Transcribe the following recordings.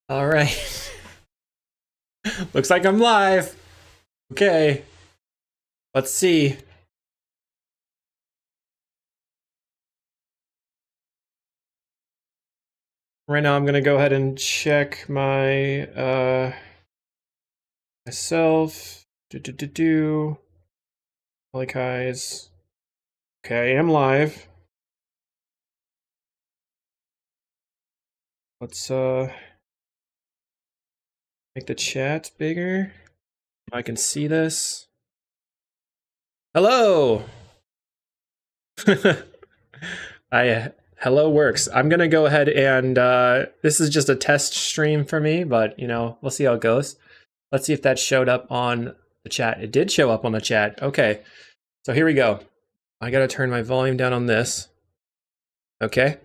All right. Looks like I'm live. Okay. Let's see. Right now I'm going to go ahead and check my myself. Like guys. Okay, I am live. Let's make the chat bigger. I can see this. Hello. Hello works. I'm gonna go ahead and this is just a test stream for me, but we'll see how it goes. Let's see if that showed up on the chat. It did show up on the chat. Okay, so here we go. I gotta turn my volume down on this. Okay,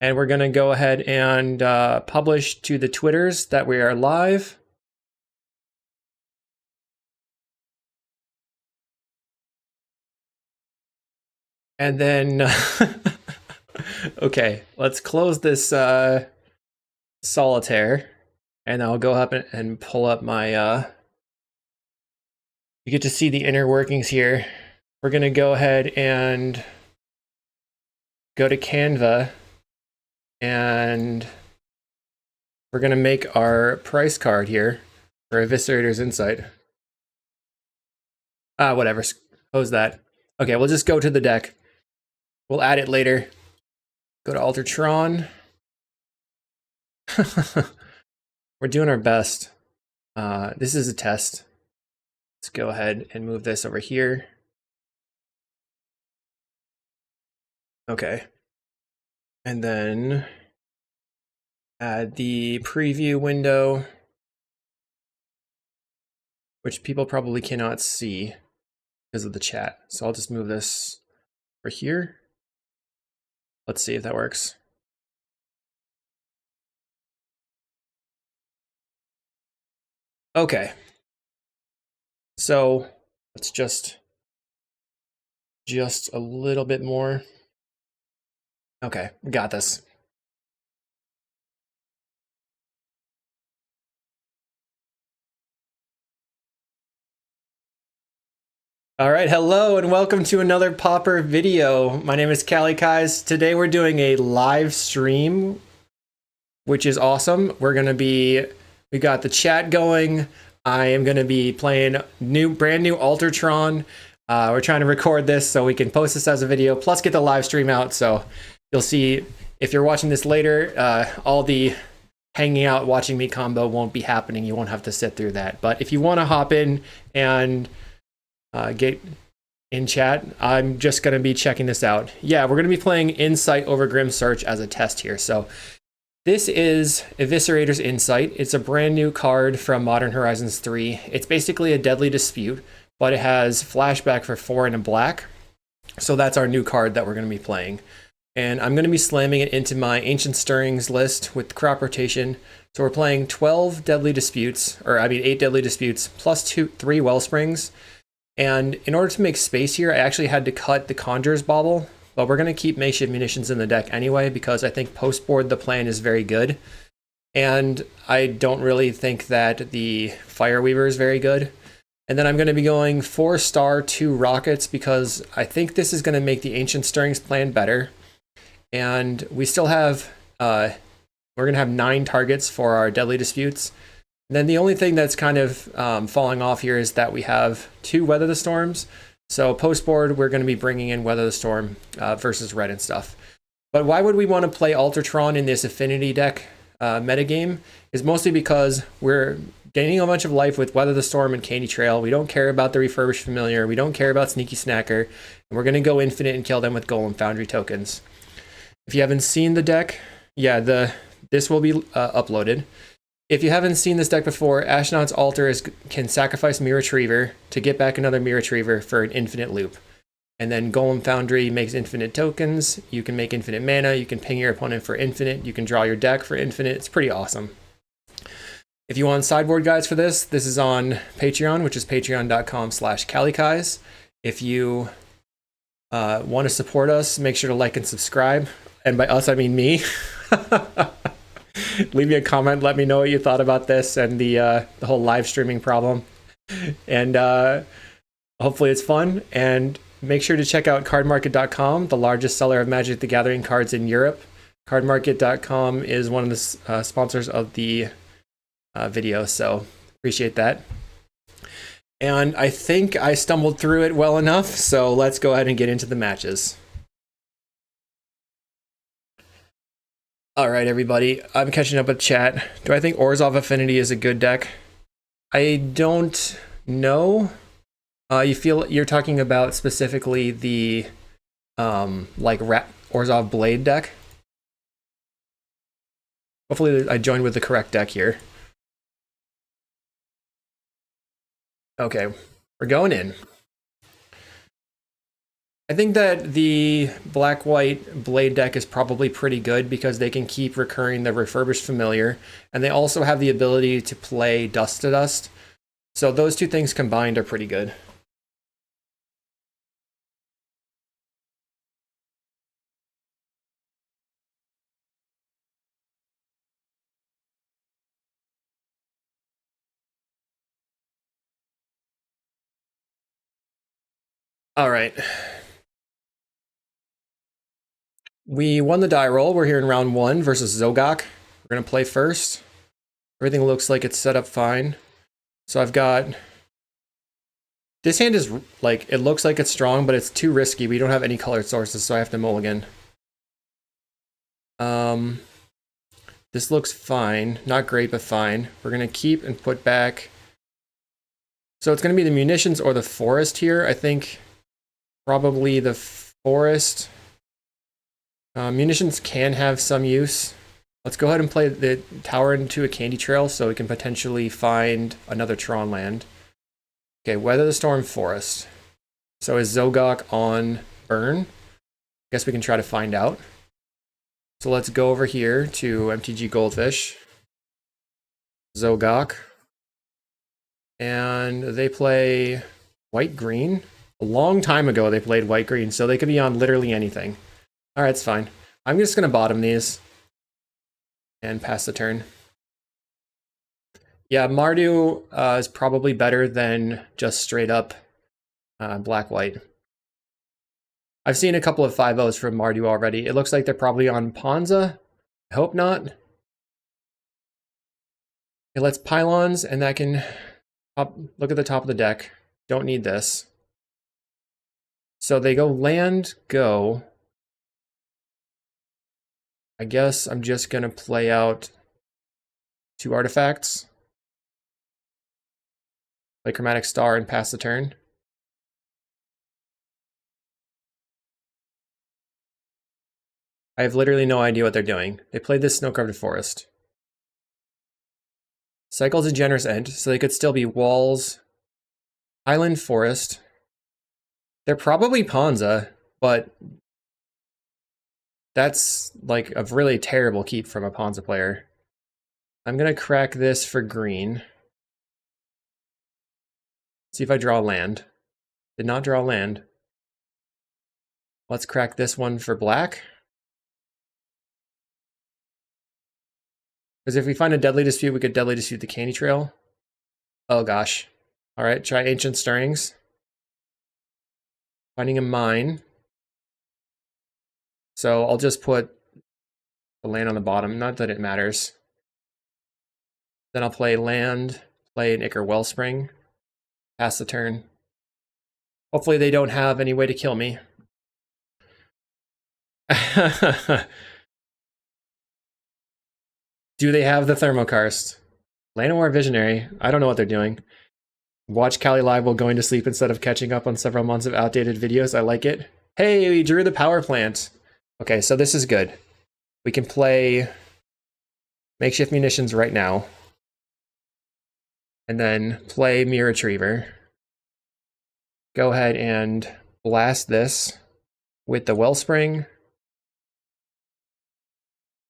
and we're gonna go ahead and publish to the Twitters that we are live. And then, okay, let's close this solitaire, and I'll go up and pull up my, you get to see the inner workings here. We're gonna go ahead and go to Canva, and we're gonna make our price card here for Eviscerator's Insight. Whatever, close that. Okay, we'll just go to the deck. We'll add it later. Go to Alter Tron. We're doing our best. This is a test. Let's go ahead and move this over here. Okay. And then add the preview window, which people probably cannot see because of the chat. So I'll just move this over here. Let's see if that works. Okay. So let's just a little bit more. Okay, we got this. All right, hello and welcome to another Popper video. My name is Callie Kais. Today we're doing a live stream, which is awesome. We got the chat going. I am gonna be playing brand new Alter Tron. We're trying to record this so we can post this as a video, plus get the live stream out. So you'll see, if you're watching this later, all the hanging out watching me combo won't be happening. You won't have to sit through that. But if you want to hop in and get in chat, I'm just going to be checking this out. Yeah, we're going to be playing Insight over Grim Search as a test here. So this is Eviscerator's Insight. It's a brand new card from Modern Horizons 3. It's basically a Deadly Dispute, but it has flashback for 4 and a black. So that's our new card that we're going to be playing. And I'm going to be slamming it into my Ancient Stirrings list with crop rotation. So we're playing 12 Deadly Disputes, 8 Deadly Disputes, plus 3 Wellsprings. And in order to make space here, I actually had to cut the Conjurer's Bauble, but we're going to keep Makeshift Munitions in the deck anyway, because I think post-board the plan is very good. And I don't really think that the Fireweaver is very good. And then I'm going to be going 4-star 2 Rockets, because I think this is going to make the Ancient Stirrings plan better. And we still have, we're going to have 9 targets for our Deadly Disputes. And then the only thing that's kind of falling off here is that we have 2 Weather the Storms. So post-board, we're going to be bringing in Weather the Storm versus red and stuff. But why would we want to play Alter Tron in this Affinity deck metagame? Is mostly because we're gaining a bunch of life with Weather the Storm and Candy Trail. We don't care about the Refurbished Familiar. We don't care about Sneaky Snacker. And we're going to go infinite and kill them with Golem Foundry tokens. If you haven't seen the deck, yeah, this will be uploaded. If you haven't seen this deck before, Ashnod's Altar can sacrifice Mirror Retriever to get back another Mirror Retriever for an infinite loop. And then Golem Foundry makes infinite tokens. You can make infinite mana. You can ping your opponent for infinite. You can draw your deck for infinite. It's pretty awesome. If you want sideboard guides for this is on Patreon, which is patreon.com/CallieKais. If you want to support us, make sure to like and subscribe. And by us, I mean me. Leave me a comment. Let me know what you thought about this and the whole live streaming problem. And hopefully it's fun. And make sure to check out cardmarket.com, the largest seller of Magic the Gathering cards in Europe. Cardmarket.com is one of the sponsors of the video, so appreciate that. And I think I stumbled through it well enough, so let's go ahead and get into the matches. All right, everybody, I'm catching up with chat. Do I think Orzhov Affinity is a good deck? I don't know. You're talking about specifically the like Orzhov Blade deck? Hopefully I joined with the correct deck here. Okay, we're going in. I think that the black-white Blade deck is probably pretty good because they can keep recurring the Refurbished Familiar, and they also have the ability to play Dust to Dust. So those two things combined are pretty good. All right. We won the die roll. We're here in round 1 versus Zogok. We're going to play first. Everything looks like it's set up fine. So I've got... This hand is, like, it looks like it's strong, but it's too risky. We don't have any colored sources, so I have to mulligan. This looks fine. Not great, but fine. We're going to keep and put back... So it's going to be the Munitions or the Forest here. I think probably the Forest... Munitions can have some use. Let's go ahead and play the tower into a Candy Trail so we can potentially find another Tron land. Okay, Weather the Storm Forest. So is Zogok on burn? Guess we can try to find out. So let's go over here to MTG Goldfish. Zogok. And they play white-green. A long time ago they played white-green, so they could be on literally anything. Alright, it's fine. I'm just going to bottom these and pass the turn. Yeah, Mardu is probably better than just straight up black-white. I've seen a couple of 5-0s from Mardu already. It looks like they're probably on Ponza. I hope not. Okay, let's Pylons, and that can... look at the top of the deck. Don't need this. So they go land, go... I guess I'm just going to play out 2 artifacts. Play Chromatic Star and pass the turn. I have literally no idea what they're doing. They played this Snow-Covered Forest. Cycle's a generous end, so they could still be Walls, Island Forest. They're probably Ponza, but... that's like a really terrible keep from a Ponza player. I'm going to crack this for green. See if I draw land. Did not draw land. Let's crack this one for black. Because if we find a Deadly Dispute, we could Deadly Dispute the Candy Trail. Oh gosh. Alright, try Ancient Stirrings. Finding a mine. So I'll just put the land on the bottom, not that it matters. Then I'll play land, play an Ichor Wellspring, pass the turn. Hopefully they don't have any way to kill me. Do they have the Thermokarst? Llanowar Visionary, I don't know what they're doing. Watch Cali Live while going to sleep instead of catching up on several months of outdated videos, I like it. Hey, we drew the power plant. Okay, so this is good. We can play Makeshift Munitions right now. And then play Mirror Retriever. Go ahead and blast this with the Wellspring.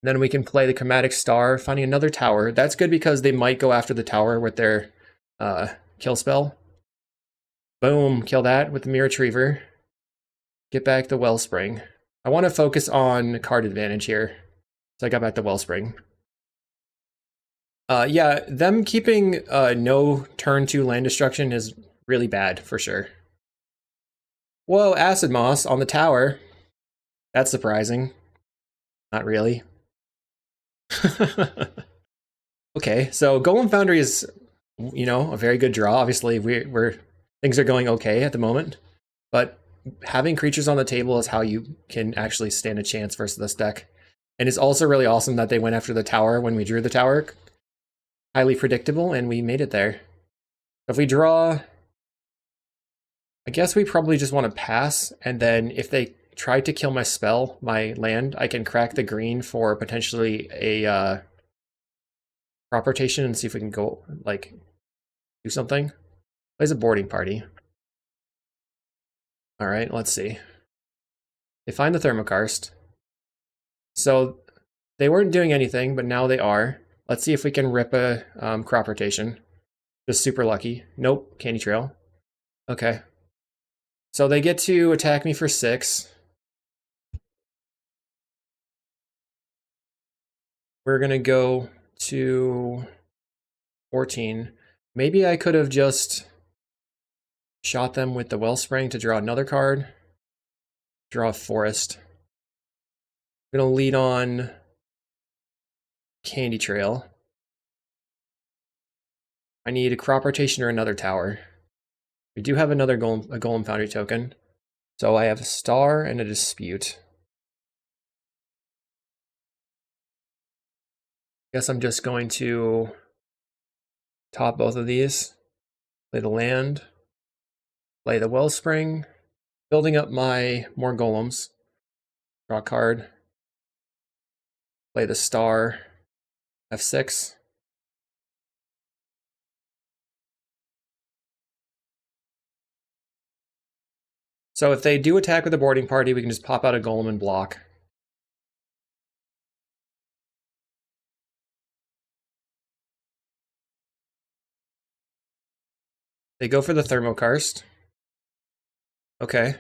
Then we can play the Chromatic Star, finding another tower. That's good because they might go after the tower with their kill spell. Boom, kill that with the Mirror Retriever. Get back the Wellspring. I want to focus on card advantage here. So I got back the Wellspring. Yeah, them keeping no turn 2 land destruction is really bad for sure. Whoa, acid moss on the tower. That's surprising. Not really. Okay, so Golem Foundry is, you know, a very good draw. Obviously, we're things are going okay at the moment, but having creatures on the table is how you can actually stand a chance versus this deck. And it's also really awesome that they went after the tower when we drew the tower. Highly predictable, and we made it there. If we draw, I guess we probably just want to pass, and then if they try to kill my spell, my land, I can crack the green for potentially a crop rotation and see if we can go, like, do something. Plays a boarding party. All right, let's see. They find the Thermokarst. So they weren't doing anything, but now they are. Let's see if we can rip a crop rotation. Just super lucky. Nope, Candy Trail. Okay. So they get to attack me for 6. We're gonna go to 14. Maybe I could have just shot them with the Wellspring to draw another card. Draw a Forest. I'm gonna lead on Candy Trail. I need a crop rotation or another tower. We do have another Golem Foundry token. So I have a Star and a Dispute. Guess I'm just going to top both of these. Play the land. Play the Wellspring. Building up my more golems. Draw a card. Play the Star. F6. So if they do attack with a boarding party, we can just pop out a golem and block. They go for the Thermokarst. Okay.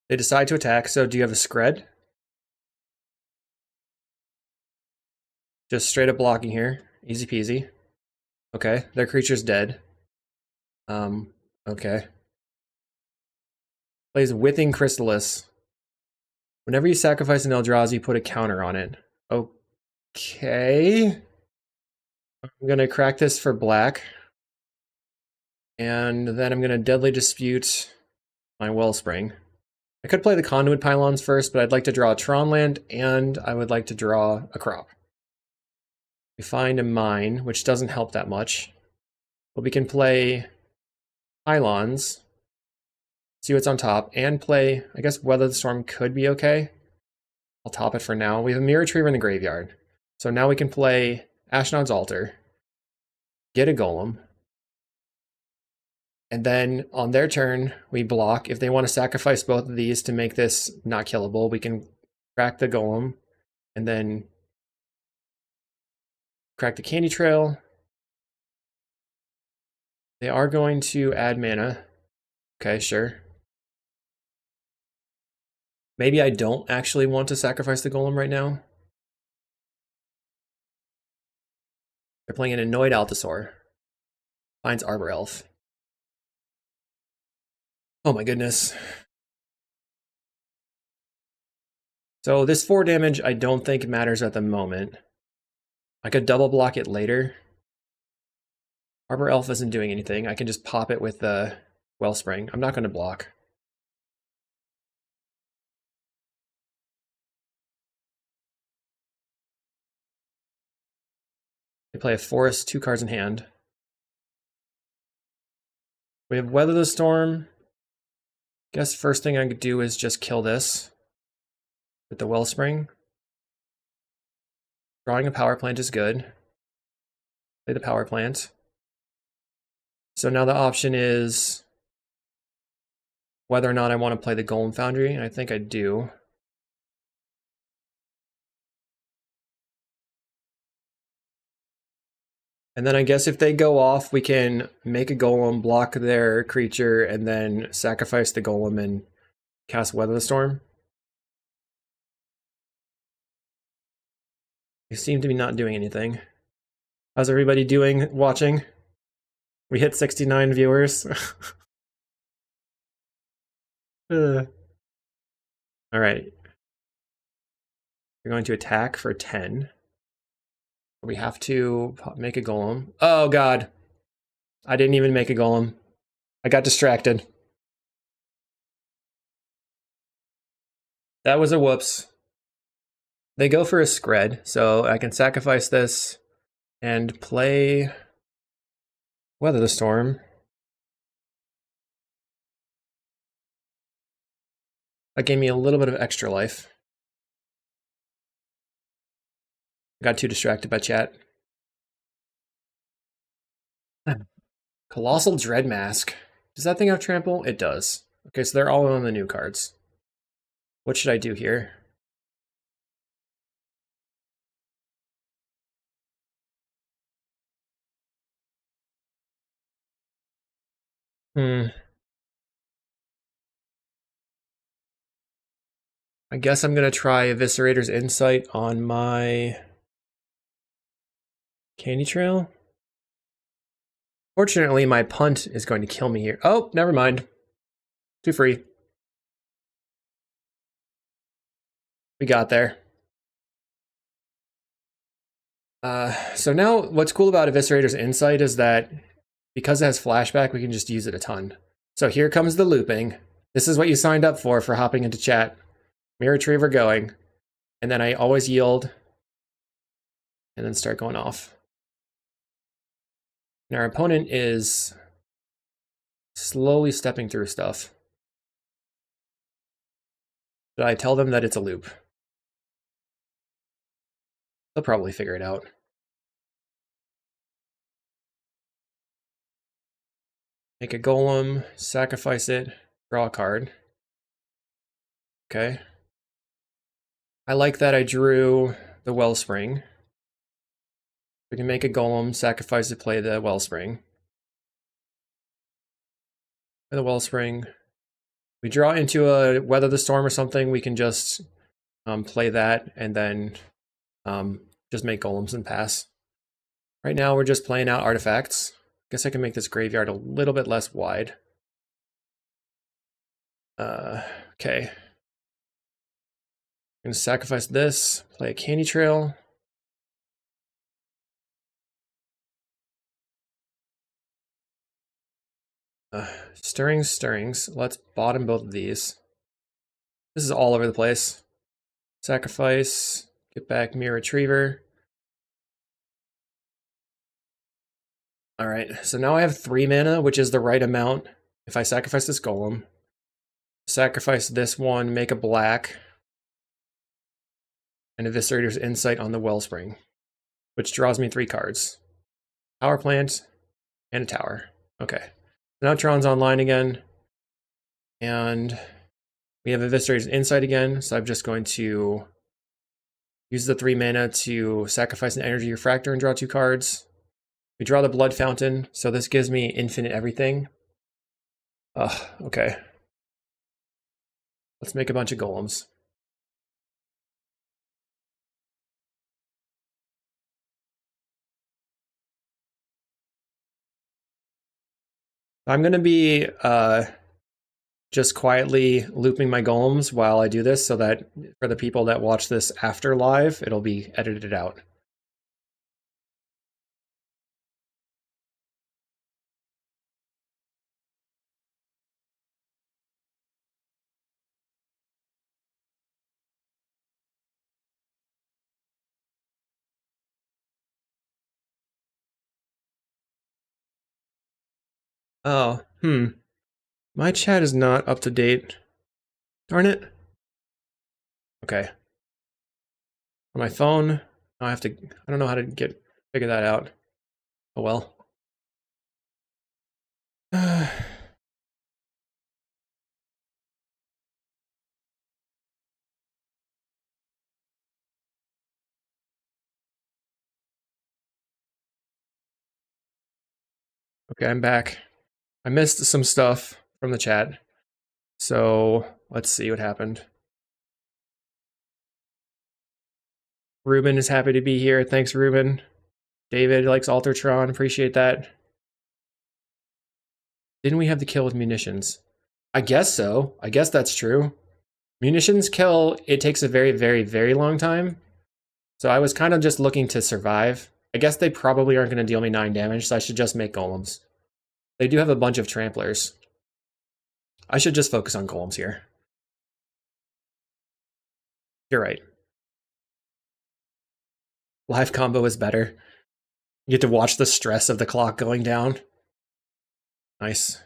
They decide to attack, so do you have a Scred? Just straight up blocking here. Easy peasy. Okay, their creature's dead. Okay. Plays Whipping Chrysalis. Whenever you sacrifice an Eldrazi, put a counter on it. Okay. I'm gonna crack this for black. And then I'm gonna Deadly Dispute my Wellspring. I could play the Conduit Pylons first, but I'd like to draw a Tron land, and I would like to draw a crop. We find a Mine, which doesn't help that much. But we can play Pylons, see what's on top, and play, I guess Weather the Storm could be okay. I'll top it for now. We have a Mirror Retriever in the graveyard. So now we can play Ashnod's Altar, get a Golem, and then on their turn, we block. If they want to sacrifice both of these to make this not killable, we can crack the Golem, and then crack the Candy Trail. They are going to add mana. Okay, sure. Maybe I don't actually want to sacrifice the Golem right now. They're playing an Annoyed Altasaur. Finds Arbor Elf. Oh my goodness. So this 4 damage I don't think matters at the moment. I could double block it later. Arbor Elf isn't doing anything. I can just pop it with the Wellspring. I'm not going to block. They play a Forest, 2 cards in hand. We have Weather the Storm. Guess first thing I could do is just kill this with the Wellspring. Drawing a Power Plant is good. Play the Power Plant. So now the option is whether or not I want to play the Golem Foundry, and I think I do. And then I guess if they go off, we can make a Golem, block their creature, and then sacrifice the Golem and cast Weather the Storm. You seem to be not doing anything. How's everybody doing watching? We hit 69 viewers. All right. We're going to attack for 10. We have to make a golem. Oh, God. I didn't even make a golem. I got distracted. That was a whoops. They go for a scred, so I can sacrifice this and play Weather the Storm. That gave me a little bit of extra life. Got too distracted by chat. Colossal Dread Mask. Does that thing have trample? It does. Okay, so they're all on the new cards. What should I do here? I guess I'm going to try Eviscerator's Insight on my Candy Trail. Fortunately, my punt is going to kill me here. Oh, never mind. Too free. We got there. So now what's cool about Eviscerator's Insight is that because it has flashback, we can just use it a ton. So here comes the looping. This is what you signed up for hopping into chat. Mirror Retriever going. And then I always yield. And then start going off. And our opponent is slowly stepping through stuff. Should I tell them that it's a loop? They'll probably figure it out. Make a golem, sacrifice it, draw a card. Okay. I like that I drew the Wellspring. We can make a golem, sacrifice it, play the Wellspring. Play the Wellspring. We draw into a Weather the Storm or something, we can just play that and then just make golems and pass. Right now we're just playing out artifacts. Guess I can make this graveyard a little bit less wide. Okay. I'm gonna sacrifice this, play a Candy Trail. Stirrings. Let's bottom both of these. This is all over the place. Sacrifice, get back Mirror Retriever. All right, so now I have 3 mana, which is the right amount. If I sacrifice this golem, sacrifice this one, make a black, and Eviscerator's Insight on the Wellspring, which draws me 3 cards. Power Plant, and a tower. Okay, now Tron's online again, and we have Eviscerator's Insight again, so I'm just going to use the 3 mana to sacrifice an Energy Refractor and draw 2 cards. We draw the Blood Fountain, so this gives me infinite everything. Okay. Let's make a bunch of golems. I'm going to be just quietly looping my golems while I do this so that for the people that watch this after live, it'll be edited out. Oh, my chat is not up to date. Darn it. Okay. On my phone, I don't know how to figure that out. Oh well. Okay, I'm back. I missed some stuff from the chat. So let's see what happened. Ruben is happy to be here. Thanks, Ruben. David likes Tron. Appreciate that. Didn't we have the kill with munitions? I guess so. I guess that's true. Munitions kill, it takes a very, very, very long time. So I was kind of just looking to survive. I guess they probably aren't going to deal me 9 damage, so I should just make golems. They do have a bunch of tramplers. I should just focus on golems here. You're right. Live combo is better. You get to watch the stress of the clock going down. Nice.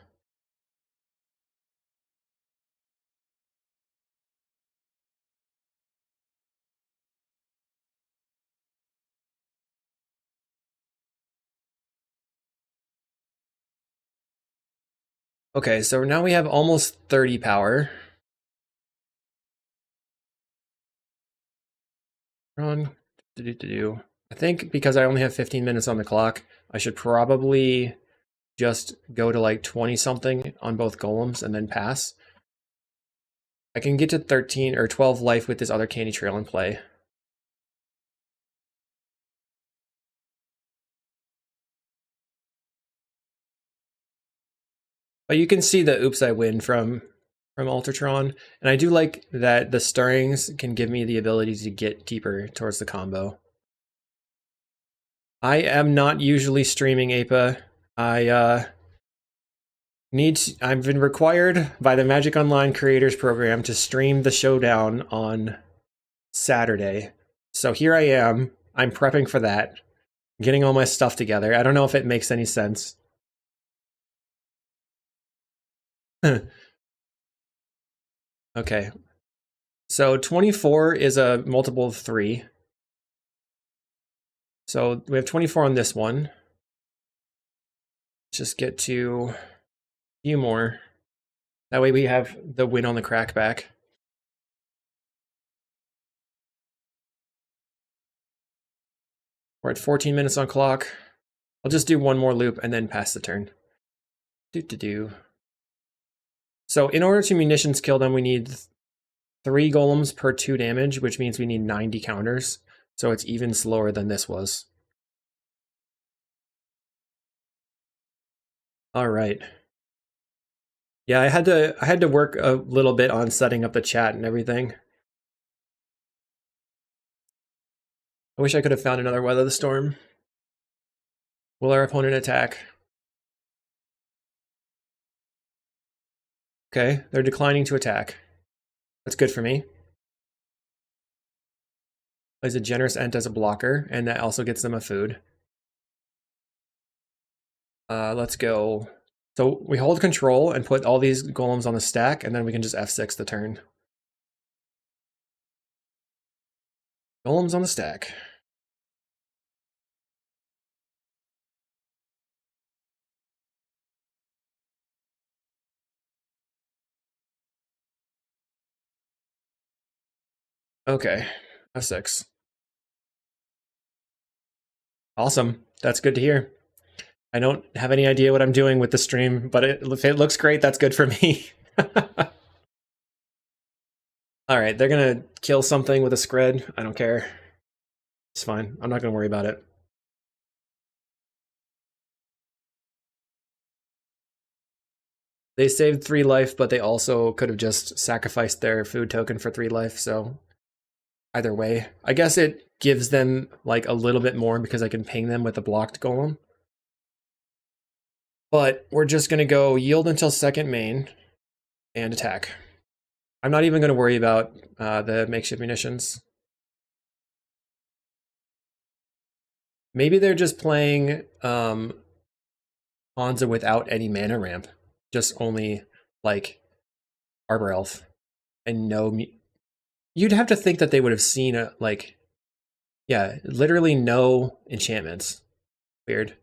Okay, so now we have almost 30 power. Tron, I think because I only have 15 minutes on the clock, I should probably just go to like 20 something on both golems and then pass. I can get to 13 or 12 life with this other candy trail in play. But you can see the oops I win from Ultratron, and I do like that the stirrings can give me the ability to get deeper towards the combo. I am not usually streaming APA. I've been required by the Magic Online Creators Program to stream the showdown on Saturday. So here I am. I'm prepping for that, getting all my stuff together. I don't know if it makes any sense. Okay. So 24 is a multiple of 3. So we have 24 on this one. Let's just get to a few more. That way we have the win on the crackback. We're at 14 minutes on clock. I'll just do one more loop and then pass the turn. So in order to munitions kill them, we need 3 golems per 2 damage, which means we need 90 counters. So it's even slower than this was. All right. Yeah, I had to work a little bit on setting up the chat and everything. I wish I could have found another Weather the Storm. Will our opponent attack? Okay, they're declining to attack. That's good for me. Plays a generous Ent as a blocker, and that also gets them a food. Let's go. So we hold control and put all these golems on the stack, and then we can just F6 the turn. Golems on the stack. Okay, F6. Awesome. That's good to hear. I don't have any idea what I'm doing with the stream, but if it looks great, that's good for me. All right, they're gonna kill something with a scred. I don't care. It's fine. I'm not gonna worry about it. They saved 3 life, but they also could have just sacrificed their food token for 3 life, so either way. I guess it gives them like a little bit more because I can ping them with a blocked golem. But we're just gonna go yield until second main and attack. I'm not even gonna worry about the makeshift munitions. Maybe they're just playing Hansa without any mana ramp. Just only like Arbor Elf and no. You'd have to think that they would have seen a yeah, literally no enchantments. Weird.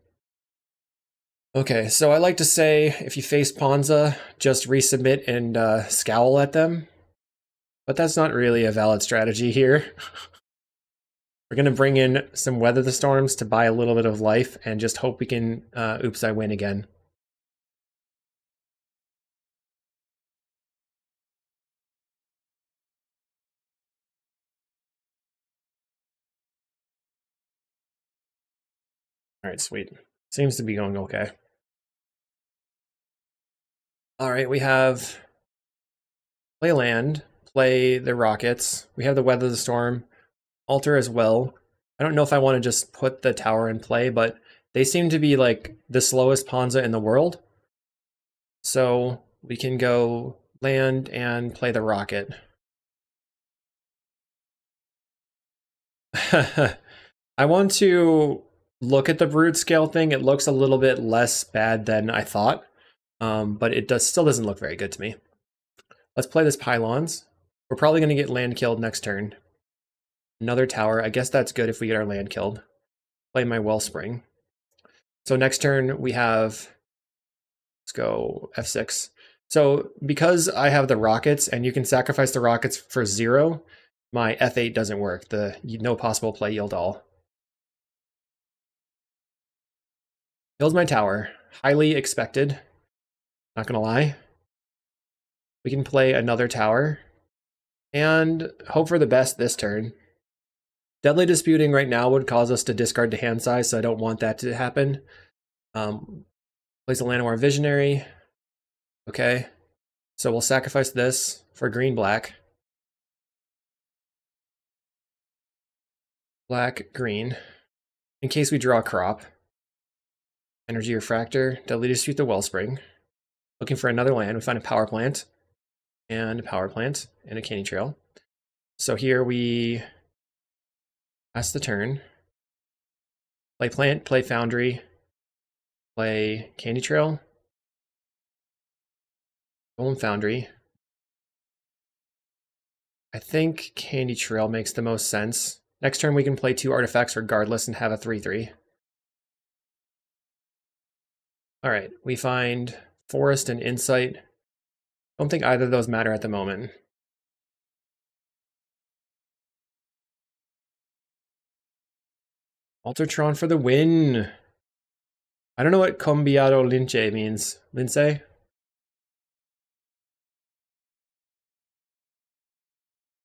Okay, so I like to say if you face Ponza, just resubmit and scowl at them. But that's not really a valid strategy here. We're going to bring in some Weather the Storms to buy a little bit of life and just hope we can oops, I win again. All right, sweet. Seems to be going okay. All right, we have play land, play the rockets. We have the weather the storm, alter as well. I don't know if I want to just put the tower in play, but they seem to be like the slowest Ponza in the world. So we can go land and play the rocket. I want to look at the brute scale thing. It looks a little bit less bad than I thought, but it still doesn't look very good to me. Let's play this pylons. We're probably going to get land killed next turn. Another tower. I guess that's good if we get our land killed. Play my wellspring. So next turn we have, let's go F6. So because I have the rockets and you can sacrifice the rockets for 0, my F8 doesn't work. The no possible play yield all. Kills my tower. Highly expected. Not gonna lie. We can play another tower and hope for the best this turn. Deadly Disputing right now would cause us to discard the hand size, so I don't want that to happen. Plays a Llanowar Visionary. Okay. So we'll sacrifice this for green-black. Black-green. In case we draw a crop. Energy Refractor. Deadly Dispute the Wellspring. Looking for another land. We find a power plant. And a power plant. And a candy trail. So here we pass the turn. Play plant, play foundry. Play candy trail. Golem Foundry. I think Candy Trail makes the most sense. Next turn we can play 2 artifacts regardless and have a 3/3. Alright, we find Forest and Insight. Don't think either of those matter at the moment. Alter Tron for the win! I don't know what Combiado Lince means. Lince?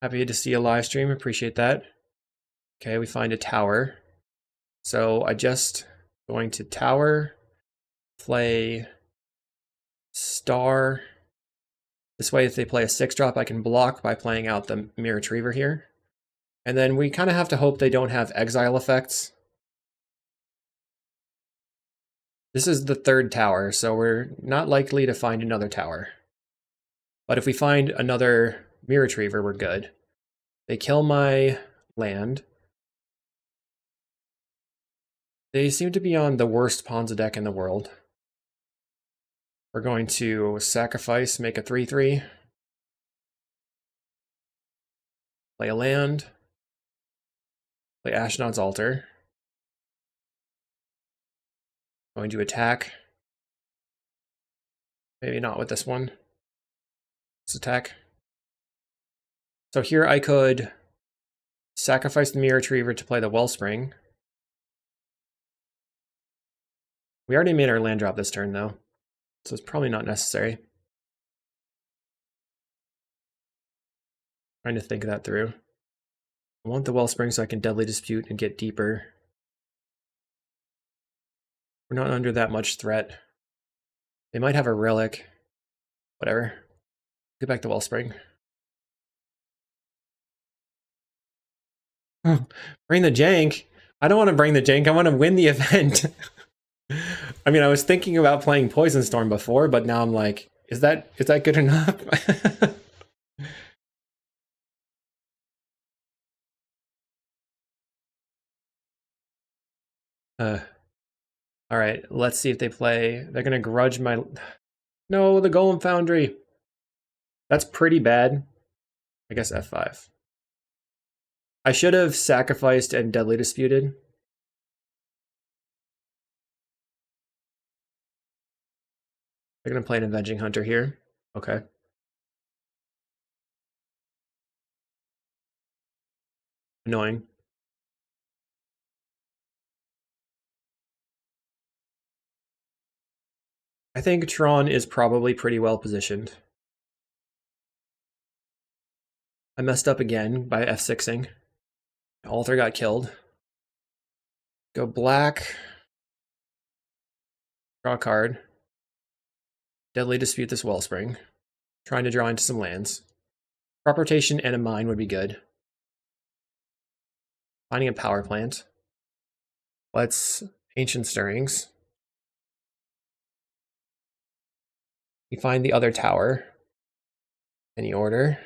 Happy to see a live stream, appreciate that. Okay, we find a tower. So I just going to tower, play star. This way if they play a 6-drop, I can block by playing out the Mirror Retriever here. And then we kind of have to hope they don't have exile effects. This is the 3rd tower, so we're not likely to find another tower. But if we find another Mirror Retriever, we're good. They kill my land. They seem to be on the worst Ponza deck in the world. We're going to sacrifice, make a 3/3. Play a land. Play Ashnod's Altar. Going to attack. Maybe not with this one. Let's attack. So here I could sacrifice the Mirror Retriever to play the Wellspring. We already made our land drop this turn though, so it's probably not necessary. Trying to think that through. I want the Wellspring so I can Deadly Dispute and get deeper. We're not under that much threat. They might have a Relic. Whatever. Get back to Wellspring. Bring the jank? I don't want to bring the jank, I want to win the event. I mean, I was thinking about playing Poison Storm before, but now I'm like, is that good enough? All right, let's see if they play. They're gonna grudge my. No, the Golem Foundry. That's pretty bad. I guess F5. I should have sacrificed and Deadly Disputed. They're gonna play an Avenging Hunter here. Okay. Annoying. I think Tron is probably pretty well positioned. I messed up again by F6ing. Alter got killed. Go black. Draw a card. Deadly Dispute this Wellspring. Trying to draw into some lands. Crop rotation and a mine would be good. Finding a power plant. Let's Ancient Stirrings. We find the other tower. Any order.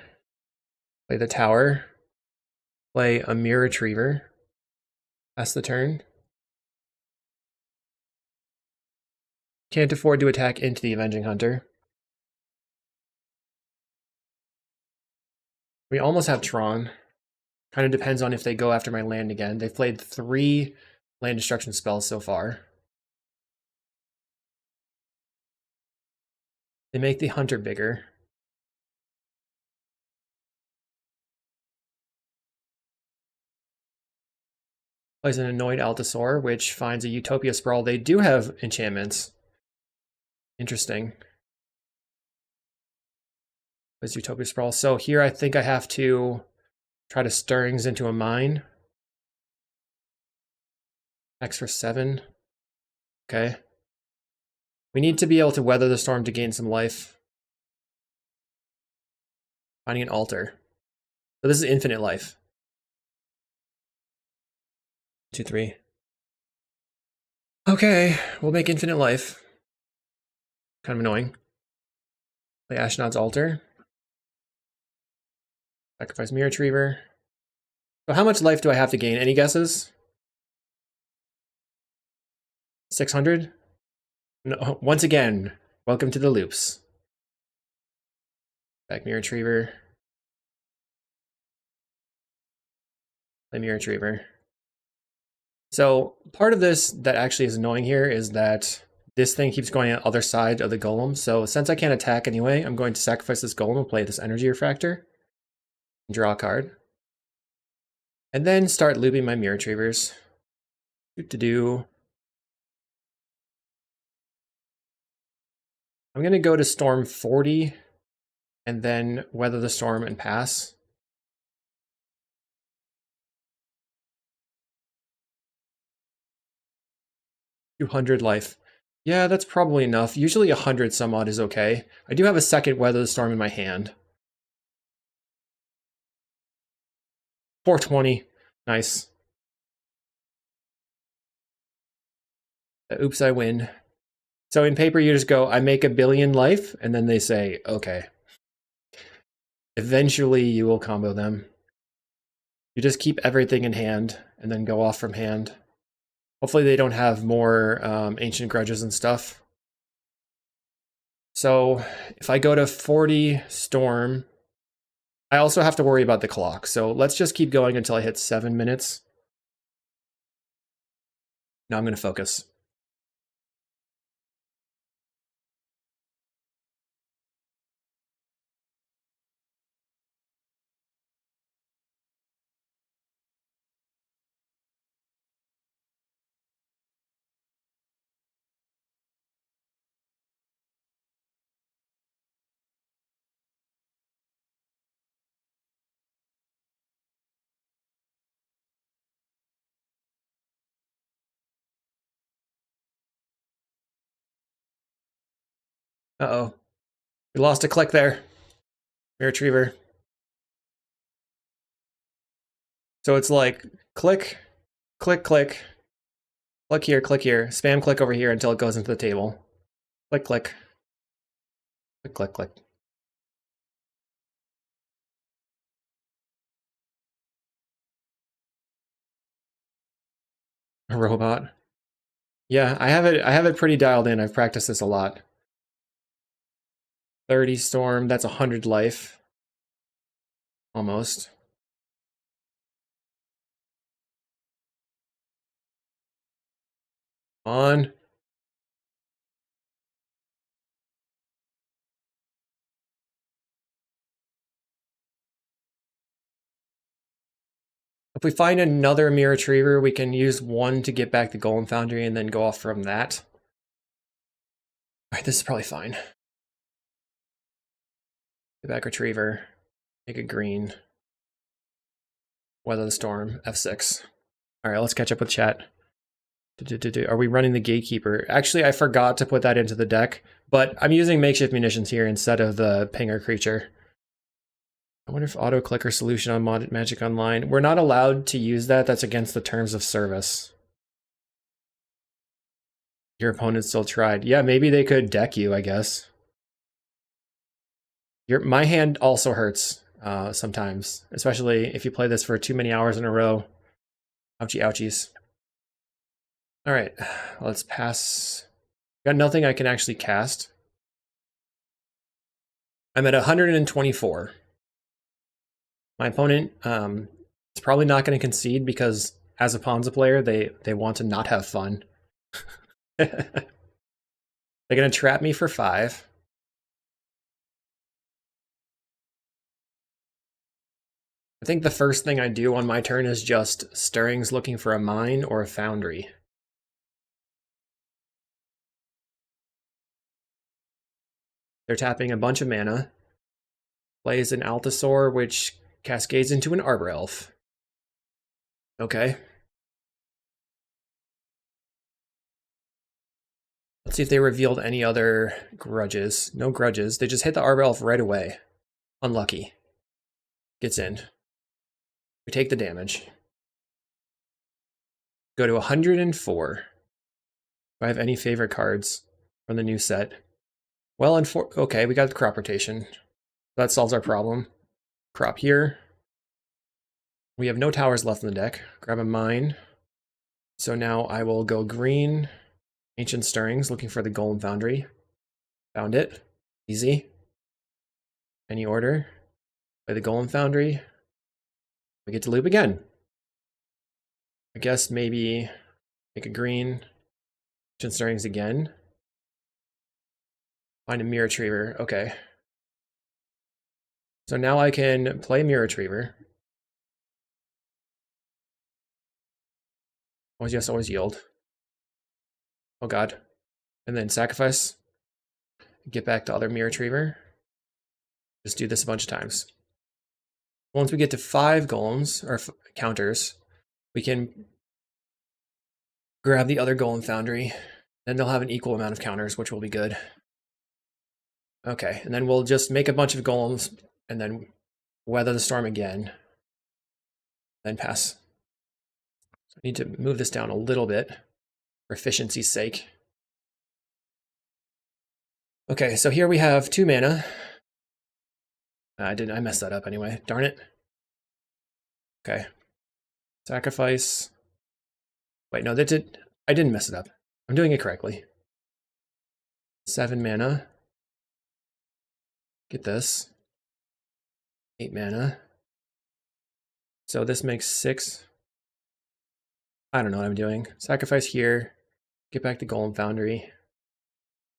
Play the tower. Play a Mirror Retriever. Pass the turn. Can't afford to attack into the Avenging Hunter. We almost have Tron. Kind of depends on if they go after my land again. They've played 3 land destruction spells so far. They make the Hunter bigger. Plays an Annoyed Altasaur, which finds a Utopia Sprawl. They do have enchantments. Interesting. Plays Utopia Sprawl. So here I think I have to try to Stirrings into a mine. X for 7. Okay. We need to be able to weather the storm to gain some life. Finding an altar. So this is infinite life. 2, 3. Okay, we'll make infinite life. Kind of annoying. Play Ashnod's Altar. Sacrifice Mirror Retriever. So how much life do I have to gain? Any guesses? 600? No, once again, welcome to the loops. Back Mirror Retriever. Play Mirror Retriever. So part of this that actually is annoying here is that this thing keeps going on the other side of the golem. So since I can't attack anyway, I'm going to sacrifice this golem and play this Energy Refractor. And draw a card. And then start looping my Mirror Retrievers. I'm going to go to Storm 40 and then weather the storm and pass. $200 life. Yeah, that's probably enough. Usually 100 some odd is okay. I do have a second weather the storm in my hand. 420. Nice. Oops, I win. So in paper, you just go, I make 1 billion life, and then they say, okay. Eventually, you will combo them. You just keep everything in hand, and then go off from hand. Hopefully they don't have more Ancient Grudges and stuff. So if I go to 40 Storm, I also have to worry about the clock. So let's just keep going until I hit 7 minutes. Now I'm going to focus. Uh-oh. We lost a click there. Mirror Retriever. So it's like click, click, click, click here, spam click over here until it goes into the table. Click, click, click, click, click. A robot. Yeah, I have it pretty dialed in. I've practiced this a lot. 30 storm, that's 100 life. Almost. On. If we find another Mirror Retriever, we can use one to get back the Golem Foundry and then go off from that. Alright, this is probably fine. Get back Retriever. Make it green. Weather the storm. F6. Alright, let's catch up with chat. Are we running the Gatekeeper? Actually, I forgot to put that into the deck, but I'm using makeshift munitions here instead of the Pinger creature. I wonder if auto-clicker solution on Magic Online. We're not allowed to use that. That's against the terms of service. Your opponent still tried. Yeah, maybe they could deck you, I guess. My hand also hurts sometimes, especially if you play this for too many hours in a row. Ouchie ouchies. All right, let's pass. Got nothing I can actually cast. I'm at 124. My opponent is probably not going to concede because as a Ponza player, they want to not have fun. They're going to trap me for 5. I think the first thing I do on my turn is just Stirrings looking for a mine or a foundry. They're tapping a bunch of mana. Plays an Altasaur, which cascades into an Arbor Elf. Okay. Let's see if they revealed any other grudges. No grudges. They just hit the Arbor Elf right away. Unlucky. Gets in. We take the damage. Go to 104. Do I have any favorite cards from the new set? Well, okay, we got the crop rotation. That solves our problem. Crop here. We have no towers left in the deck. Grab a mine. So now I will go green. Ancient Stirrings, looking for the Golem Foundry. Found it. Easy. Any order. Play the Golem Foundry. We get to loop again. I guess maybe make a green. Ancient Stirrings again. Find a Mirror Retriever. Okay. So now I can play Mirror Retriever. Always yes, always yield. Oh god. And then sacrifice. Get back to other Mirror Retriever. Just do this a bunch of times. Once we get to 5 golems, or counters, we can grab the other Golem Foundry. Then they'll have an equal amount of counters, which will be good. Okay, and then we'll just make a bunch of golems, and then weather the storm again. Then pass. So I need to move this down a little bit for efficiency's sake. Okay, so here we have 2 mana. I messed that up anyway. Darn it. Okay. Sacrifice. Wait, no, I didn't mess it up. I'm doing it correctly. 7 mana. Get this. 8 mana. So this makes 6. I don't know what I'm doing. Sacrifice here. Get back to Golem Foundry.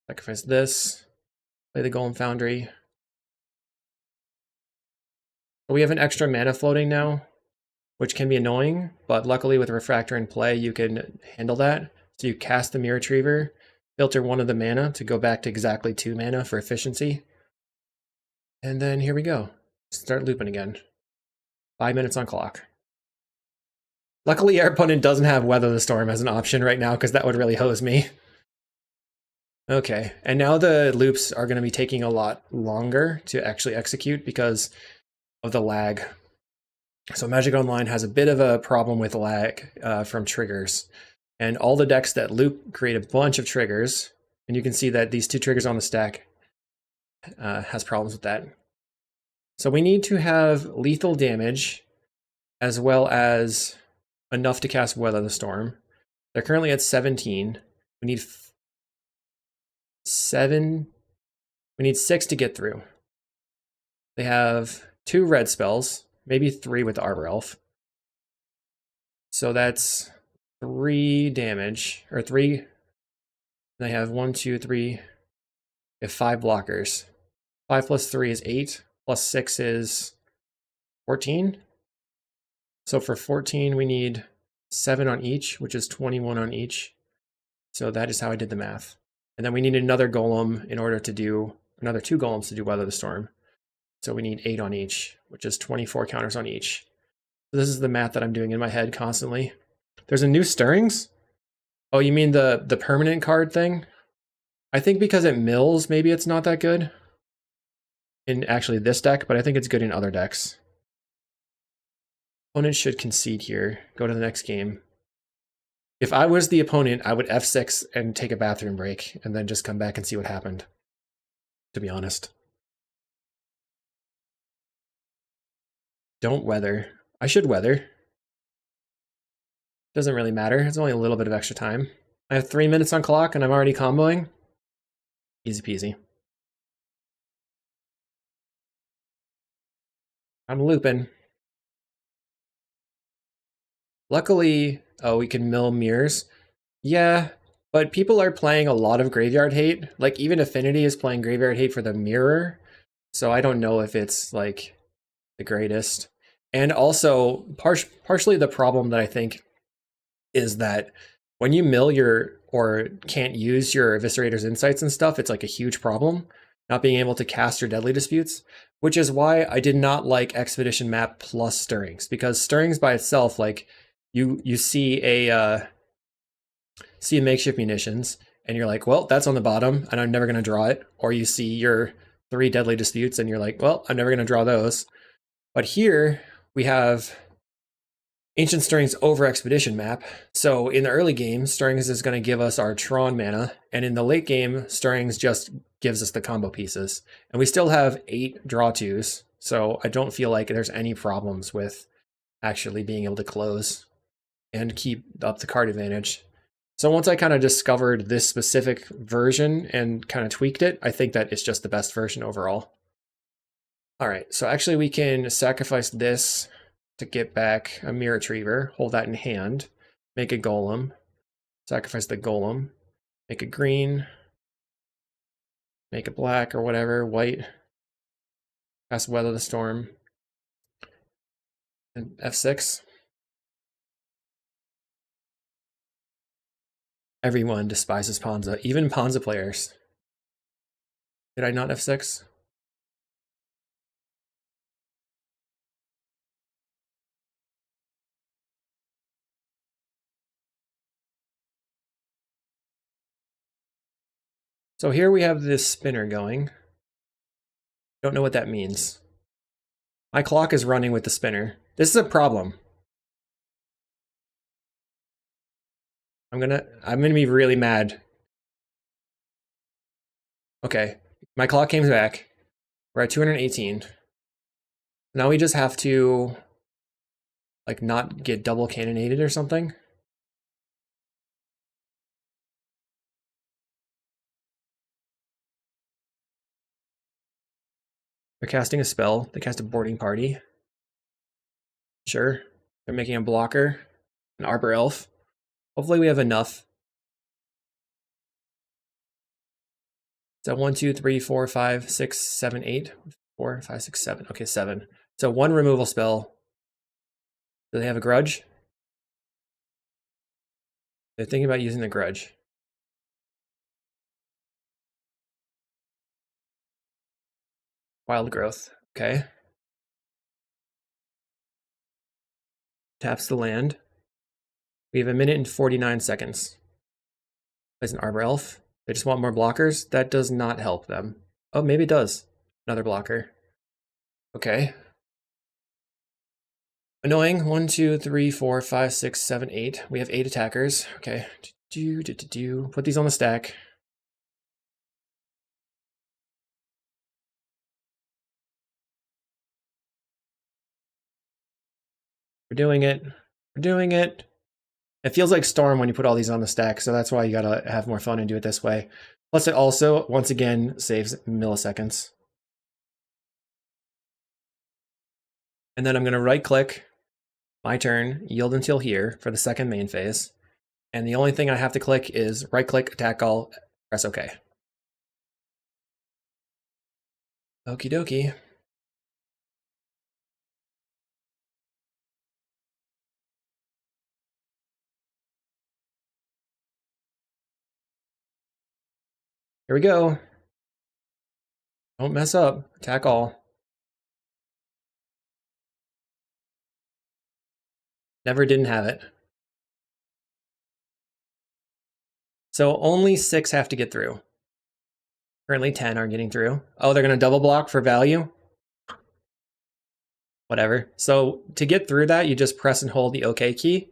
Sacrifice this. Play the Golem Foundry. We have an extra mana floating now, which can be annoying, but luckily with Refractor in play, you can handle that. So you cast the Mirror Retriever, filter 1 of the mana to go back to exactly 2 mana for efficiency. And then here we go. Start looping again. 5 minutes on clock. Luckily, our opponent doesn't have Weather the Storm as an option right now, because that would really hose me. Okay, and now the loops are going to be taking a lot longer to actually execute because of the lag. So Magic Online has a bit of a problem with lag from triggers. And all the decks that loop create a bunch of triggers. And you can see that these 2 triggers on the stack has problems with that. So we need to have lethal damage as well as enough to cast Weather the Storm. They're currently at 17. We need 7. We need 6 to get through. They have 2 red spells, maybe 3 with the Arbor Elf. So that's 3 damage, or 3. They have 1, 2, 3. They have 5 blockers. 5 plus 3 is 8, plus 6 is 14. So for 14, we need 7 on each, which is 21 on each. So that is how I did the math. And then we need another golem in order to do, another 2 golems to do Weather the Storm. So we need 8 on each, which is 24 counters on each. So this is the math that I'm doing in my head constantly. There's a new Stirrings. Oh, you mean the permanent card thing? I think because it mills, maybe it's not that good in actually this deck, but I think it's good in other decks. Opponent should concede here. Go to the next game. If I was the opponent, I would F6 and take a bathroom break and then just come back and see what happened, to be honest. Don't weather. I should weather. Doesn't really matter. It's only a little bit of extra time. I have 3 minutes on clock and I'm already comboing. Easy peasy. I'm looping. Luckily, oh, we can mill mirrors. Yeah, but people are playing a lot of Graveyard Hate. Like, even Affinity is playing Graveyard Hate for the mirror. So I don't know if it's, like, the greatest. And also, partially the problem that I think is that when you mill your, or can't use your Eviscerator's Insights and stuff, it's like a huge problem. Not being able to cast your Deadly Disputes, which is why I did not like Expedition Map plus Stirrings, because Stirrings by itself, like, you see a makeshift munitions, and you're like, well, that's on the bottom, and I'm never going to draw it. Or you see your 3 Deadly Disputes, and you're like, well, I'm never going to draw those. But here we have Ancient Stirrings over Expedition Map. So in the early game, Stirrings is going to give us our Tron mana, and in the late game, Stirrings just gives us the combo pieces. And we still have 8 draw 2s, so I don't feel like there's any problems with actually being able to close and keep up the card advantage. So once I kind of discovered this specific version and kind of tweaked it, I think that it's just the best version overall. All right, so actually we can sacrifice this to get back a Mirror Retriever, hold that in hand, make a Golem, sacrifice the Golem, make a green, make a black or whatever, white, cast Weather the Storm, and F6. Everyone despises Ponza, even Ponza players. Did I not F6? So here we have this spinner going. Don't know what that means. My clock is running with the spinner. This is a problem. I'm gonna be really mad. Okay, my clock came back. We're at 218. Now we just have to, like, not get double cannonaded or something. They're casting a spell. They cast a boarding party. Sure. They're making a blocker, an Arbor Elf. Hopefully we have enough. So 1, 2, 3, 4, 5, 6, 7, 8. 4, 5, 6, 7. Okay, 7. So 1 removal spell. Do they have a grudge? They're thinking about using the grudge. Wild Growth. Okay. Taps the land. We have 1 minute and 49 seconds. As an Arbor Elf. They just want more blockers. That does not help them. Oh, maybe it does. Another blocker. Okay. Annoying. 1, 2, 3, 4, 5, 6, 7, 8. We have 8 attackers. Okay. Put these on the stack. We're doing it. We're doing it. It feels like Storm when you put all these on the stack, so that's why you gotta have more fun and do it this way. Plus it also, once again, saves milliseconds. And then I'm gonna right click, my turn, yield until here for the second main phase. And the only thing I have to click is right click, attack all, press OK. Okie dokie. Here we go. Don't mess up. Attack all. Never didn't have it. So only 6 have to get through. Currently 10 are getting through. Oh, they're going to double block for value? Whatever. So to get through that, you just press and hold the OK key.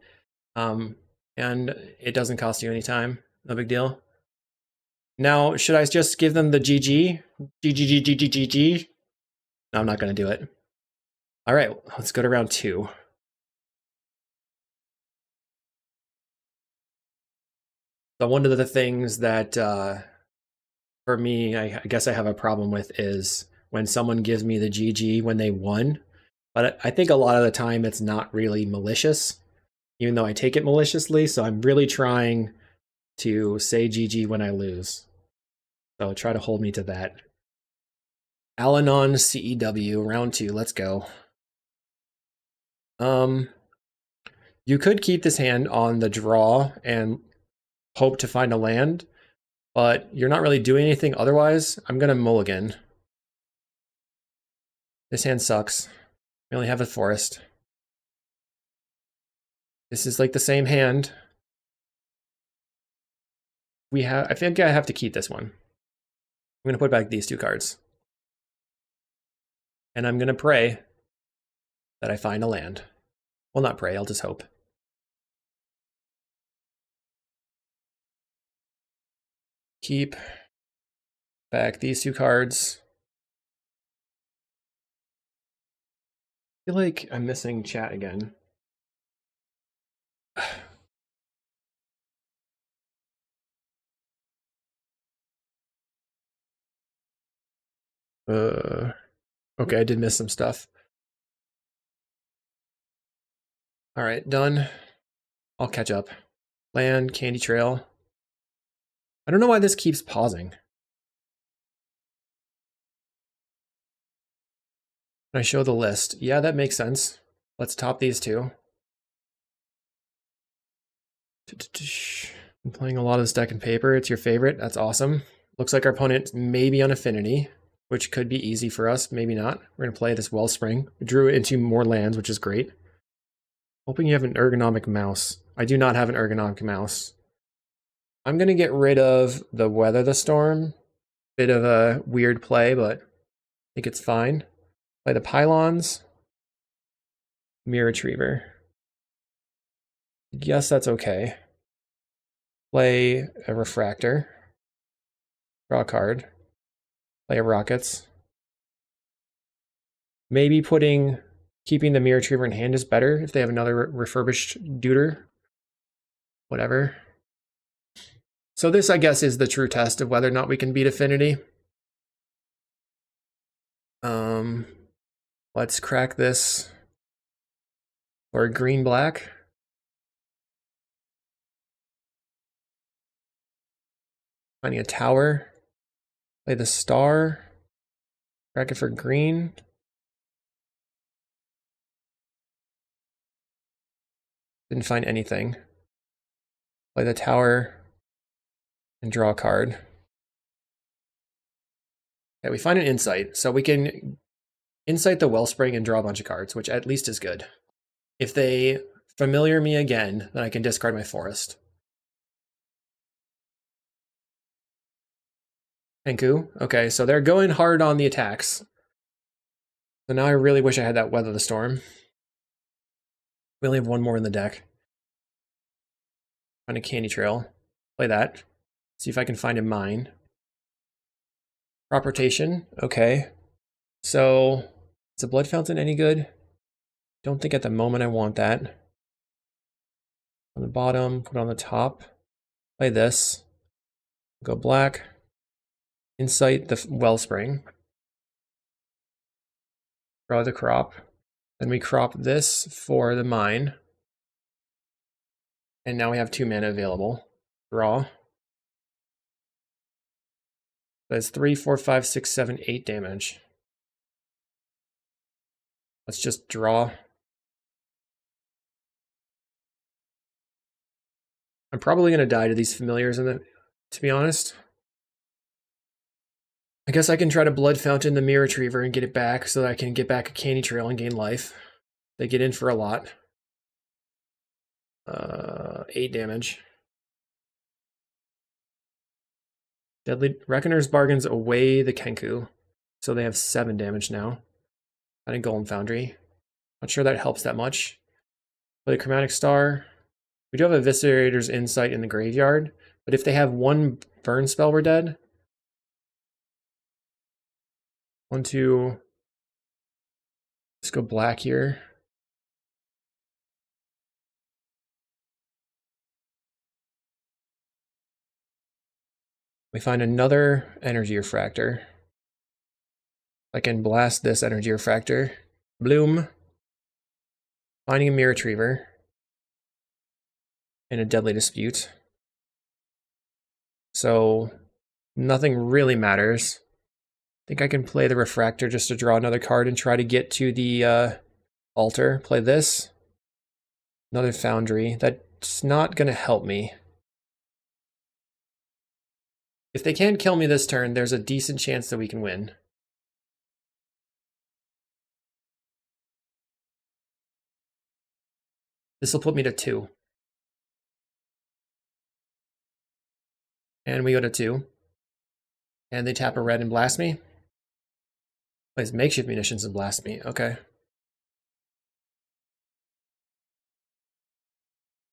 And it doesn't cost you any time. No big deal. Now, should I just give them the GG? GG. No, I'm not going to do it. All right, let's go to round 2. So one of the things that, for me, I guess I have a problem with is when someone gives me the GG when they won. But I think a lot of the time it's not really malicious, even though I take it maliciously. So I'm really trying to say GG when I lose. So try to hold me to that. Al-Anon CEW, round 2, let's go. You could keep this hand on the draw and hope to find a land, but you're not really doing anything otherwise. I'm gonna mulligan. This hand sucks. We only have a forest. This is like the same hand. I think I have to keep this one. I'm gonna put back these 2 cards. And I'm gonna pray that I find a land. Well, not pray, I'll just hope. Keep back these 2 cards. I feel like I'm missing chat again. Okay, I did miss some stuff. All right, done. I'll catch up. Land, Candy Trail. I don't know why this keeps pausing. Can I show the list? Yeah, that makes sense. Let's top these 2. I'm playing a lot of this deck in paper. It's your favorite. That's awesome. Looks like our opponent may be on Affinity, which could be easy for us. Maybe not. We're going to play this Wellspring. We drew into more lands, which is great. Hoping you have an ergonomic mouse. I do not have an ergonomic mouse. I'm going to get rid of the Weather the Storm. Bit of a weird play, but I think it's fine. Play the Pylons. Mirror Retriever. Guess that's okay. Play a Refractor. Draw a card. Play a Rockets. Maybe keeping the Mirror Retriever in hand is better if they have another refurbished Deuter. Whatever. So this, I guess, is the true test of whether or not we can beat Affinity. Let's crack this for green-black. Finding a tower. Play the star. Crack it for green. Didn't find anything. Play the tower and draw a card. Okay, we find an insight. So we can insight the Wellspring and draw a bunch of cards, which at least is good. If they familiar me again, then I can discard my forest. Henku. Okay, so they're going hard on the attacks. So now I really wish I had that Weather the Storm. We only have 1 more in the deck. Find a Candy Trail. Play that. See if I can find a mine. Crop rotation. Okay. So, is a Blood Fountain any good? Don't think at the moment I want that. On the bottom, put on the top. Play this. Go black. Insight the Wellspring. Draw the crop. Then we crop this for the mine. And now we have 2 mana available. Draw. That's 3, 4, 5, 6, 7, 8 damage. Let's just draw. I'm probably going to die to these familiars, to be honest. I guess I can try to Blood Fountain the Mirror Retriever and get it back so that I can get back a Candy Trail and gain life. They get in for a lot. 8 damage. Deadly Reckoner's Bargains away the Kenku. So they have 7 damage now. I think Golem Foundry. Not sure that helps that much. Play the Chromatic Star. We do have Eviscerator's Insight in the graveyard, but if they have 1 burn spell, we're dead. 1, 2. Let's go black here. We find another Energy Refractor. I can blast this Energy Refractor. Bloom. Finding a Mirror Retriever. And a Deadly Dispute. So nothing really matters. I think I can play the Refractor just to draw another card and try to get to the altar. Play this. Another Foundry. That's not going to help me. If they can't kill me this turn, there's a decent chance that we can win. This will put me to 2. And we go to 2. And they tap a red and blast me. Plays Makeshift Munitions and blast me. Okay.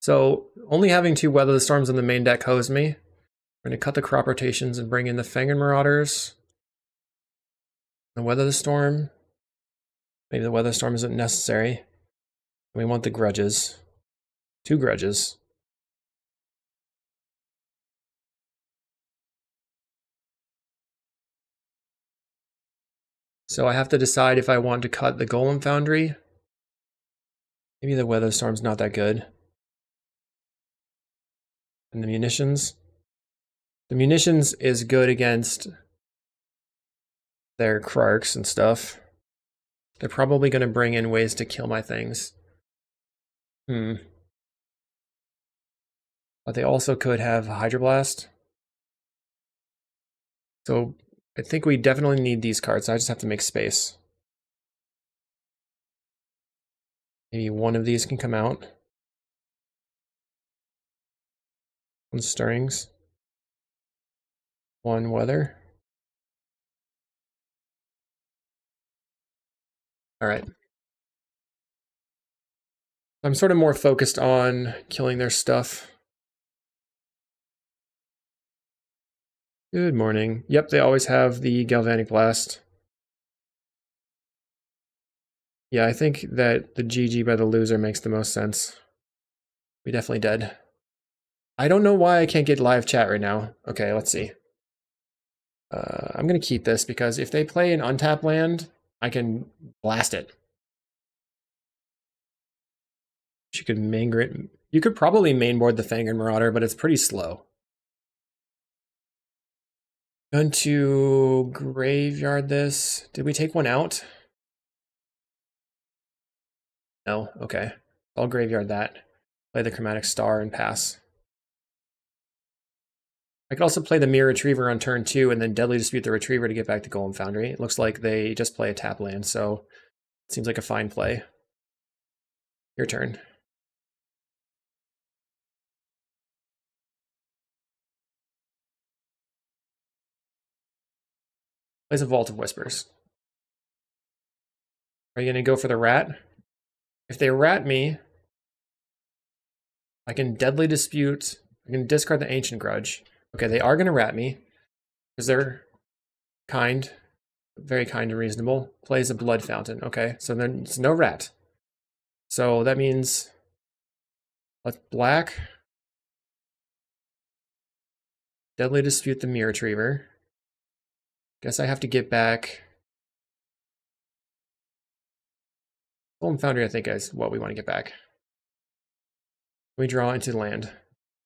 So only having 2 Weather the Storms in the main deck hosed me. We're going to cut the crop rotations and bring in the Fangren Marauders. The Weather the Storm. Maybe the Weather Storm isn't necessary. We want the Grudges. 2 Grudges. So I have to decide if I want to cut the Golem Foundry. Maybe the Weather Storm's not that good. And the Munitions. The Munitions is good against their Krarks and stuff. They're probably going to bring in ways to kill my things. But they also could have Hydroblast. So I think we definitely need these cards. I just have to make space. Maybe one of these can come out. 1 Stirrings. 1 Weather. All right. I'm sort of more focused on killing their stuff. Good morning. Yep, they always have the Galvanic Blast. Yeah, I think that the GG by the loser makes the most sense. We definitely dead. I don't know why I can't get live chat right now. Okay, let's see. I'm going to keep this because if they play an untapped land, I can blast it. You could main You could probably mainboard the Fangren Marauder, but it's pretty slow. Going to graveyard this. Did we take 1 out? No, okay. I'll graveyard that. Play the Chromatic Star and pass. I could also play the Mirror Retriever on turn 2 and then Deadly Dispute the Retriever to get back to Golem Foundry. It looks like they just play a tap land, so it seems like a fine play. Your turn. Plays a Vault of Whispers. Are you going to go for the rat? If they rat me, I can Deadly Dispute. I can discard the Ancient Grudge. Okay, they are going to rat me because they're kind, very kind and reasonable. Plays a Blood Fountain. Okay, so then it's no rat. So that means let's black. Deadly Dispute the Mirror Retriever. Guess I have to get back. Golem Foundry, I think, is what we want to get back. We draw into land.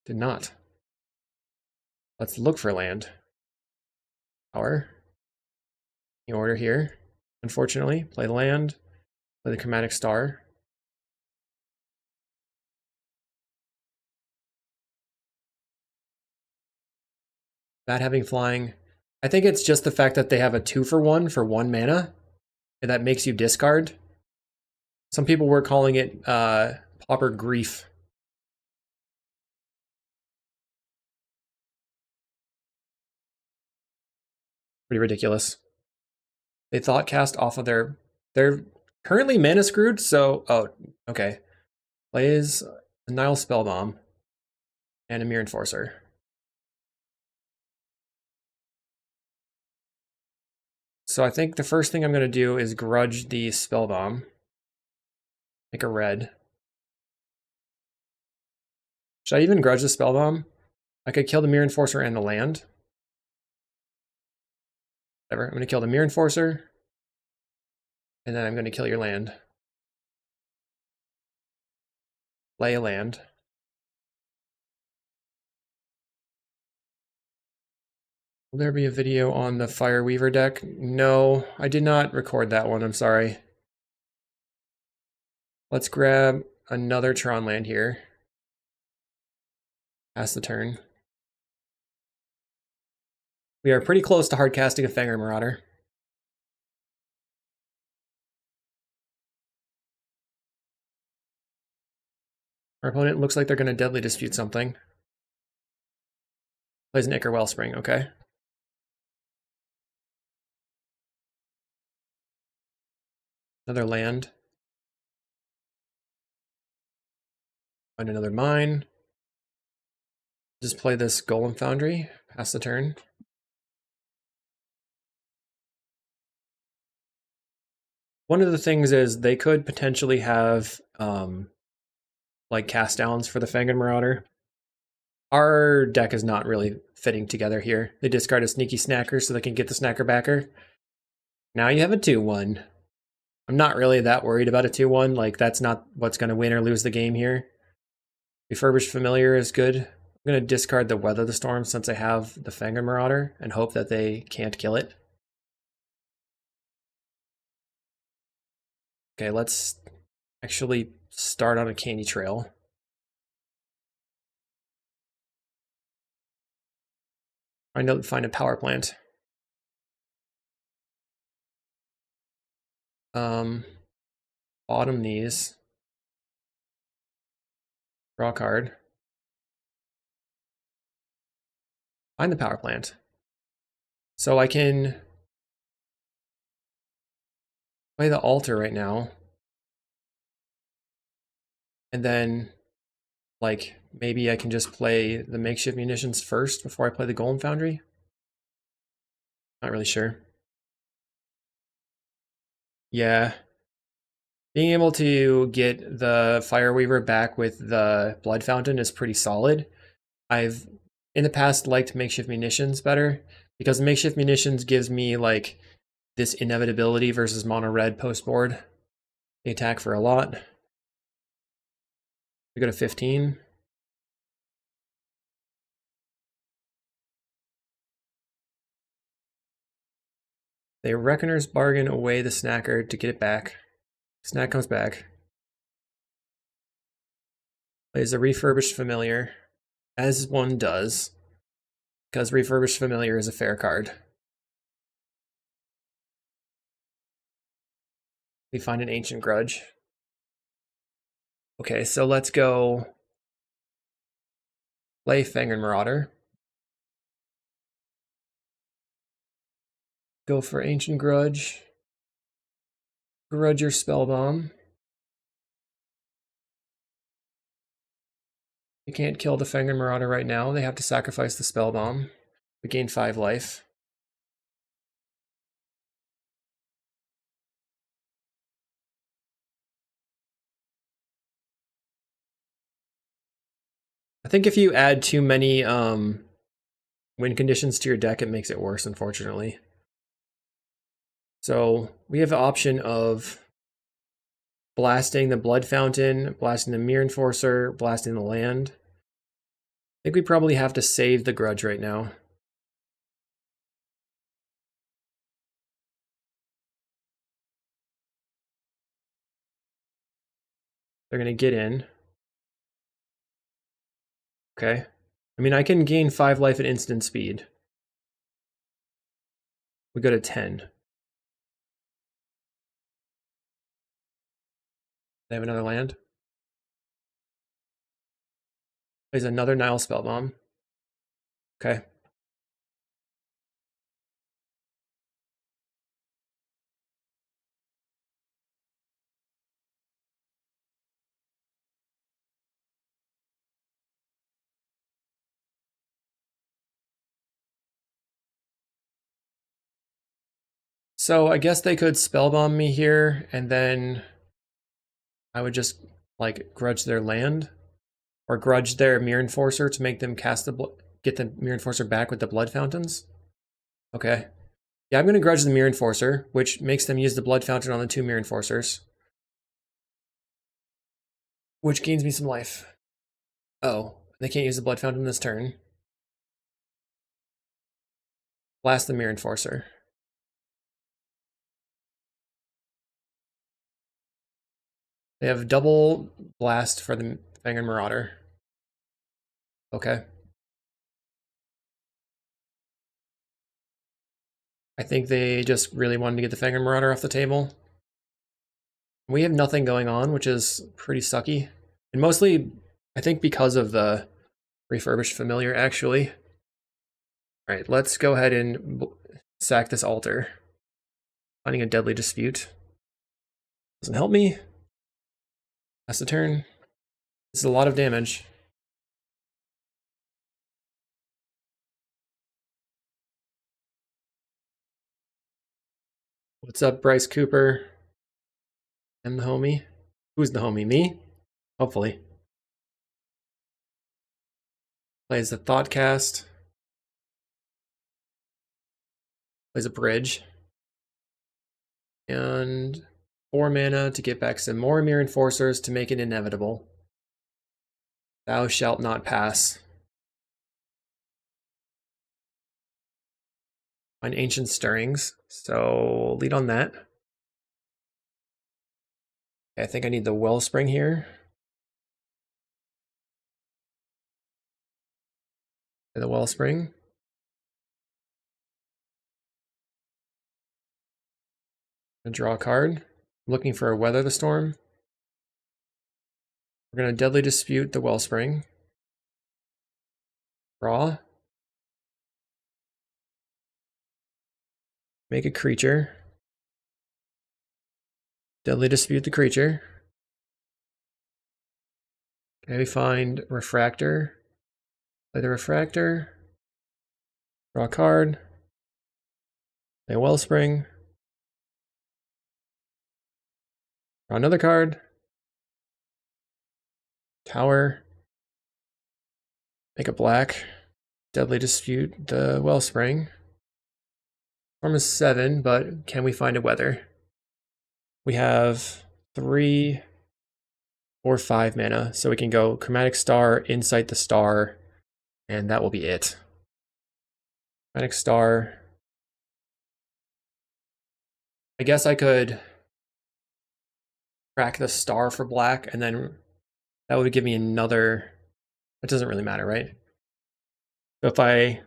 Did not. Let's look for land. Power. The order here. Unfortunately, play land. Play the Chromatic Star. Not having flying. I think it's just the fact that they have a 2-for-1 for 1 mana. And that makes you discard. Some people were calling it Pauper Grief. Pretty ridiculous. They thought cast off of they're currently mana screwed, so oh, okay. Plays a Nile Spellbomb and a Mirror Enforcer. So I think the first thing I'm gonna do is grudge the Spellbomb. Make a red. Should I even grudge the Spellbomb? I could kill the Mirror Enforcer and the land. Whatever, I'm gonna kill the Mirror Enforcer. And then I'm gonna kill your land. Play a land. Will there be a video on the Fire Weaver deck? No, I did not record that one, I'm sorry. Let's grab another Tron land here. Pass the turn. We are pretty close to hard casting a Fangor Marauder. Our opponent looks like they're going to deadly dispute something. Plays an Ichor Wellspring, okay. Another land. Find another mine. Just play this Golem Foundry. Pass the turn. One of the things is they could potentially have like cast downs for the Fangor Marauder. Our deck is not really fitting together here. They discard a Sneaky Snacker so they can get the Snacker backer. Now you have a 2-1. I'm not really that worried about a 2-1. Like, that's not what's going to win or lose the game here. Refurbished Familiar is good. I'm going to discard the Weather the Storm since I have the Fangor Marauder and hope that they can't kill it. Okay, let's actually start on a Candy Trail. Find a power plant. Bottom these. Draw a card. Find the power plant. So I can play the altar right now. And then, like, maybe I can just play the makeshift munitions first before I play the Golem Foundry. Not really sure. Yeah. Being able to get the Fireweaver back with the Blood Fountain is pretty solid. I've, in the past, liked makeshift munitions better because makeshift munitions gives me, like, this inevitability versus mono red post board. They attack for a lot. We go to 15. They Reckoner's Bargain away the Snacker to get it back. Snack comes back. Plays a Refurbished Familiar, as one does, because Refurbished Familiar is a fair card. We find an Ancient Grudge. Okay, so let's go play Fangor Marauder. Go for Ancient Grudge. Grudge your Spellbomb. You can't kill the Fangor Marauder right now. They have to sacrifice the Spellbomb. We gain 5 life. I think if you add too many win conditions to your deck, it makes it worse, unfortunately. So we have the option of blasting the Blood Fountain, blasting the Mirror Enforcer, blasting the land. I think we probably have to save the Grudge right now. They're going to get in. Okay. I mean, I can gain 5 life at instant speed. We go to 10. They have another land. There's another Nile Spellbomb. Okay. So I guess they could spellbomb me here, and then I would just like grudge their land, or grudge their Mirror Enforcer to make them cast get the Mirror Enforcer back with the Blood Fountains. Okay. Yeah, I'm gonna grudge the Mirror Enforcer, which makes them use the Blood Fountain on the 2 Mirror Enforcers, which gains me some life. Oh, they can't use the Blood Fountain this turn. Blast the Mirror Enforcer. They have double blast for the Fangren Marauder. Okay. I think they just really wanted to get the Fangren Marauder off the table. We have nothing going on, which is pretty sucky. And mostly, I think because of the refurbished familiar, actually. All right, let's go ahead and sack this altar. Finding a deadly dispute. Doesn't help me. That's the turn. This is a lot of damage. What's up, Bryce Cooper? I'm the homie. Who's the homie? Me? Hopefully. Plays the Thoughtcast. Plays a bridge. And 4 mana to get back some more Mirror Enforcers to make it inevitable. Thou shalt not pass. Find Ancient Stirrings, so lead on that. Okay, I think I need the Wellspring here. And the Wellspring. I'm gonna draw a card. Looking for a Weather the Storm. We're gonna Deadly Dispute the Wellspring. Draw. Make a creature. Deadly Dispute the creature. Okay, we find Refractor. Play the Refractor. Draw a card. Play a Wellspring. Draw another card. Tower. Make a black. Deadly Dispute the Wellspring. Storm is 7, but can we find a Weather? We have 3, 4, 5 mana, so we can go Chromatic Star, Insight the Star, and that will be it. Chromatic Star. I guess I could crack the star for black, and then that would give me another. It doesn't really matter, right? So if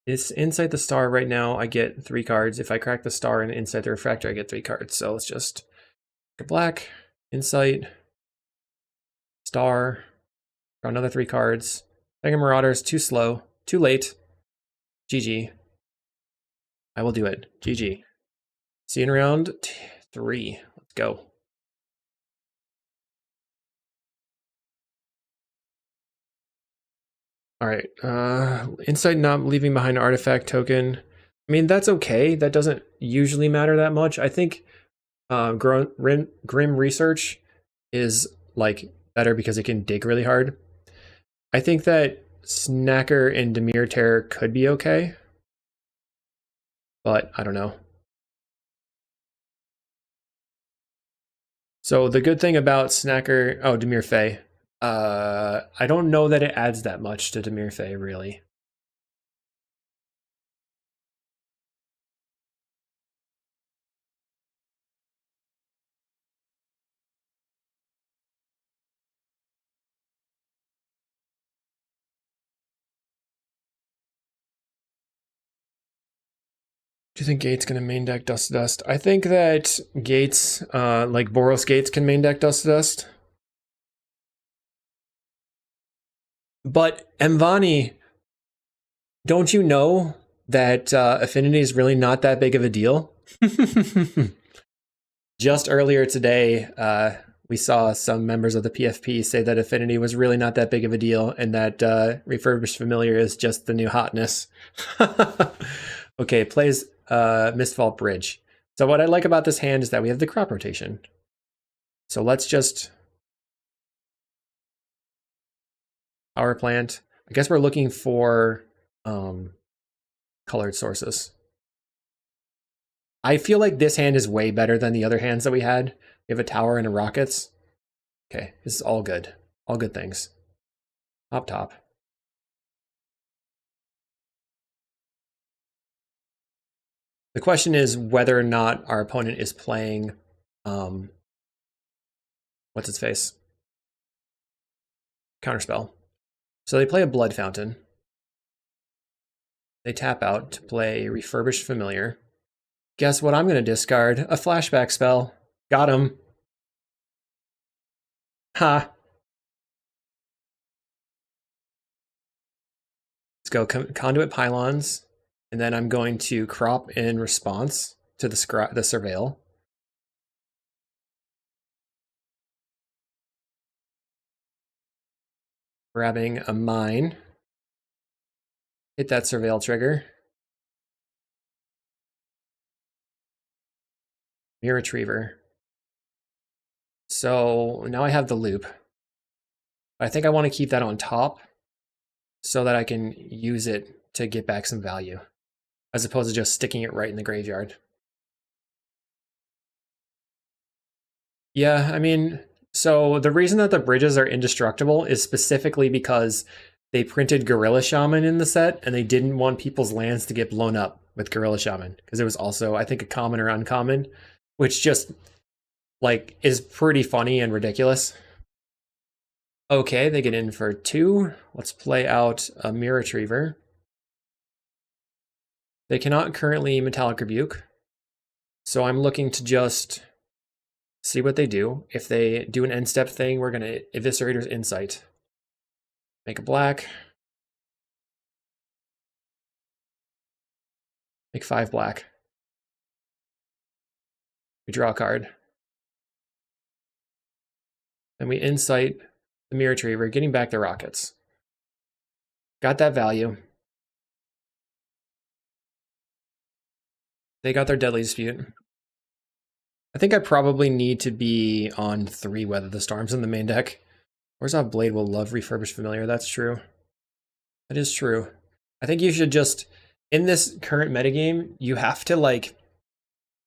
it's Insight the Star right now, I get 3 cards. If I crack the star and Insight the Refractor, I get 3 cards. So let's just get black, Insight, Star, draw another 3 cards. Mega Marauder's too slow, too late. GG. I will do it. GG. See you in round 3. Let's go. All right. Insight not leaving behind an artifact token. I mean, that's okay. That doesn't usually matter that much. I think Grim Research is like better because it can dig really hard. I think that Snacker and Dimir Terror could be okay, but I don't know. So the good thing about Snacker, oh, Dimir Fey. I don't know that it adds that much to Dimir Fey, really. Do you think Gates gonna main deck Dust to Dust? I think that Gates, like Boros Gates, can main deck Dust to Dust. But Mvani, don't you know that Affinity is really not that big of a deal? Just earlier today, we saw some members of the PFP say that Affinity was really not that big of a deal, and that Refurbished Familiar is just the new hotness. Okay, plays Mistfall Bridge. So what I like about this hand is that we have the crop rotation. So let's just power plant. I guess we're looking for colored sources. I feel like this hand is way better than the other hands that we had. We have a tower and a rockets. Okay, this is all good. All good things. Top. The question is whether or not our opponent is playing, what's its face? Counterspell. So they play a Blood Fountain. They tap out to play Refurbished Familiar. Guess what I'm going to discard? A Flashback spell. Got him. Ha. Let's go Conduit Pylons. And then I'm going to crop in response to the Surveil. Grabbing a Mine. Hit that Surveil trigger. Mirror Retriever. So now I have the loop. I think I want to keep that on top so that I can use it to get back some value, as opposed to just sticking it right in the graveyard. Yeah, I mean, so the reason that the bridges are indestructible is specifically because they printed Gorilla Shaman in the set, and they didn't want people's lands to get blown up with Gorilla Shaman, because it was also, I think, a common or uncommon, which just, like, is pretty funny and ridiculous. Okay, they get in for 2. Let's play out a Mirror Retriever. They cannot currently Metallic Rebuke, so I'm looking to just see what they do. If they do an end step thing, we're going to Eviscerator's Insight. Make a black. Make 5 black. We draw a card. Then we Insight the Mirror Retriever, getting back the rockets. Got that value. They got their Deadly Dispute. I think I probably need to be on 3 Weather the Storms in the main deck. Orzhov Blade will love Refurbished Familiar. That's true. That is true. I think you should just, in this current metagame, you have to like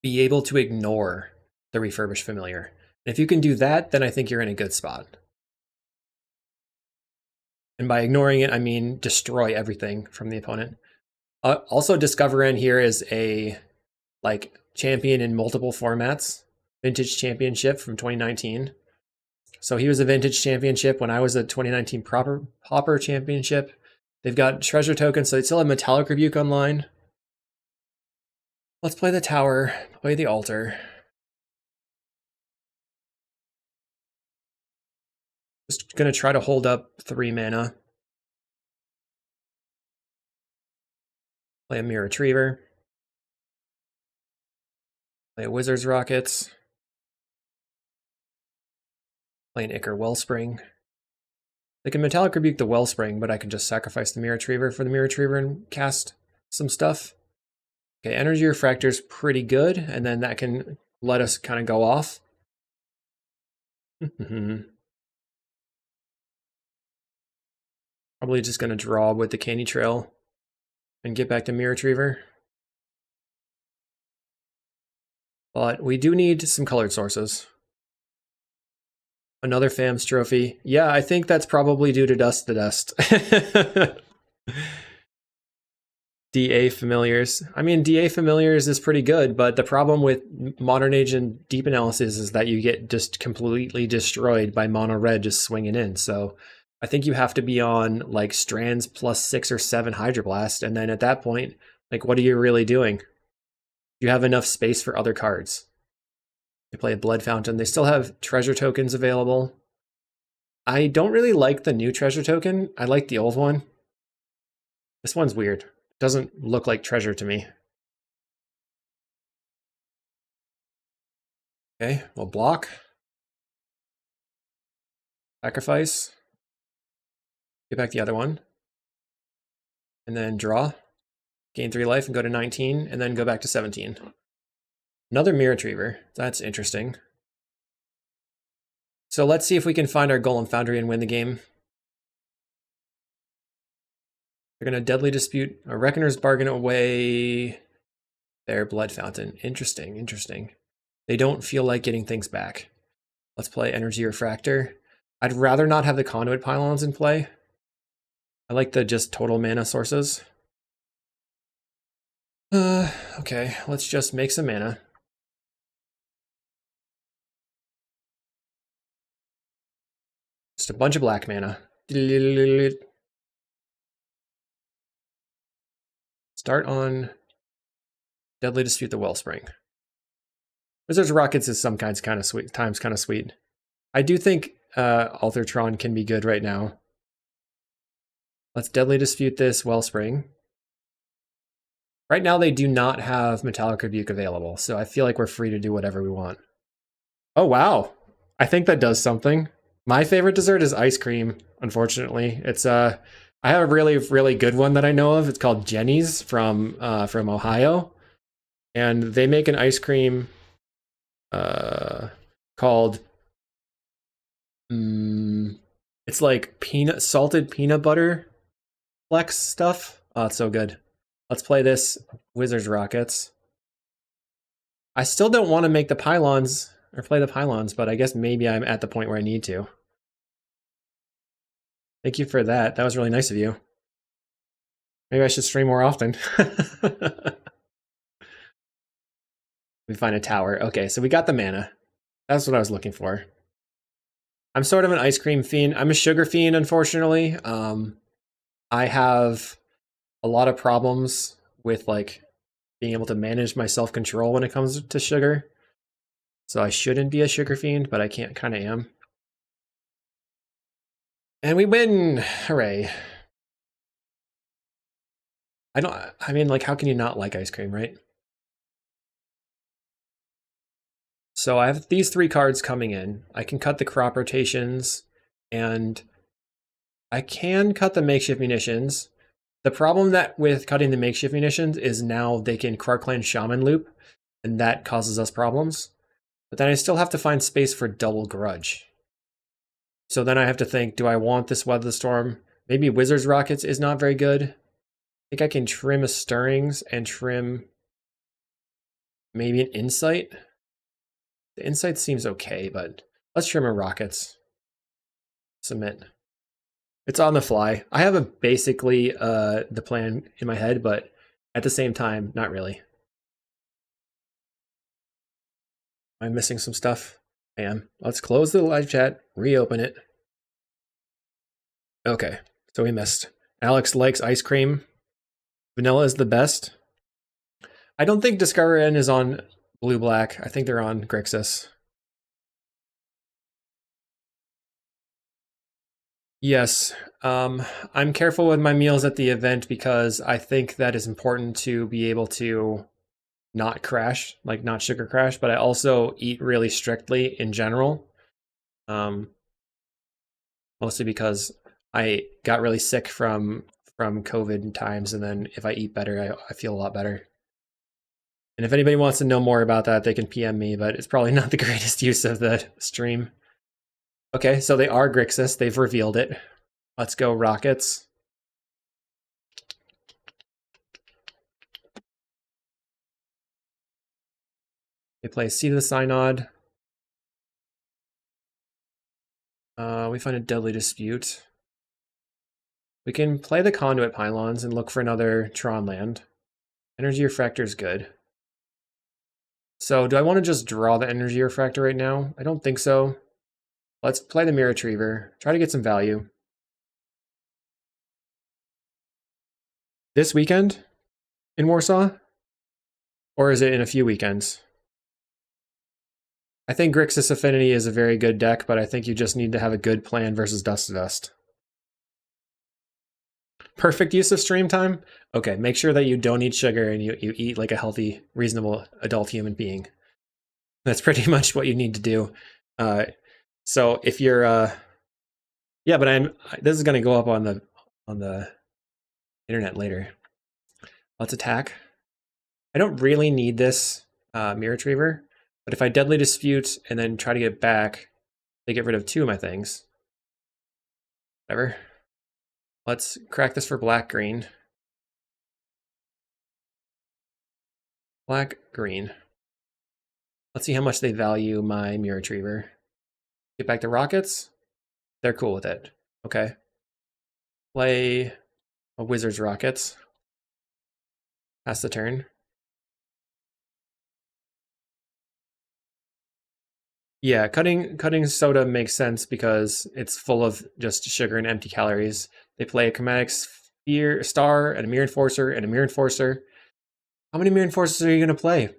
be able to ignore the Refurbished Familiar. And if you can do that, then I think you're in a good spot. And by ignoring it, I mean destroy everything from the opponent. Also, Discover N here is a like champion in multiple formats. Vintage Championship from 2019. So he was a Vintage Championship when I was a 2019 Pauper Championship. They've got treasure tokens, so they still have Metallic Rebuke online. Let's play the tower, play the altar. Just gonna try to hold up 3 mana. Play a Mirror Retriever. Play a Wizard's Rockets. Play an Ichor Wellspring. They can Metallic Rebuke the Wellspring, but I can just sacrifice the Mirror Retriever for the Mirror Retriever and cast some stuff. Okay, Energy Refractor's pretty good, and then that can let us kind of go off. Probably just going to draw with the Candy Trail and get back to Mirror Retriever. But we do need some colored sources. Another FAM's Trophy. Yeah, I think that's probably due to Dust to Dust. DA Familiars. I mean, DA Familiars is pretty good, but the problem with Modern Age and Deep Analysis is that you get just completely destroyed by Mono Red just swinging in. So I think you have to be on like Strands plus 6 or 7 Hydroblast, and then at that point, like, what are you really doing? You have enough space for other cards. They play a Blood Fountain. They still have treasure tokens available. I don't really like the new treasure token. I like the old one. This one's weird. It doesn't look like treasure to me. Okay, we'll block. Sacrifice. Get back the other one. And then draw. gain 3 life and go to 19, and then go back to 17. Another Mirror Retriever. That's interesting. So let's see if we can find our Golem Foundry and win the game. They're going to Deadly Dispute a Reckoner's Bargain away their Blood Fountain. Interesting, interesting. They don't feel like getting things back. Let's play Energy Refractor. I'd rather not have the Conduit Pylons in play. I like the just total mana sources. Okay, let's just make some mana. Just a bunch of black mana. Start on Deadly Dispute the Wellspring. Wizard's Rockets is sometimes kind of sweet. I do think Tron can be good right now. Let's Deadly Dispute this Wellspring. Right now they do not have Metallic Rebuke available, so I feel like we're free to do whatever we want. Oh wow, I think that does something. My favorite dessert is ice cream, unfortunately. It's I have a really, really good one that I know of. It's called Jenny's from Ohio. And they make an ice cream called it's like salted peanut butter flex stuff. Oh, it's so good. Let's play this Wizard's Rockets. I still don't want to make the pylons or play the pylons, but I guess maybe I'm at the point where I need to. Thank you for that. That was really nice of you. Maybe I should stream more often. We find a tower. Okay, so we got the mana. That's what I was looking for. I'm sort of an ice cream fiend. I'm a sugar fiend, unfortunately. I have a lot of problems with like being able to manage my self-control when it comes to sugar. So I shouldn't be a sugar fiend, but I kind of am. And we win! Hooray. I mean, like, how can you not like ice cream, right? So I have these 3 cards coming in. I can cut the crop rotations, and I can cut the makeshift munitions. The problem with cutting the makeshift munitions is now they can Krark-Clan Shaman loop, and that causes us problems. But then I still have to find space for double Grudge. So then I have to think, do I want this Weather the Storm? Maybe Wizard's Rockets is not very good. I think I can trim a Stirrings and trim maybe an Insight. The Insight seems okay, but let's trim a Rockets. Submit. It's on the fly. I have basically the plan in my head, but at the same time, not really. Am I missing some stuff? I am. Let's close the live chat, reopen it. Okay, so we missed. Alex likes ice cream. Vanilla is the best. I don't think Discover N is on blue-black. I think they're on Grixis. Yes, I'm careful with my meals at the event because I think that is important to be able to not crash, like not sugar crash, but I also eat really strictly in general. Mostly because I got really sick from COVID times, and then if I eat better, I feel a lot better. And if anybody wants to know more about that, they can PM me, but it's probably not the greatest use of the stream. Okay, so they are Grixis. They've revealed it. Let's go Rockets. They play Seed of the Synod. We find a Deadly Dispute. We can play the Conduit Pylons and look for another Tron land. Energy Refractor is good. So do I want to just draw the Energy Refractor right now? I don't think so. Let's play the Mirror Retriever. Try to get some value. This weekend in Warsaw? Or is it in a few weekends? I think Grixis Affinity is a very good deck, but I think you just need to have a good plan versus Dust to Dust. Perfect use of stream time? Okay, make sure that you don't eat sugar and you eat like a healthy, reasonable adult human being. That's pretty much what you need to do. So if you're, yeah, but this is going to go up on the internet later. Let's attack. I don't really need this Mirror Retriever, but if I Deadly Dispute and then try to get back, they get rid of 2 of my things. Whatever. Let's crack this for black-green. Black-green. Let's see how much they value my Mirror Retriever. Get back to rockets. They're cool with it. Okay. Play a Wizard's Rockets. Pass the turn. Yeah, cutting soda makes sense because it's full of just sugar and empty calories. They play a chromatic sphere, star, and a mirror enforcer, and a mirror enforcer. How many mirror enforcers are you going to play?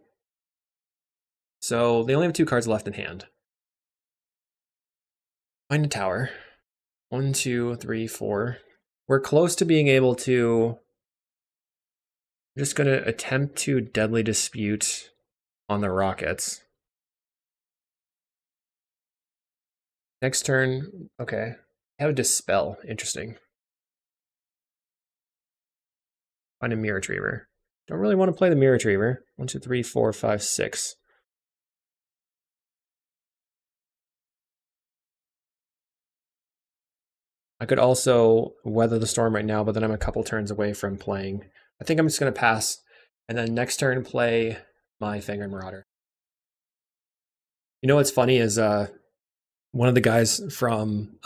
So they only have 2 cards left in hand. Find a tower. 1, 2, 3, 4. We're close to being able to. I'm just going to attempt to Deadly Dispute on the rockets. Next turn, okay. I have a Dispel, interesting. Find a Mirror Retriever. Don't really want to play the Mirror Retriever. 1, 2, 3, 4, 5, 6. I could also Weather the Storm right now, but then I'm a couple turns away from playing. I think I'm just going to pass, and then next turn play my Fangren Marauder. You know what's funny is one of the guys from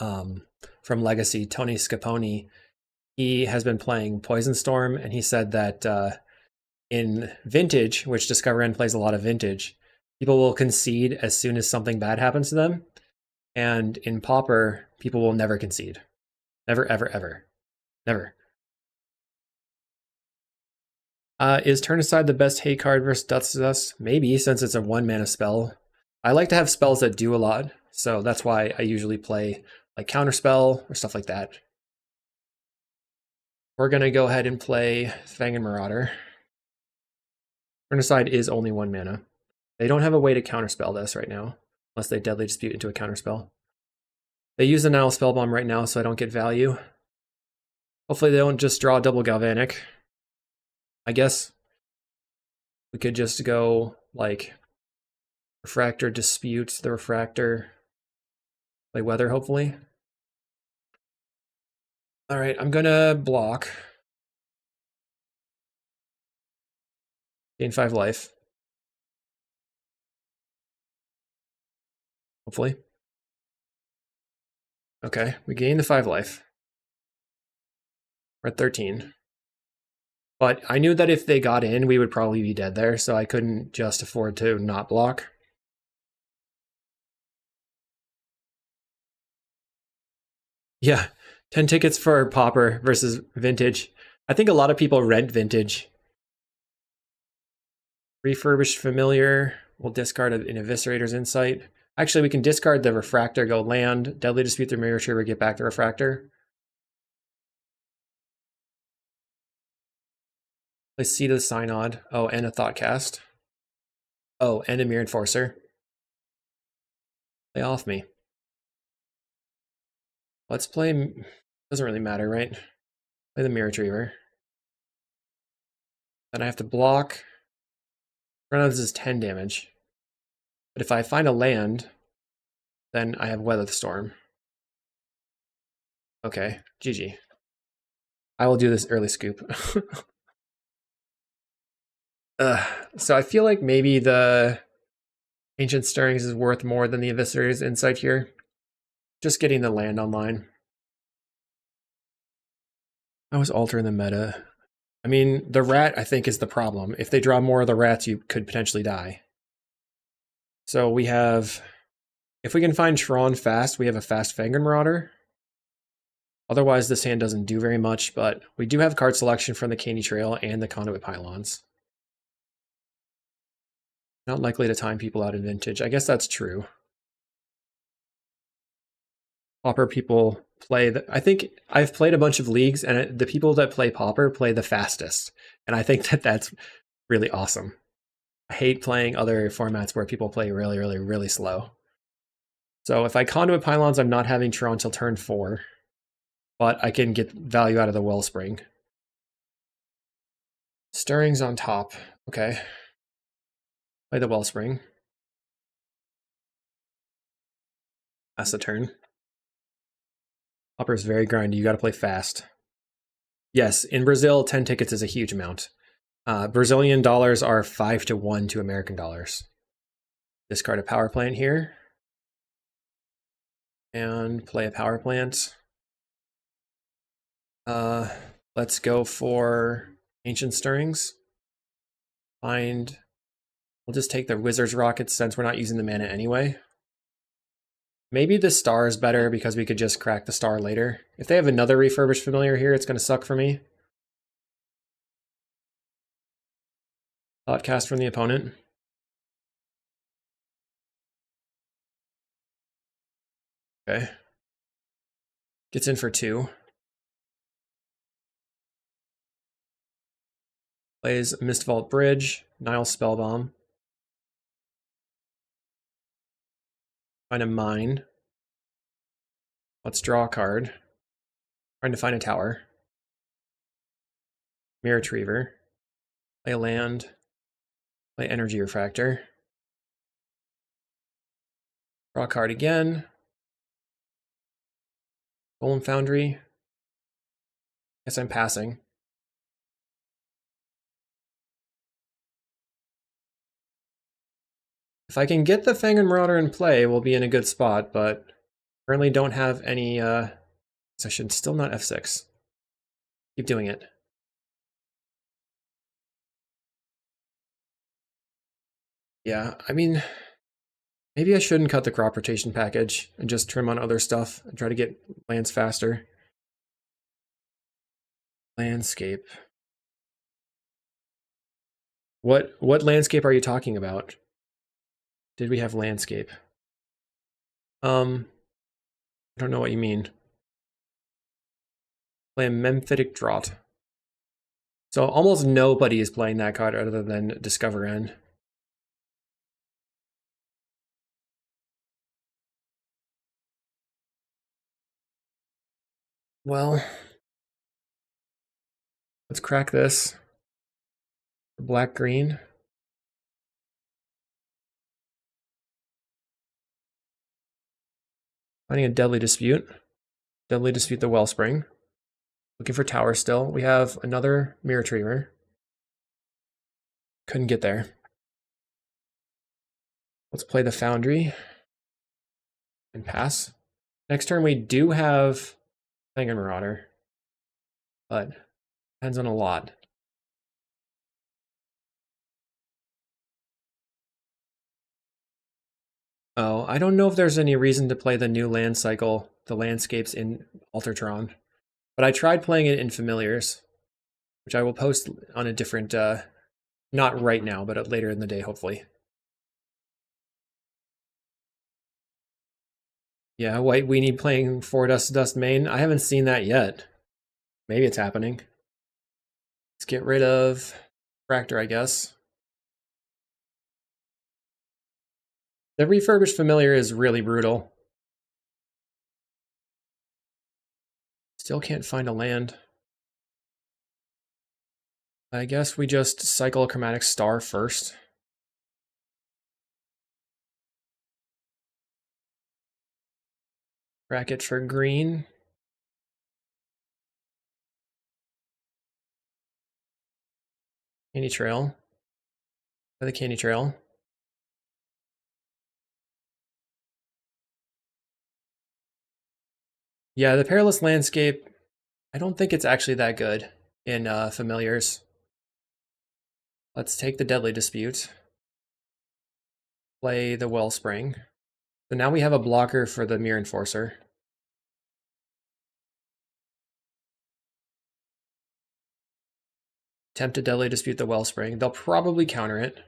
Legacy, Tony Scaponi, he has been playing Poison Storm, and he said that in Vintage, which Discover End plays a lot of Vintage, people will concede as soon as something bad happens to them, and in Pauper, people will never concede. Never, ever, ever. Never. Is Turn Aside the best hate card versus Death's Dust? Maybe, since it's a 1-mana spell. I like to have spells that do a lot, so that's why I usually play like Counterspell or stuff like that. We're going to go ahead and play Fangren Marauder. Turn Aside is only 1 mana. They don't have a way to counterspell this right now, unless they Deadly Dispute into a counterspell. They use the Nile Spellbomb right now, so I don't get value. Hopefully they don't just draw double Galvanic. I guess we could just go like Refractor, Dispute the Refractor, play Weather, hopefully. All right, I'm gonna block. Gain 5 life. Hopefully. Okay, we gain the 5 life. We're at 13. But I knew that if they got in, we would probably be dead there, so I couldn't just afford to not block. Yeah, 10 tickets for Pauper versus Vintage. I think a lot of people rent Vintage. Refurbished Familiar. We'll discard an Eviscerator's Insight. Actually, we can discard the Refractor, go land, Deadly Dispute the Mirror Retriever, get back the Refractor. Let's see the Synod. Oh, and a Thoughtcast. Oh, and a Mirror Enforcer. Play off me. Let's play. Doesn't really matter, right? Play the Mirror Retriever. Then I have to block. Right now this is 10 damage. But if I find a land, then I have Weather the Storm. Okay, GG. I will do this early scoop. So I feel like maybe the Ancient Stirrings is worth more than the Eviscerator's Insight here. Just getting the land online. I was altering the meta. I mean, the rat, I think, is the problem. If they draw more of the rats, you could potentially die. So we have, if we can find Tron fast, we have a fast Fangren Marauder. Otherwise, this hand doesn't do very much, but we do have card selection from the Candy Trail and the Conduit Pylons. Not likely to time people out in Vintage. I guess that's true. Pauper people play, I think I've played a bunch of leagues, and the people that play Pauper play the fastest. And I think that that's really awesome. I hate playing other formats where people play really, really, really slow. So if I Conduit Pylons, I'm not having Tron until turn 4. But I can get value out of the Wellspring. Stirring's on top. Okay. Play the Wellspring. That's the turn. Popper's very grindy. You got to play fast. Yes, in Brazil, 10 tickets is a huge amount. Brazilian dollars are 5-1 to American dollars. Discard a power plant here. And play a power plant. Let's go for Ancient Stirrings. We'll just take the Wizard's Rockets since we're not using the mana anyway. Maybe the star is better because we could just crack the star later. If they have another refurbished familiar here, it's going to suck for me. Thoughtcast from the opponent. Okay. Gets in for 2. Plays Mistvault Bridge, Nile Spellbomb. Find a mine. Let's draw a card. Trying to find a tower. Mirror Retriever. Play a land. Play Energy Refractor. Draw a card again. Golem Foundry. Guess I'm passing. If I can get the Fangren Marauder in play, we'll be in a good spot, but currently don't have any, so I should still not F6. Keep doing it. Yeah, I mean, maybe I shouldn't cut the crop rotation package and just trim on other stuff and try to get lands faster. Landscape. What landscape are you talking about? Did we have landscape? I don't know what you mean. Play a Memphitic Draught. So almost nobody is playing that card other than Discover N. Well, let's crack this. Black-green. Finding a Deadly Dispute. Deadly Dispute the Wellspring. Looking for tower still. We have another Mirror Retriever. Couldn't get there. Let's play the Foundry. And pass. Next turn we do have Fangren Marauder. But depends on a lot. Oh, I don't know if there's any reason to play the new land cycle, the landscapes in Tron. But I tried playing it in Familiars, which I will post on a different, not right now, but later in the day, hopefully. Yeah, White Weenie playing 4 Dust to Dust main. I haven't seen that yet. Maybe it's happening. Let's get rid of Fractor, I guess. The refurbished Familiar is really brutal. Still can't find a land. I guess we just cycle a Chromatic Star first. Bracket for green. Candy Trail. By the Candy Trail. Yeah, the Perilous Landscape, I don't think it's actually that good in Familiars. Let's take the Deadly Dispute. Play the Wellspring. So now we have a blocker for the Mirror Enforcer. Attempt to Deadly Dispute the Wellspring. They'll probably counter it. At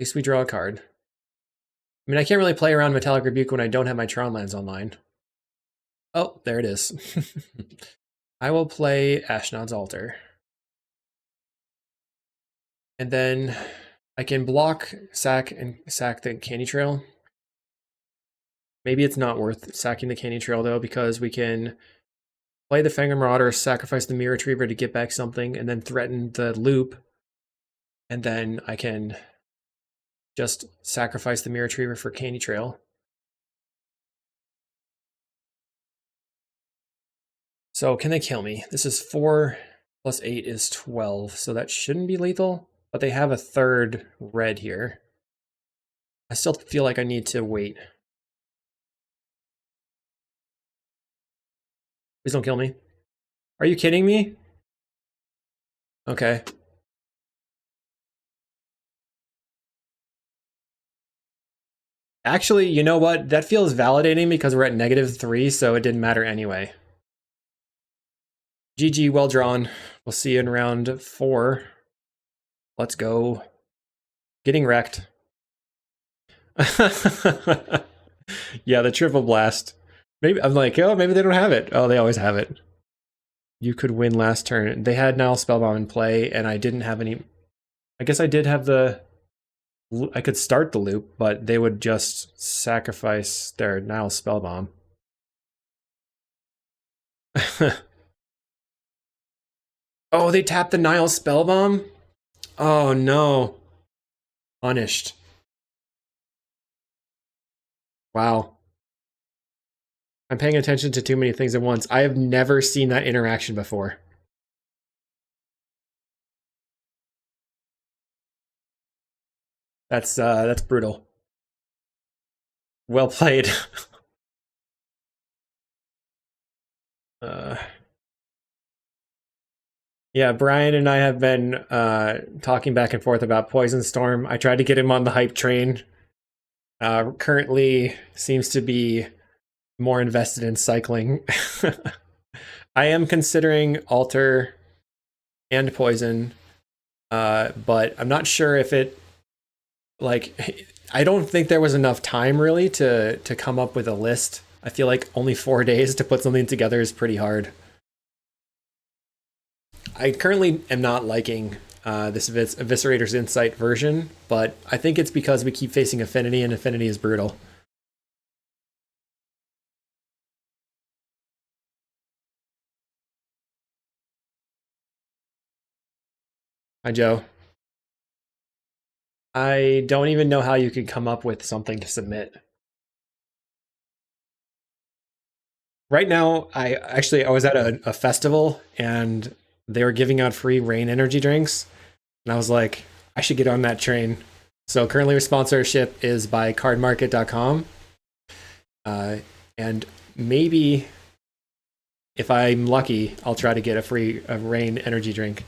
least we draw a card. I mean, I can't really play around Metallic Rebuke when I don't have my Tron lands online. Oh, there it is. I will play Ashnod's Altar. And then I can block, sack the Candy Trail. Maybe it's not worth sacking the Candy Trail, though, because we can Play the Fang Marauder, sacrifice the Mirror Retriever to get back something, and then threaten the loop. And then I can just sacrifice the Mirror Retriever for Candy Trail. So can they kill me? This is 4 plus 8 is 12, so that shouldn't be lethal. But they have a third red here. I still feel like I need to wait. Please don't kill me. Are you kidding me? Okay. Actually, you know what? That feels validating because we're at -3, so it didn't matter anyway. GG, well drawn. We'll see you in round 4. Let's go. Getting wrecked. Yeah, the triple blast. Maybe I'm like, oh, maybe they don't have it. Oh, they always have it. You could win last turn. They had Nile Spellbomb in play, and I didn't have any. I guess I did have the. I could start the loop, but they would just sacrifice their Nile Spellbomb. Oh, they tapped the Nile Spellbomb? Oh no. Punished. Wow. I'm paying attention to too many things at once. I have never seen that interaction before. That's brutal. Well played. Yeah, Brian and I have been talking back and forth about Poison Storm. I tried to get him on the hype train. Currently seems to be more invested in cycling. I am considering Alter and Poison, but I'm not sure if it, like, I don't think there was enough time really to come up with a list. I feel like only 4 days to put something together is pretty hard. I currently am not liking this Eviscerator's Insight version, but I think it's because we keep facing Affinity, and Affinity is brutal. Hi, Joe. I don't even know how you could come up with something to submit. Right now, I was at a festival, and they were giving out free rain energy drinks, and I was like, I should get on that train. So currently, our sponsorship is by cardmarket.com. And maybe if I'm lucky, I'll try to get a rain energy drink.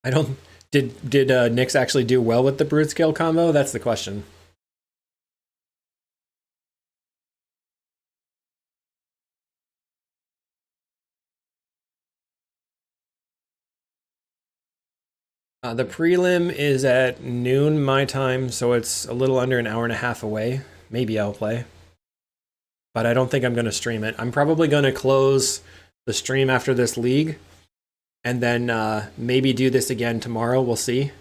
I don't. Did Nyx actually do well with the Brood Scale combo? That's the question. The prelim is at noon my time, so it's a little under an hour and a half away. Maybe I'll play, but I don't think I'm going to stream it. I'm probably going to close the stream after this league, and then maybe do this again tomorrow. We'll see.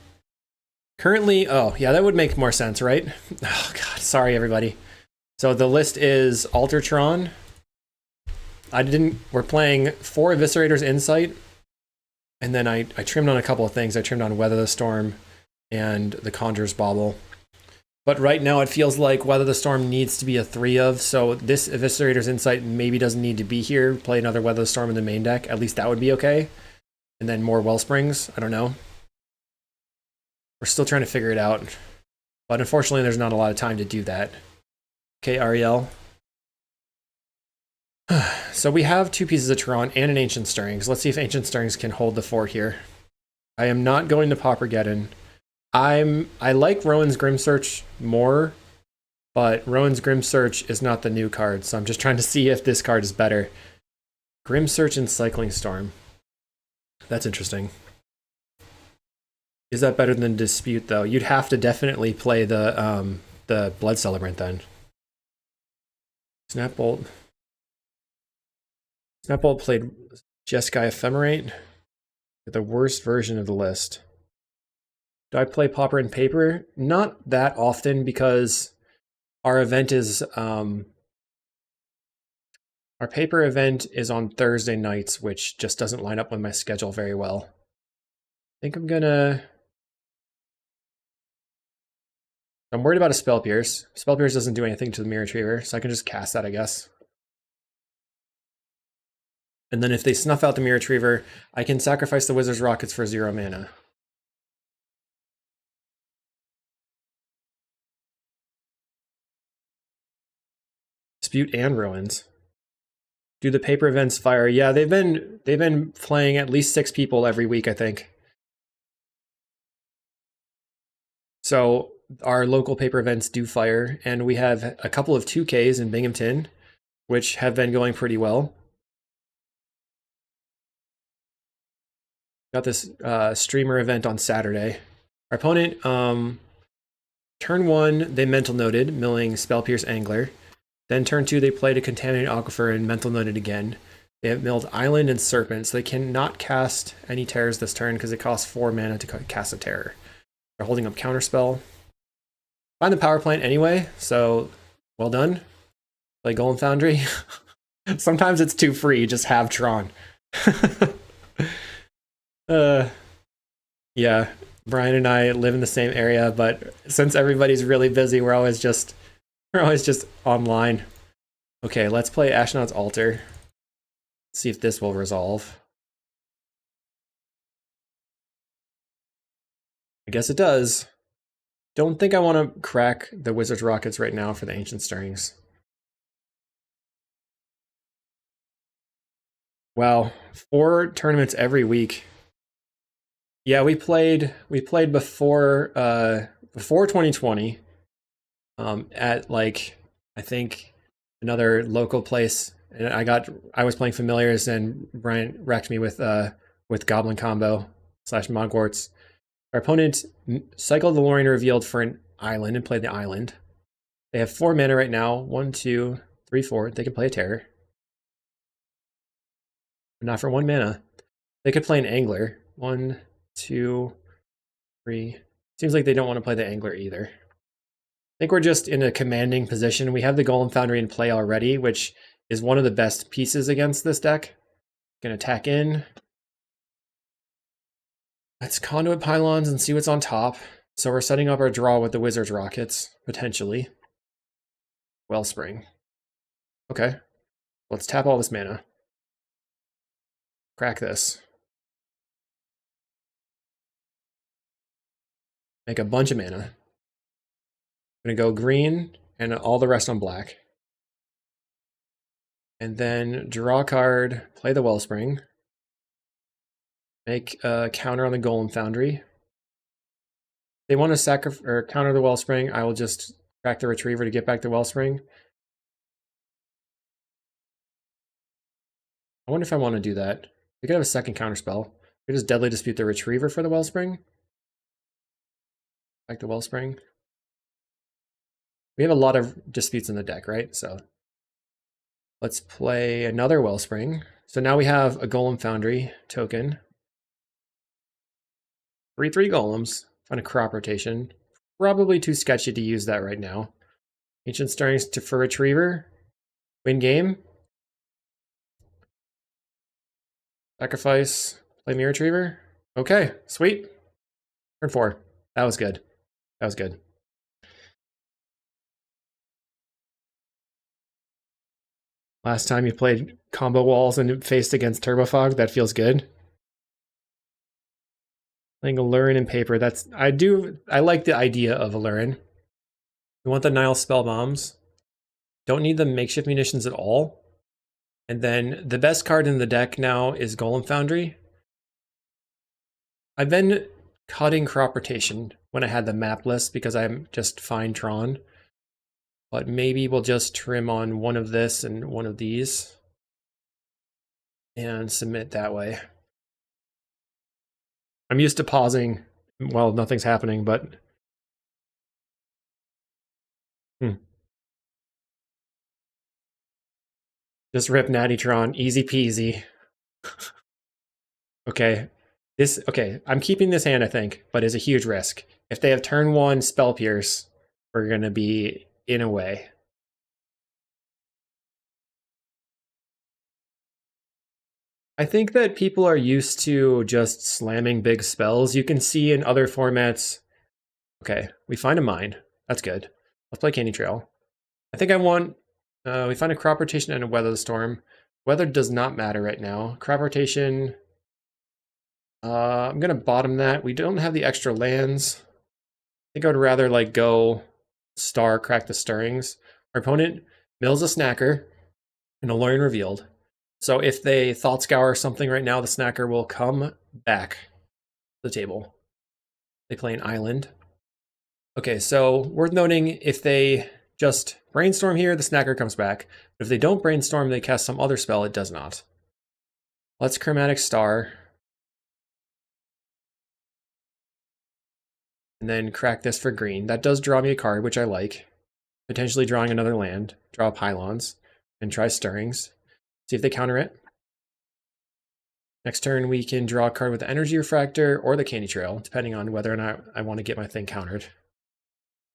Currently, oh yeah, that would make more sense, right? Oh god, sorry everybody. So the list is Alter Tron. We're playing 4 Eviscerator's Insight, and then I trimmed on a couple of things. I trimmed on Weather the Storm and the Conjurer's Bauble. But right now it feels like Weather the Storm needs to be a 3 of, so this Eviscerator's Insight maybe doesn't need to be here. Play another Weather the Storm in the main deck. At least that would be okay. And then more Wellsprings. I don't know. We're still trying to figure it out. But unfortunately, there's not a lot of time to do that. Okay, Ariel. So we have 2 pieces of Tron and an Ancient Stirrings. Let's see if Ancient Stirrings can hold the fort here. I am not going to Paupergeddon. I like Rowan's Grim Search more, but Rowan's Grim Search is not the new card, so I'm just trying to see if this card is better. Grim Search and Cycling Storm. That's interesting. Is that better than Dispute, though? You'd have to definitely play the Blood Celebrant then. Snapbolt. Snapbolt played Jeskai Ephemerate, the worst version of the list. Do I play Pauper and Paper? Not that often because our event is our paper event is on Thursday nights, which just doesn't line up with my schedule very well. I think I'm worried about a Spell Pierce. Spell Pierce doesn't do anything to the Mirror Retriever, so I can just cast that, I guess. And then if they snuff out the Mirror Retriever, I can sacrifice the Wizard's Rockets for 0 mana. Dispute and Ruins. Do the paper events fire? Yeah, they've been playing at least 6 people every week, I think. So our local paper events do fire, and we have a couple of 2Ks in Binghamton, which have been going pretty well. Got this streamer event on Saturday. Our opponent, turn 1, they mental noted, milling Spell Pierce Angler. Then turn 2, they played a Contaminated Aquifer and mental noted again. They have milled Island and Serpent, so they cannot cast any terrors this turn because it costs 4 mana to cast a terror. They're holding up Counterspell. Find the power plant anyway, so well done. Play Golem Foundry. Sometimes it's too free, just have Tron. Yeah, Brian and I live in the same area, but since everybody's really busy, we're always just online. Okay, let's play Ashnod's Altar. See if this will resolve. I guess it does. Don't think I want to crack the Wizard's Rockets right now for the Ancient Stirrings. Wow, 4 tournaments every week. Yeah, we played before 2020 at like I think another local place, and I was playing Familiars, and Brian wrecked me with Goblin Combo / Mogwarts. Our opponent cycled the Lorien Revealed for an island and played the island. They have 4 mana right now. 1, 2, 3, 4. They can play a terror. But not for 1 mana. They could play an Angler. 1, 2, 3. Seems like they don't want to play the Angler either. I think we're just in a commanding position. We have the Golem Foundry in play already, which is one of the best pieces against this deck. Gonna attack in. Let's Conduit Pylons and see what's on top. So we're setting up our draw with the Wizard's Rockets, potentially. Wellspring. Okay. Let's tap all this mana. Crack this. Make a bunch of mana. I'm gonna go green and all the rest on black. And then draw a card, play the Wellspring. Make a counter on the Golem Foundry. If they want to sacrifice or counter the Wellspring, I will just crack the Retriever to get back the Wellspring. I wonder if I want to do that. We could have a second counterspell. We just Deadly Dispute the Retriever for the Wellspring. Back the Wellspring. We have a lot of disputes in the deck, right? So let's play another Wellspring. So now we have a Golem Foundry token. 3/3 golems. Find a crop rotation. Probably too sketchy to use that right now. Ancient Stirrings for Retriever. Win game. Sacrifice. Play Mirror Retriever. Okay, sweet. Turn 4. That was good. That was good. Last time you played combo walls and faced against Turbofog, that feels good. Playing Alurin and Paper, I like the idea of Alurin. We want the Nile Spell Bombs. Don't need the makeshift munitions at all. And then the best card in the deck now is Golem Foundry. I've been cutting crop rotation when I had the map list because I'm just fine Tron. But maybe we'll just trim on one of this and one of these and submit that way. I'm used to pausing while nothing's happening, but just rip Natty Tron, easy peasy. Okay, This, okay, I'm keeping this hand, I think, but is a huge risk. If they have turn 1 Spell Pierce, we're going to be in a way. I think that people are used to just slamming big spells. You can see in other formats. Okay, we find a mine. That's good. Let's play Candy Trail. I think I want... we find a crop rotation and a weather the storm. Weather does not matter right now. Crop rotation... I'm going to bottom that. We don't have the extra lands. I think I would rather like go star, crack the stirrings. Our opponent mills a snacker and a Lorien revealed. So if they Thought Scour something right now, the snacker will come back to the table. They play an island. Okay, so worth noting, if they just brainstorm here, the snacker comes back. But if they don't brainstorm, they cast some other spell, it does not. Let's Chromatic Star. And then crack this for green. That does draw me a card, which I like. Potentially drawing another land. Draw Pylons. And try Stirrings. See if they counter it. Next turn, we can draw a card with the Energy Refractor or the Candy Trail, depending on whether or not I want to get my thing countered.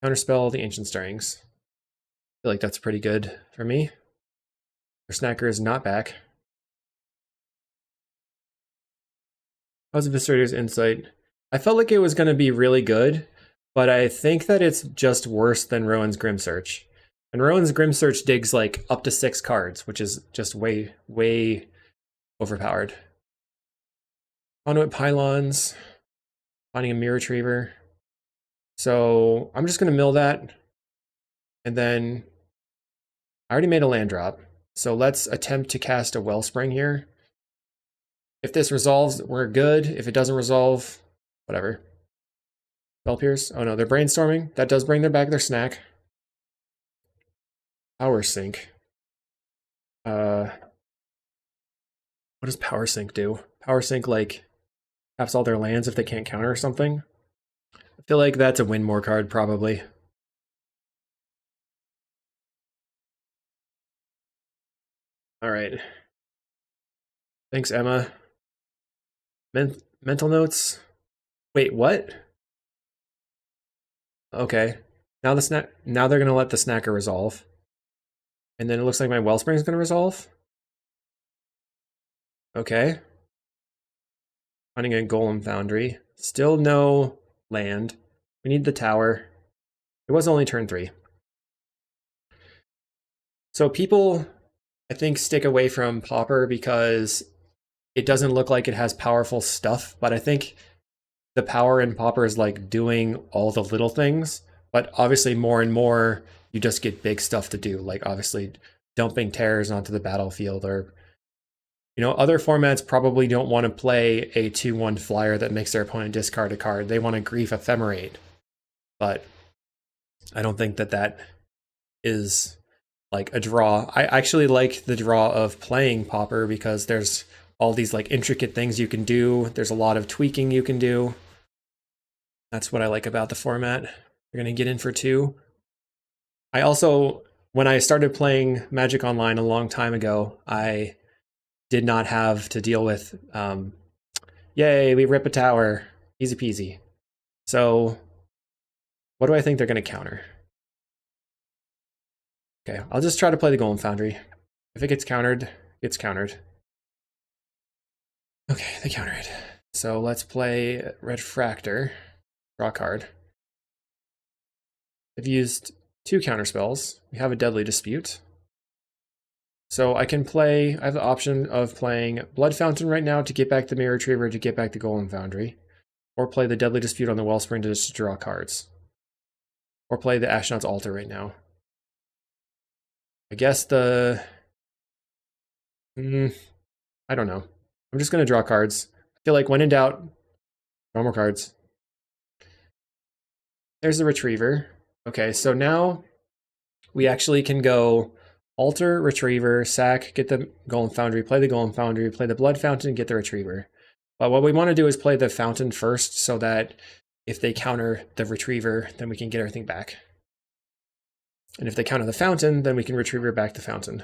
Counterspell the Ancient Stirrings. I feel like that's pretty good for me. Our snacker is not back. How's Viscerator's Insight? I felt like it was going to be really good, but I think that it's just worse than Rowan's Grim Search. And Rowan's Grim Search digs like up to 6 cards, which is just way, way overpowered. Conduit Pylons, finding a Mirror Retriever. So I'm just going to mill that. And then I already made a land drop. So let's attempt to cast a Wellspring here. If this resolves, we're good. If it doesn't resolve, whatever. Spell Pierce. Oh no, they're brainstorming. That does bring them back their snack. Power Sink. What does Power Sink do? Power Sink like taps all their lands if they can't counter or something. I feel like that's a win more card probably. All right. Thanks, Emma. Mental notes. Wait, what? Okay. Now now they're gonna let the snacker resolve. And then it looks like my Wellspring is gonna resolve. Okay. Finding a Golem Foundry. Still no land. We need the tower. It was only turn 3. So people, I think, stick away from Pauper because it doesn't look like it has powerful stuff, but I think the power in Pauper is like doing all the little things, but obviously more and more you just get big stuff to do, like obviously dumping terrors onto the battlefield, or other formats probably don't want to play a 2/1 flyer that makes their opponent discard a card. They want to Grief Ephemerate, but I don't think that that is like a draw. I actually like the draw of playing Pauper because there's all these like intricate things you can do. There's a lot of tweaking you can do. That's what I like about the format. We're going to get in for 2. I also, when I started playing Magic Online a long time ago, I did not have to deal with, yay, we rip a tower, easy peasy. So what do I think they're going to counter? Okay, I'll just try to play the Golem Foundry. If it gets countered, it's countered. Okay, they counter it. So let's play Refractor. Draw a card. I've used 2 counter spells. We have a Deadly Dispute. So I can play, I have the option of playing Blood Fountain right now to get back the Mirror Retriever to get back the Golem Foundry. Or play the Deadly Dispute on the Wellspring to just draw cards. Or play the Ashnod's Altar right now. I guess I don't know. I'm just going to draw cards. I feel like when in doubt, draw more cards. There's the Retriever. Okay, so now we actually can go Altar, Retriever, sack, get the Golem Foundry, play the Golem Foundry, play the Blood Fountain, get the Retriever. But what we want to do is play the Fountain first so that if they counter the Retriever, then we can get everything back. And if they counter the Fountain, then we can Retriever back the Fountain.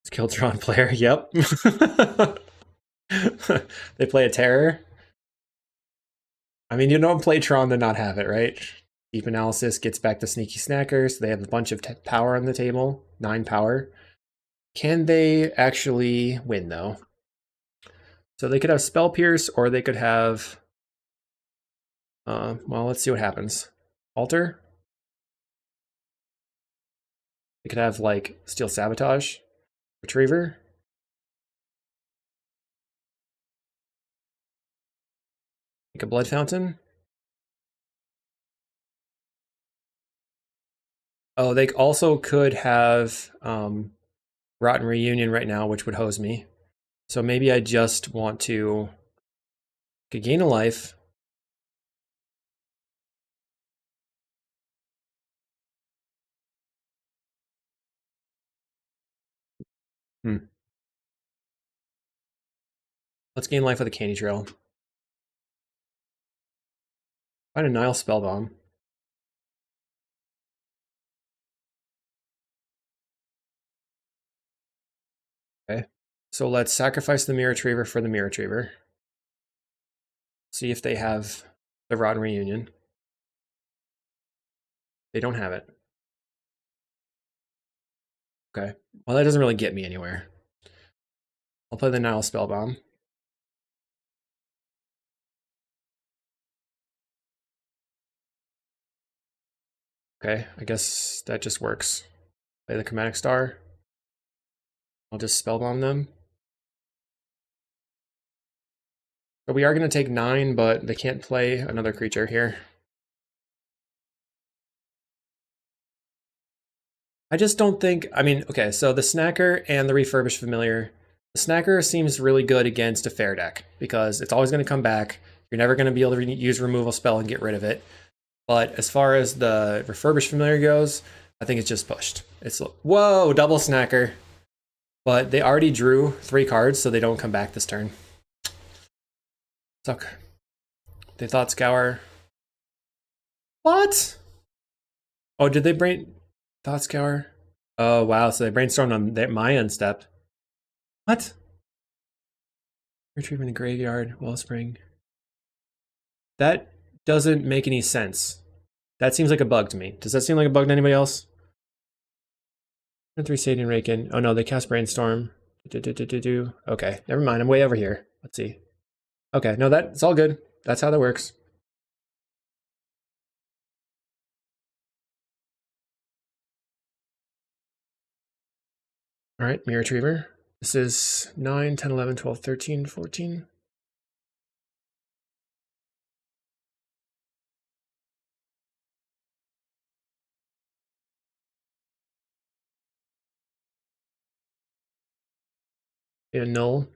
Let's Kill Tron player, yep. They play a terror. I mean, you don't play Tron to not have it, right? Deep Analysis gets back the Sneaky Snacker, so they have a bunch of power on the table. 9 power. Can they actually win, though? So they could have Spell Pierce, or they could have... well, let's see what happens. Alter? They could have, like, Steel Sabotage. Retriever? Like a Blood Fountain? Oh, they also could have Rotten Reunion right now, which would hose me. So maybe I just want to gain a life. Let's gain life with a Candy Trail. Find a Nile Spellbomb. Okay. So let's sacrifice the Mirror Retriever for the Mirror Retriever. See if they have the Rotten Reunion. They don't have it. Okay. Well, that doesn't really get me anywhere. I'll play the Nile Spellbomb. Okay, I guess that just works. Play the Chromatic Star. I'll just Spellbomb them. But we are going to take 9, but they can't play another creature here. I just don't think, I mean, okay, so the Snacker and the Refurbished Familiar. The Snacker seems really good against a fair deck because it's always going to come back. You're never going to be able to use Removal Spell and get rid of it. But as far as the Refurbished Familiar goes, I think it's just pushed. It's, whoa, double Snacker. But they already drew 3 cards, so they don't come back this turn. Suck. They thought Scour. What? Oh, did they brain... Thought Scour? Oh, wow, so they brainstormed on my end step. What? Retrieve in the graveyard, Wellspring. That doesn't make any sense. That seems like a bug to me. Does that seem like a bug to anybody else? 3 Sadian Raken. Oh no, they cast Brainstorm. Okay, never mind. I'm way over here. Let's see. Okay, no, that's all good. That's how that works. All right, Mirror Retriever. This is 9, 10, 11, 12, 13, 14. And null.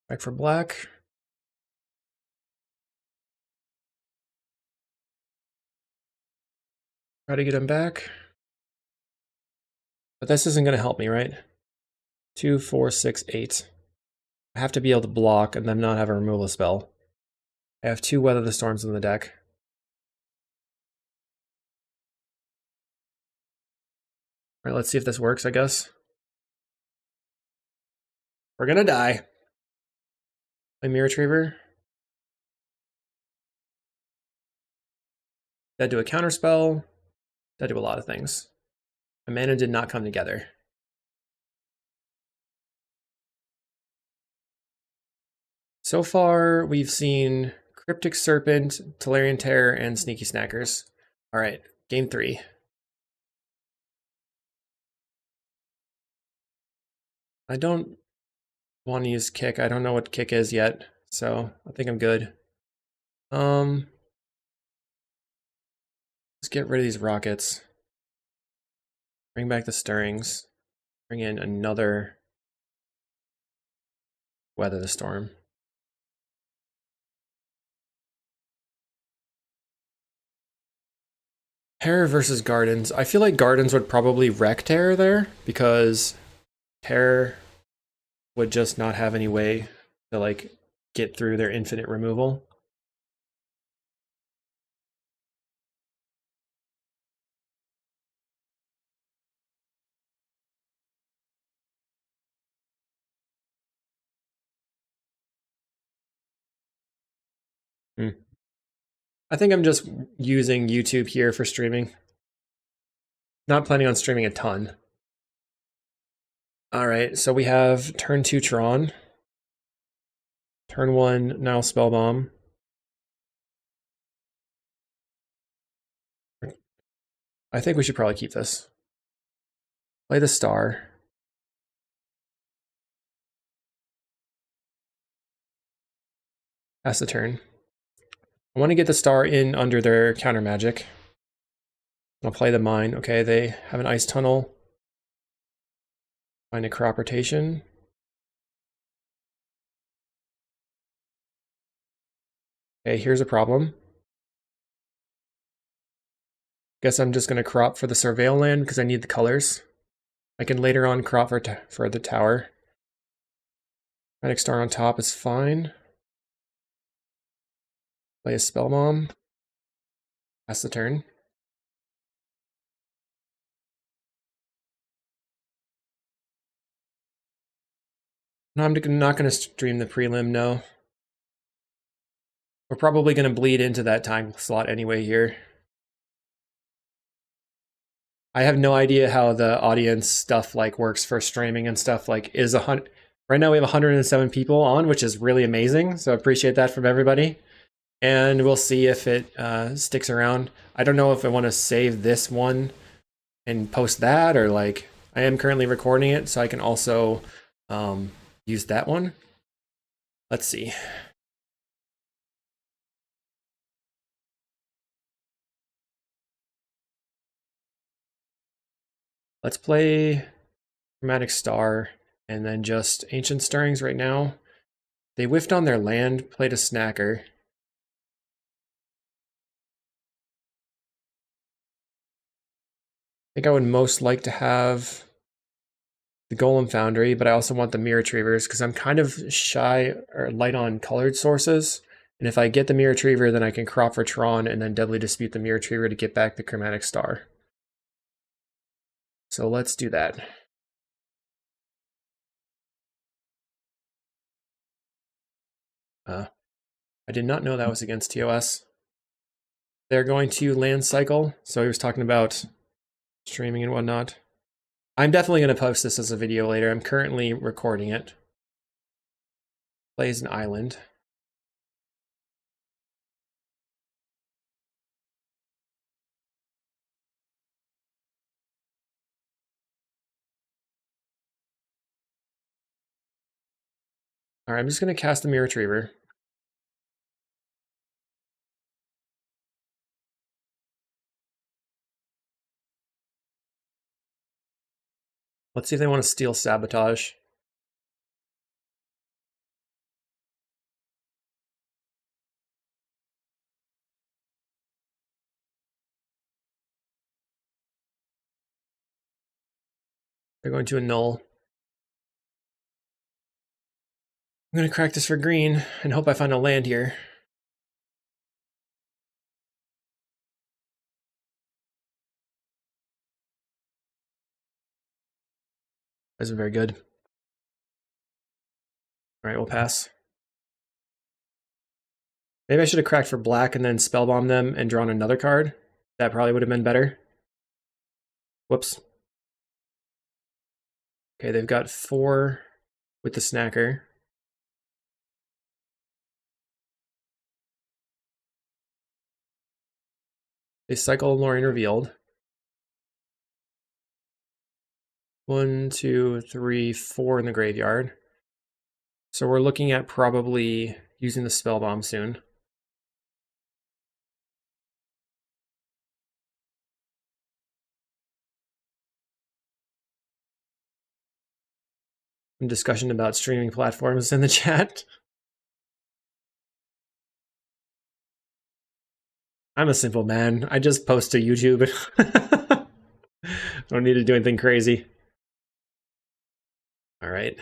Back for black. Try to get him back. But this isn't going to help me, right? 2, 4, 6, 8. I have to be able to block and then not have a removal spell. I have 2 Weather the Storms in the deck. All right, let's see if this works, I guess. We're going to die. My Mirror Retriever. That do a counterspell. That do a lot of things. My mana did not come together. So far, we've seen Cryptic Serpent, Tolarian Terror, and Sneaky Snackers. All right, game 3. I don't want to use Kick. I don't know what Kick is yet, so I think I'm good. Let's get rid of these rockets. Bring back the Stirrings. Bring in another Weather the Storm. Terror versus Gardens. I feel like Gardens would probably wreck Terror there because Terror would just not have any way to like get through their infinite removal. I think I'm just using YouTube here for streaming. Not planning on streaming a ton. All right, so we have turn 2 Tron. Turn 1 now Spellbomb. I think we should probably keep this. Play the star. Pass the turn. I want to get the star in under their counter magic. I'll play the mine. Okay, they have an ice tunnel. Find a crop rotation. Okay, here's a problem. Guess I'm just going to crop for the surveil land because I need the colors. I can later on crop for the tower. Magic star on top is fine. Play a spell bomb. Pass the turn. No, I'm not going to stream the prelim, no. We're probably going to bleed into that time slot anyway here. I have no idea how the audience stuff like works for streaming and stuff. Like, right now we have 107 people on, which is really amazing. So I appreciate that from everybody. And we'll see if it sticks around. I don't know if I want to save this one and post that, or like I am currently recording it, so I can also use that one. Let's see. Let's play Chromatic Star and then just Ancient Stirrings right now. They whiffed on their land, played a Snacker. I think I would most like to have the Golem Foundry, but I also want the Mirror Retrievers because I'm kind of shy or light on colored sources. And if I get the Mirror Retriever, then I can crop for Tron and then Deadly Dispute the Mirror Retriever to get back the Chromatic Star. So let's do that. I did not know that was against TOS. They're going to land cycle. So he was talking about streaming and whatnot. I'm definitely going to post this as a video later. I'm currently recording it. Plays an island. All right, I'm just going to cast the Mirror Retriever. Let's see if they want to steal Sabotage. They're going to annul. I'm going to crack this for green and hope I find a land here. This is very good. All right, we'll pass. Maybe I should have cracked for black and then spellbomb them and drawn another card. That probably would have been better. Whoops. Okay, they've got 4 with the Snacker. They cycle Lorien Revealed. 1, 2, 3, 4 in the graveyard. So we're looking at probably using the Spellbomb soon. Some discussion about streaming platforms in the chat. I'm a simple man. I just post to YouTube. Don't need to do anything crazy. All right.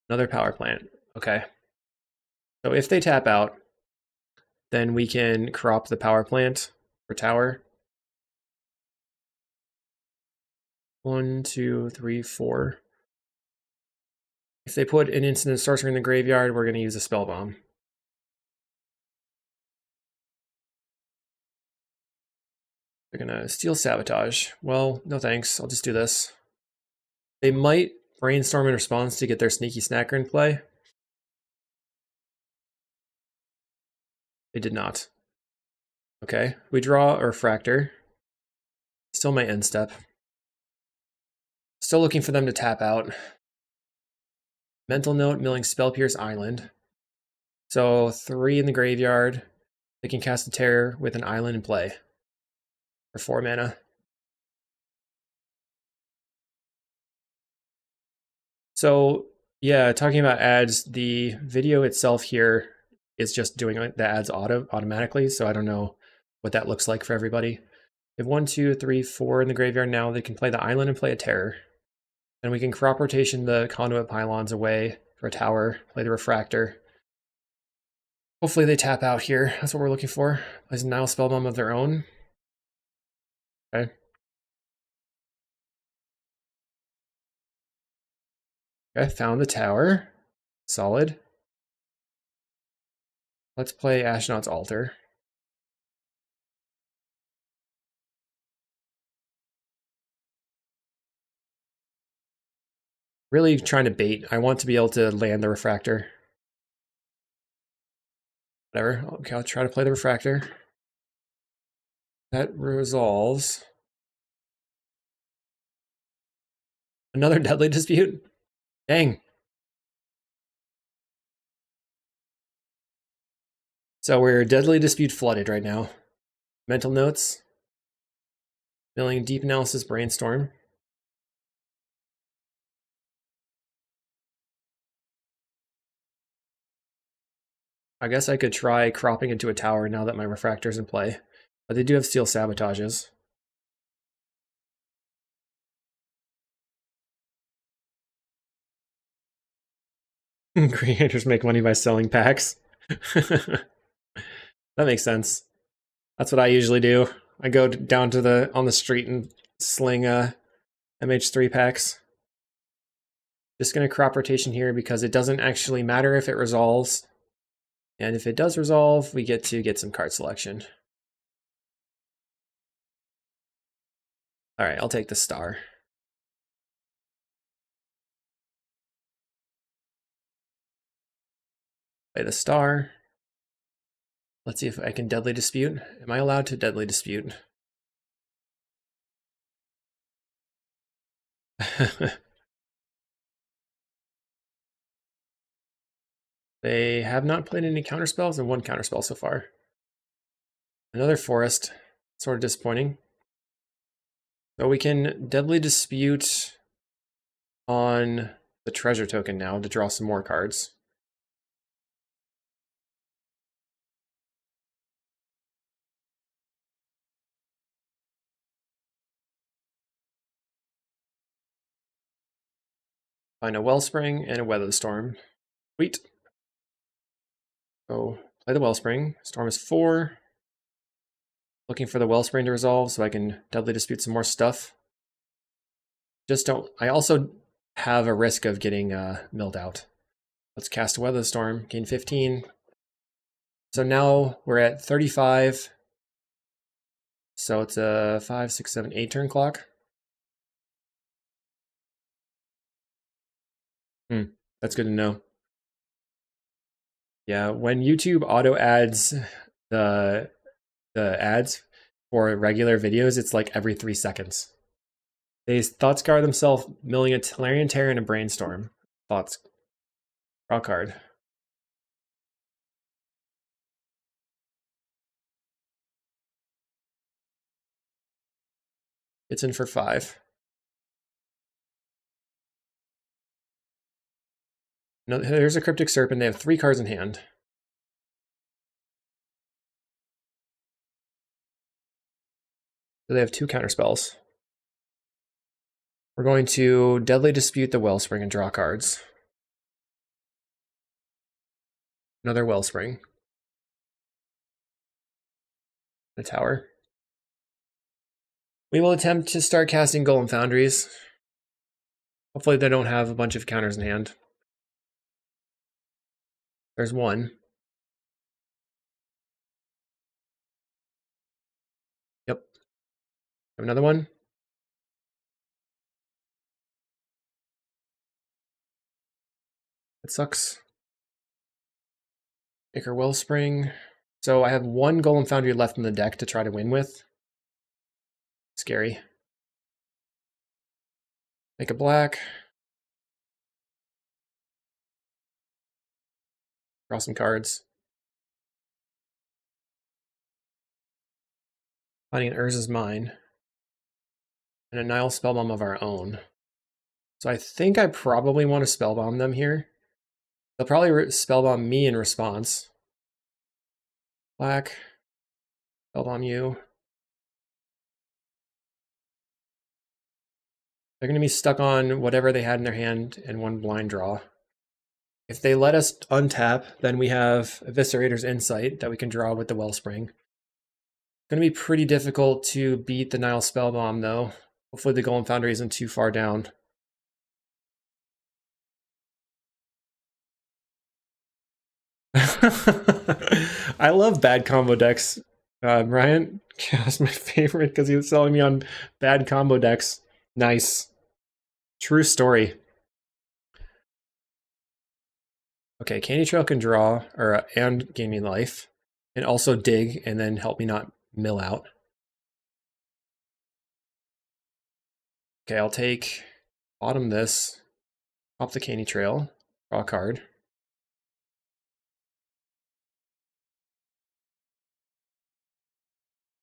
Another power plant. Okay. So if they tap out, then we can crop the power plant for tower. 1, 2, 3, 4. If they put an instant sorcery in the graveyard, we're going to use a spell bomb. They're going to steal sabotage. Well, no thanks. I'll just do this. They might brainstorm in response to get their sneaky snacker in play. They did not. Okay, we draw a refractor. Still my end step. Still looking for them to tap out. Mental note, milling Spell Pierce Island. So 3 in the graveyard. They can cast a terror with an island in play. For 4 mana. So yeah, talking about ads, the video itself here is just doing the ads automatically, so I don't know what that looks like for everybody. They have 1, 2, 3, 4 in the graveyard now. They can play the island and play a terror. And we can crop rotation the conduit pylons away for a tower, play the refractor. Hopefully they tap out here. That's what we're looking for. Plays a Nile Spellbomb of their own. Okay. Okay, found the tower. Solid. Let's play Astronaut's Altar. Really trying to bait. I want to be able to land the refractor. Whatever. Okay, I'll try to play the refractor. That resolves. Another Deadly Dispute? Dang. So we're Deadly Dispute flooded right now. Mental notes. Milling Deep Analysis Brainstorm. I guess I could try cropping into a tower now that my refractor's in play. But they do have Steel Sabotages. Creators make money by selling packs. That makes sense. That's what I usually do. I go down to on the street and sling MH3 packs. Just gonna crop rotation here because it doesn't actually matter if it resolves. And if it does resolve, we get to get some card selection. All right, I'll take the star. Play the star. Let's see if I can Deadly Dispute. Am I allowed to Deadly Dispute? They have not played any counterspells and 1 counterspell so far. Another forest, sort of disappointing. So we can Deadly Dispute on the treasure token now to draw some more cards. Find a Wellspring and a Weather the Storm. Sweet. So play the Wellspring. Storm is 4. Looking for the Wellspring to resolve so I can Deadly Dispute some more stuff. Just don't. I also have a risk of getting milled out. Let's cast a Weather the Storm. Gain 15. So now we're at 35. So it's a 5, 6, 7, 8 turn clock. That's good to know. Yeah, when YouTube auto adds the ads for regular videos, it's like every 3 seconds. They Thought Scar themselves, milling a Tolarian Terror and a Brainstorm. Thoughts. Draw card. It's in for 5. No, here's a Cryptic Serpent. They have 3 cards in hand. So they have 2 counterspells. We're going to Deadly Dispute the Wellspring and draw cards. Another Wellspring. A tower. We will attempt to start casting Golem Foundries. Hopefully they don't have a bunch of counters in hand. There's one. Yep. Another one. That sucks. Ichor Wellspring. So I have one Golem Foundry left in the deck to try to win with. Scary. Make a black. Draw some cards. Finding an Urza's Mine. And a Nile Spellbomb of our own. So I think I probably want to Spellbomb them here. They'll probably Spellbomb me in response. Black. Spellbomb you. They're going to be stuck on whatever they had in their hand and one blind draw. If they let us untap, then we have Eviscerator's Insight that we can draw with the Wellspring. It's going to be pretty difficult to beat the Nile Spellbomb, though. Hopefully the Golem Foundry isn't too far down. I love bad combo decks. Ryan, that's my favorite because he was selling me on bad combo decks. Nice. True story. Okay, Candy Trail can draw and gain me life, and also dig and then help me not mill out. Okay, I'll take bottom this, pop the Candy Trail, draw a card.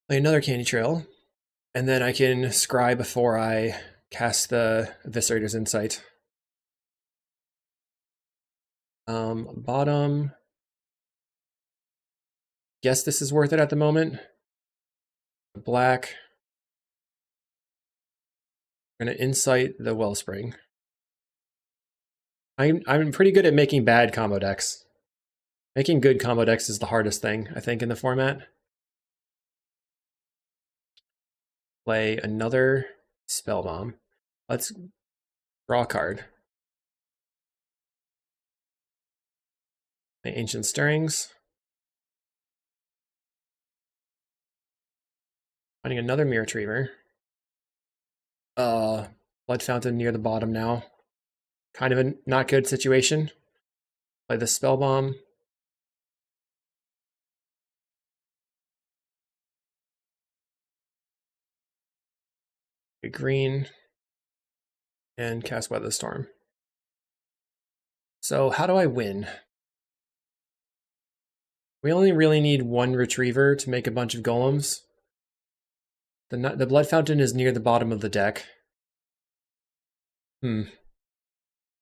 Play another Candy Trail, and then I can scry before I cast the Eviscerator's Insight. Bottom. Guess this is worth it at the moment. Black. I'm gonna Insight the Wellspring. I'm pretty good at making bad combo decks. Making good combo decks is the hardest thing, I think, in the format. Play another Spellbomb. Let's draw a card. My Ancient Stirrings. Finding another Mirror Retriever. Blood Fountain near the bottom now. Kind of a not good situation. Play the Spellbomb. A green. And cast Weather Storm. So how do I win? We only really need one Retriever to make a bunch of golems. The Blood Fountain is near the bottom of the deck. I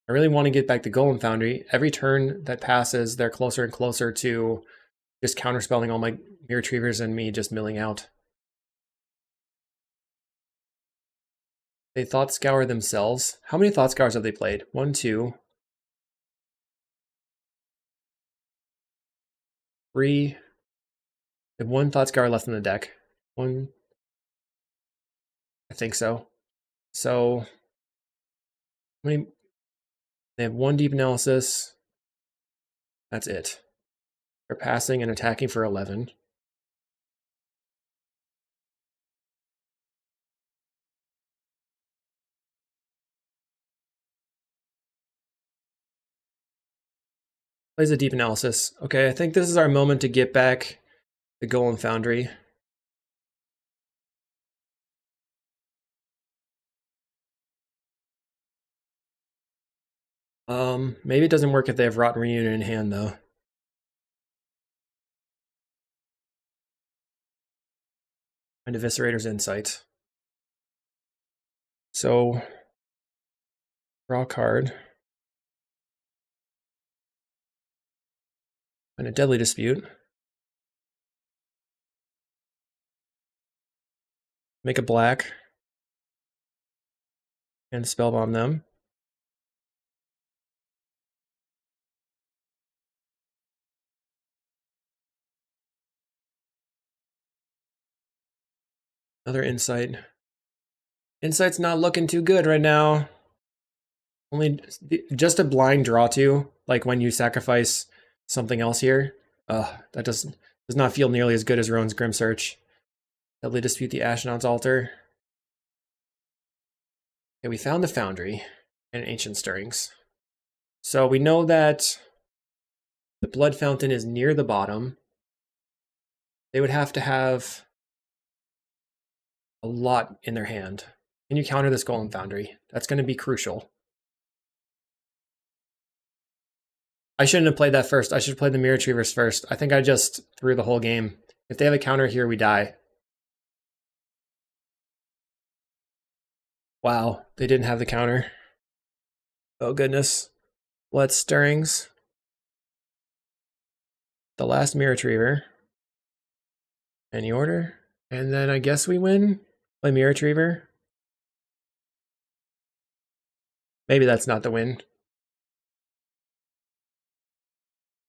really want to get back the Golem Foundry. Every turn that passes, they're closer and closer to just counterspelling all my Mirror Retrievers and me just milling out. They Thought Scour themselves. How many Thought Scours have they played? 1, 2, 3. They have one Thought Scour left in the deck. One. I think so. So, how many? They have one Deep Analysis. That's it. They're passing and attacking for 11. Plays a Deep Analysis. Okay, I think this is our moment to get back the Golem Foundry. Maybe it doesn't work if they have Rotten Reunion in hand, though. And Eviscerator's Insight. So, draw a card. And a Deadly Dispute. Make a black. And Spellbomb them. Another Insight. Insight's not looking too good right now. Only just a blind draw to, like when you sacrifice something else here. That does not feel nearly as good as Roan's Grim Search. Deadly Dispute the Ashnod's Altar. Okay, we found the Foundry and Ancient Stirrings. So we know that the Blood Fountain is near the bottom. They would have to have a lot in their hand. Can you counter this Golem Foundry? That's going to be crucial. I shouldn't have played that first. I should play the Mirror Retrievers first. I think I just threw the whole game. If they have a counter here, we die. Wow, they didn't have the counter. Oh goodness. Blood Stirrings. The last Mirror Retriever. Any order? And then I guess we win. Play Mirror Retriever. Maybe that's not the win.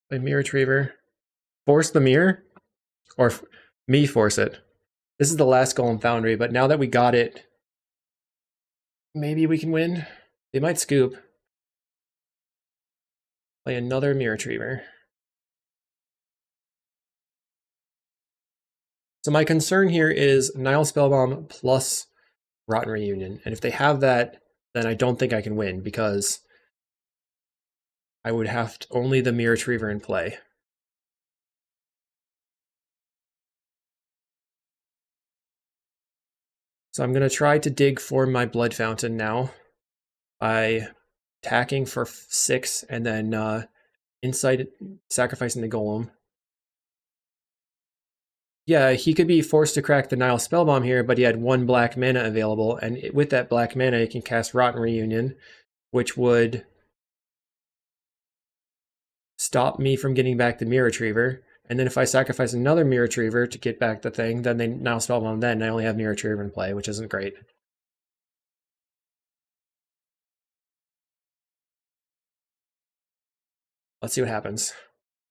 Play Mirror Retriever. Force the mirror? Or me force it. This is the last Golem Foundry, but now that we got it, maybe we can win. They might scoop. Play another Mirror Retriever. So my concern here is Nile Spellbomb plus Rotten Reunion. And if they have that, then I don't think I can win because I would have only the Mirror Retriever in play. So I'm going to try to dig for my Blood Fountain now by attacking for 6 and then Insight sacrificing the Golem. Yeah, he could be forced to crack the Nile Spellbomb here, but he had 1 black mana available, and with that black mana, he can cast Rotten Reunion, which would stop me from getting back the Mirror Retriever. And then if I sacrifice another Mirror Retriever to get back the thing, then they Nile Spellbomb then, I only have Mirror Retriever in play, which isn't great. Let's see what happens.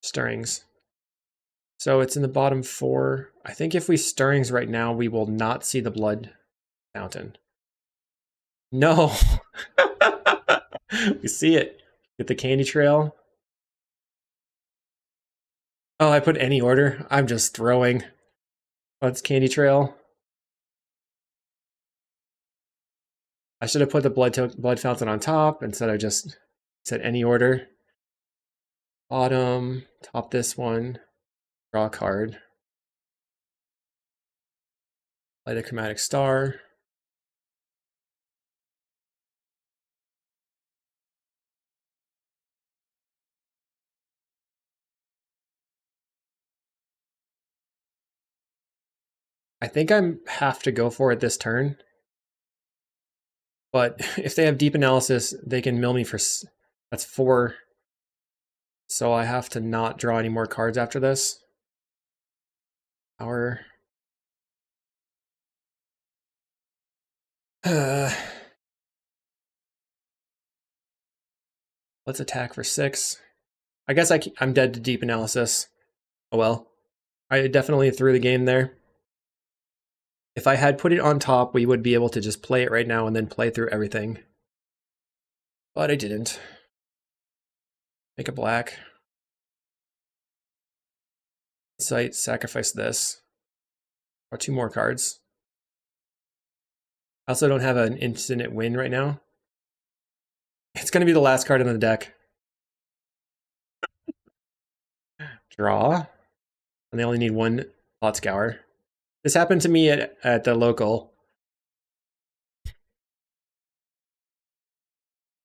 Stirrings. So it's in the bottom 4. I think if we Stirrings right now, we will not see the Blood Fountain. No! We see it. Get the Candy Trail. Oh, I put any order? I'm just throwing. Oh, it's Candy Trail. I should have put the Blood Fountain on top instead of just said any order. Bottom, top this one, draw a card. Play the Chromatic Star. I think I have to go for it this turn. But if they have Deep Analysis, they can mill me for... That's 4. So I have to not draw any more cards after this. Let's attack for 6. I guess I'm dead to Deep Analysis. Oh well. I definitely threw the game there. If I had put it on top, we would be able to just play it right now and then play through everything. But I didn't. Make a black. Insight, sacrifice this. Or 2 more cards. I also don't have an infinite win right now. It's going to be the last card in the deck. Draw. And they only need 1 Thought Scour. This happened to me at the local.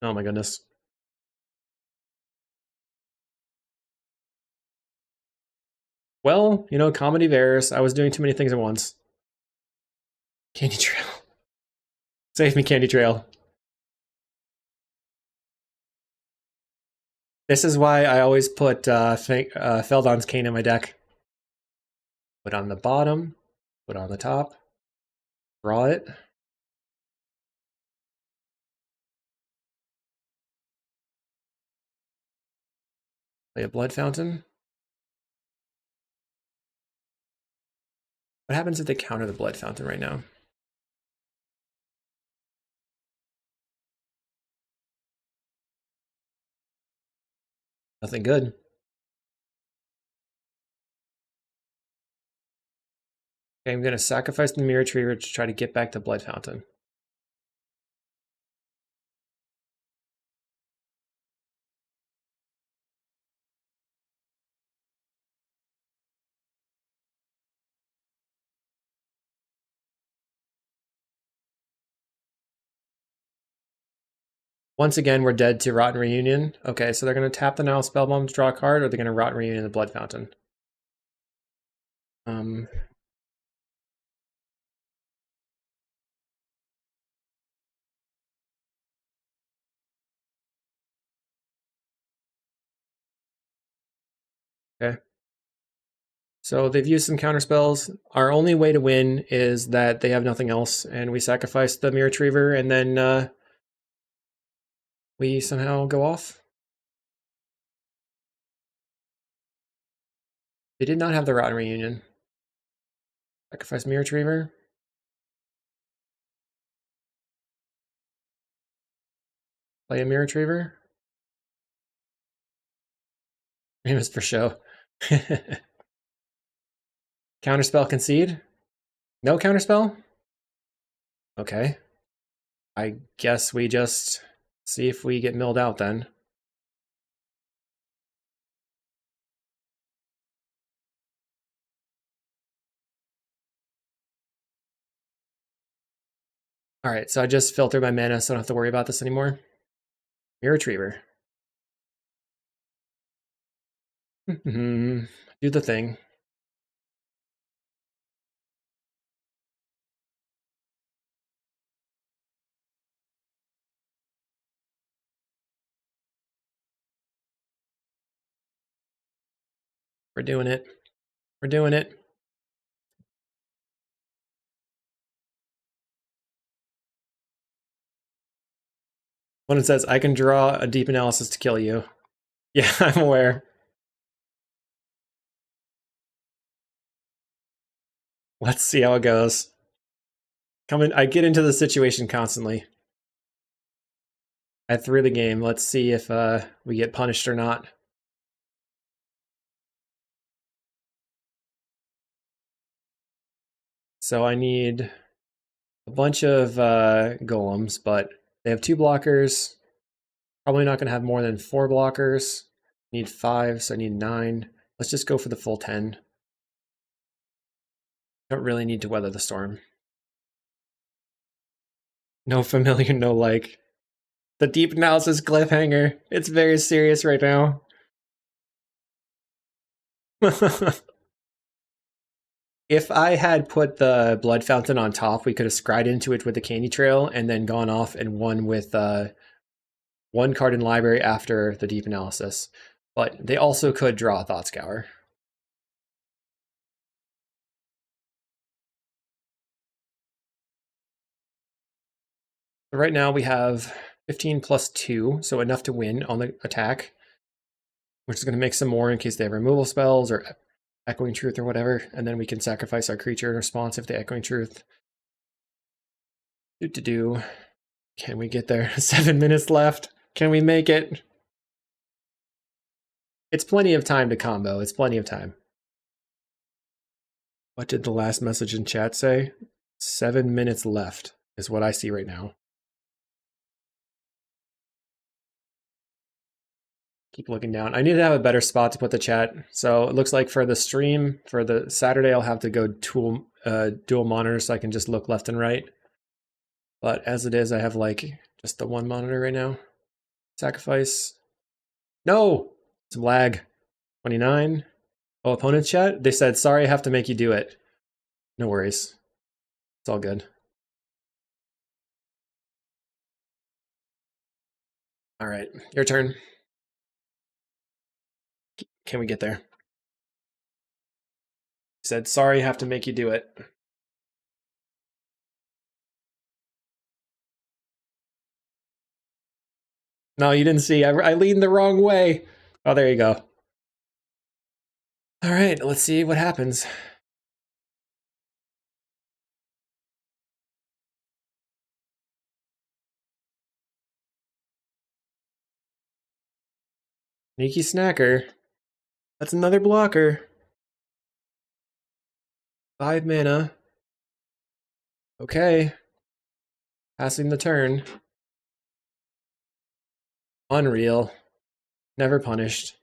Oh my goodness. Well, you know, comedy of errors. I was doing too many things at once. Candy Trail. Save me, Candy Trail. This is why I always put Feldon's Cane in my deck. Put on the bottom, put on the top, draw it. Play a Blood Fountain. What happens if they counter the Blood Fountain right now? Nothing good. Okay, I'm gonna sacrifice the Mirror Retriever to try to get back the Blood Fountain. Once again, we're dead to Rotten Reunion. Okay, so they're going to tap the Nile Spellbomb to draw a card, or they're going to Rotten Reunion the Blood Fountain. Okay. So they've used some counter spells. Our only way to win is that they have nothing else, and we sacrifice the Mirror Retriever, and then we somehow go off. They did not have the Rotten Reunion. Sacrifice Mirror Retriever. Play a Mirror Retriever. Name is for show. Counterspell concede. No counterspell? Okay. I guess we just see if we get milled out then. All right, so I just filtered my mana, so I don't have to worry about this anymore. Mirror Retriever. Do the thing. We're doing it. We're doing it. When it says, I can draw a deep analysis to kill you. Yeah, I'm aware. Let's see how it goes. I get into the situation constantly. I threw the game. Let's see if we get punished or not. So I need a bunch of golems, but they have 2 blockers. Probably not going to have more than 4 blockers. Need 5, so I need 9. Let's just go for the full 10. Don't really need to weather the storm. No familiar, no like. The deep analysis cliffhanger. It's very serious right now. If I had put the Blood Fountain on top, we could have scryed into it with the Candy Trail and then gone off and won with 1 card in library after the deep analysis. But they also could draw a Thought Scour. Right now we have 15 plus 2, so enough to win on the attack. We're just going to make some more in case they have removal spells or Echoing Truth or whatever, and then we can sacrifice our creature in response if they Echoing Truth. Do. Can we get there? 7 minutes left. Can we make it? It's plenty of time to combo. It's plenty of time. What did the last message in chat say? 7 minutes left is what I see right now. Keep looking down. I need to have a better spot to put the chat. So it looks like for the stream, for the Saturday, I'll have to go dual monitors so I can just look left and right. But as it is, I have like just the 1 monitor right now. Sacrifice. No! Some lag. 29. Oh, opponent's chat? They said, sorry, I have to make you do it. No worries. It's all good. All right, your turn. Can we get there? He said, sorry, I have to make you do it. No, you didn't see. I leaned the wrong way. Oh, there you go. All right, let's see what happens. Sneaky Snacker. That's another blocker. 5 mana. Okay. Passing the turn. Unreal. Never punished.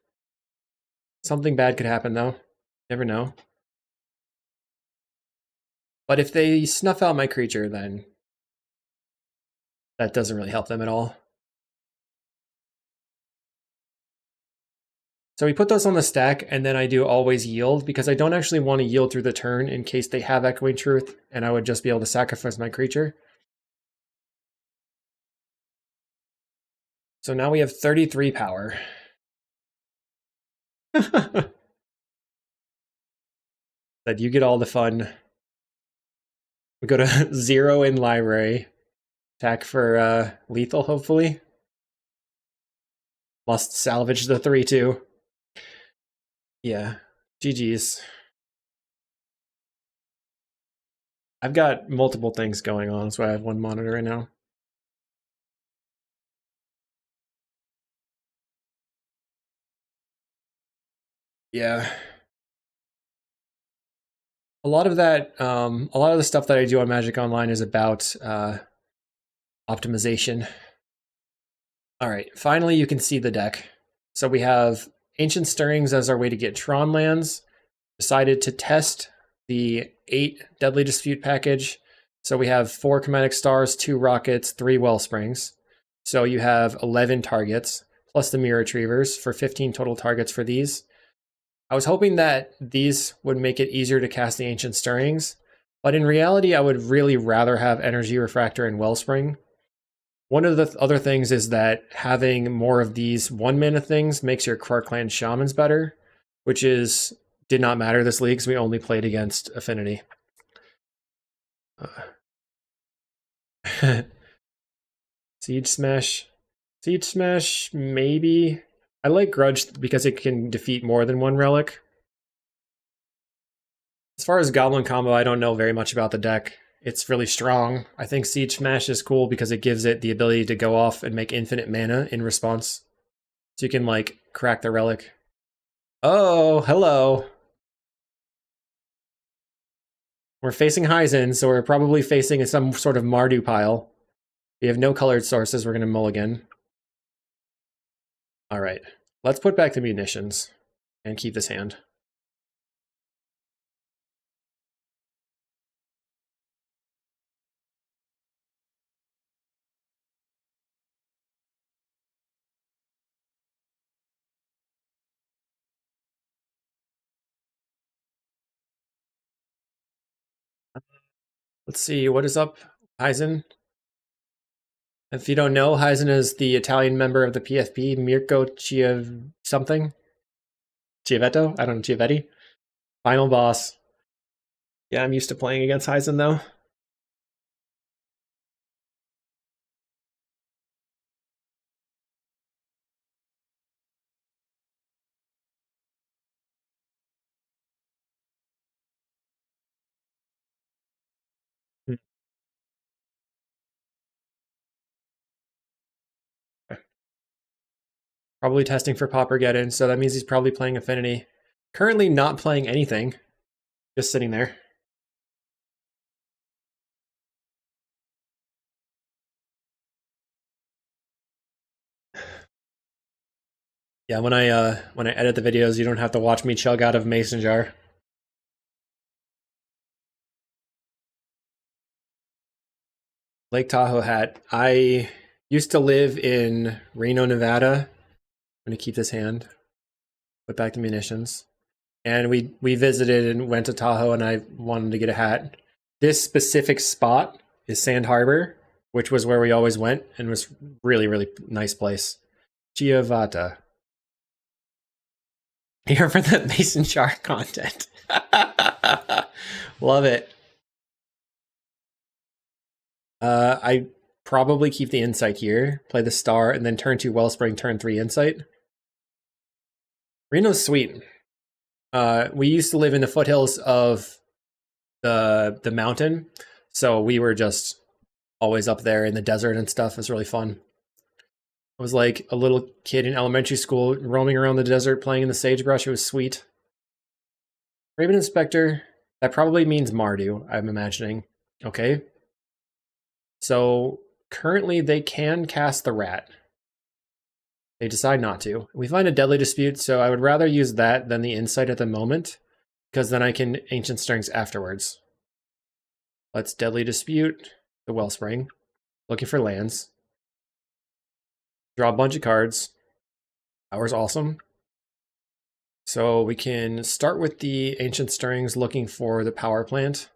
Something bad could happen, though. Never know. But if they snuff out my creature, then that doesn't really help them at all. So we put those on the stack, and then I do always yield, because I don't actually want to yield through the turn in case they have Echoing Truth, and I would just be able to sacrifice my creature. So now we have 33 power. That you get all the fun. We go to 0 in library. Attack for lethal, hopefully. Must salvage the 3/2. Yeah, GG's. I've got multiple things going on, so I have one monitor right now. Yeah. A lot of that, a lot of the stuff that I do on Magic Online is about optimization. All right, finally you can see the deck. So we have Ancient Stirrings as our way to get Tron lands. Decided to test the 8 Deadly Dispute package. So we have 4 Chromatic Stars, 2 Rockets, 3 Wellsprings. So you have 11 targets, plus the Mirror Retrievers for 15 total targets for these. I was hoping that these would make it easier to cast the Ancient Stirrings, but in reality, I would really rather have Energy Refractor and Wellspring. One of the other things is that having more of these 1-mana things makes your Krark-Clan Shamans better, which did not matter this league because we only played against Affinity. Siege Smash. Siege Smash, maybe. I like Grudge because it can defeat more than one relic. As far as Goblin combo, I don't know very much about the deck. It's really strong. I think Siege Smash is cool because it gives it the ability to go off and make infinite mana in response. So you can, like, crack the relic. Oh, hello. We're facing Hyzen, so we're probably facing some sort of Mardu pile. We have no colored sources, we're going to mulligan. All right, let's put back the munitions and keep this hand. Let's see, what is up, Hyzen? If you don't know, Hyzen is the Italian member of the PFP, Mirko something? Chiavetto? I don't know, Chiavetti? Final boss. Yeah, I'm used to playing against Hyzen, though. Probably testing for Poppergeddon, so that means he's probably playing Affinity. Currently not playing anything. Just sitting there. Yeah, when I edit the videos, you don't have to watch me chug out of Mason jar. Lake Tahoe hat. I used to live in Reno, Nevada. I'm gonna keep this hand. Put back the munitions. And we visited and went to Tahoe, and I wanted to get a hat. This specific spot is Sand Harbor, which was where we always went, and was really, really nice place. Giovata. Here for the Mason jar content. Love it. I probably keep the Insight here, play the Star, and then turn 2 Wellspring, turn 3 Insight. Reno's sweet. We used to live in the foothills of the mountain, so we were just always up there in the desert and stuff. It was really fun. I was like a little kid in elementary school roaming around the desert playing in the sagebrush. It was sweet. Raven Inspector, that probably means Mardu, I'm imagining. Okay. So currently they can cast the rat. They decide not to. We find a deadly dispute, so I would rather use that than the insight at the moment, because then I can ancient stirrings afterwards. Let's deadly dispute the wellspring. Looking for lands. Draw a bunch of cards. Power's awesome. So we can start with the ancient stirrings looking for the power plant.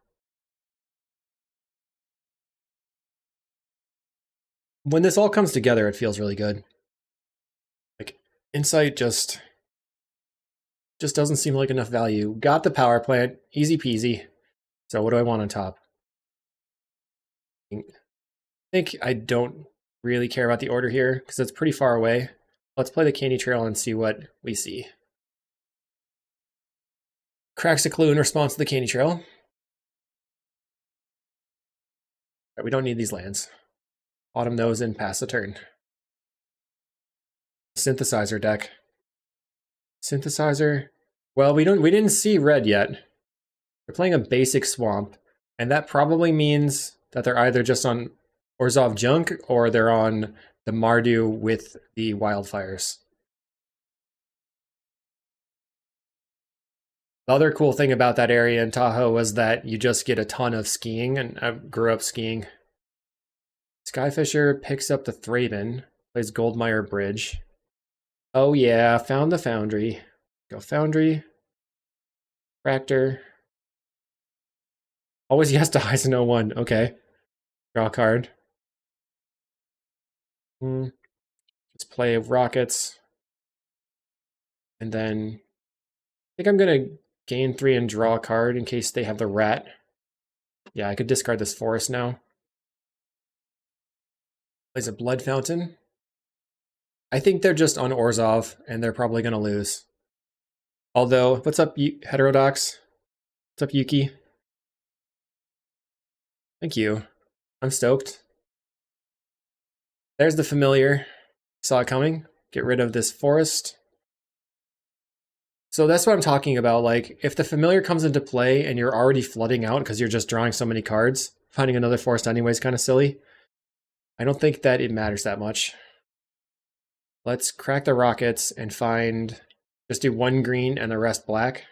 When this all comes together, it feels really good. Like insight just doesn't seem like enough value. Got the power plant, easy peasy. So what do I want on top? I think I don't really care about the order here because it's pretty far away. Let's play the Candy Trail and see what we see. Cracks a clue in response to the Candy Trail. Right, we don't need these lands. Bottom those and pass the turn. Synthesizer deck. Synthesizer. Well, we didn't see red yet. They're playing a basic swamp, and that probably means that they're either just on Orzhov Junk or they're on the Mardu with the wildfires. The other cool thing about that area in Tahoe was that you just get a ton of skiing, and I grew up skiing. Skyfisher picks up the Thraben, plays Goldmire Bridge. Oh yeah, found the Foundry. Go Foundry. Tractor. Always yes to Heisen 01. Okay. Draw a card. Let's play Rockets. And then I think I'm going to gain 3 and draw a card in case they have the rat. Yeah, I could discard this forest now. Plays a Blood Fountain. I think they're just on Orzhov, and they're probably going to lose. Although, what's up, Heterodox? What's up, Yuki? Thank you. I'm stoked. There's the familiar. Saw it coming. Get rid of this forest. So that's what I'm talking about. Like, if the familiar comes into play and you're already flooding out because you're just drawing so many cards, finding another forest anyway is kind of silly. I don't think that it matters that much. Let's crack the Rockets and just do 1 green and the rest black.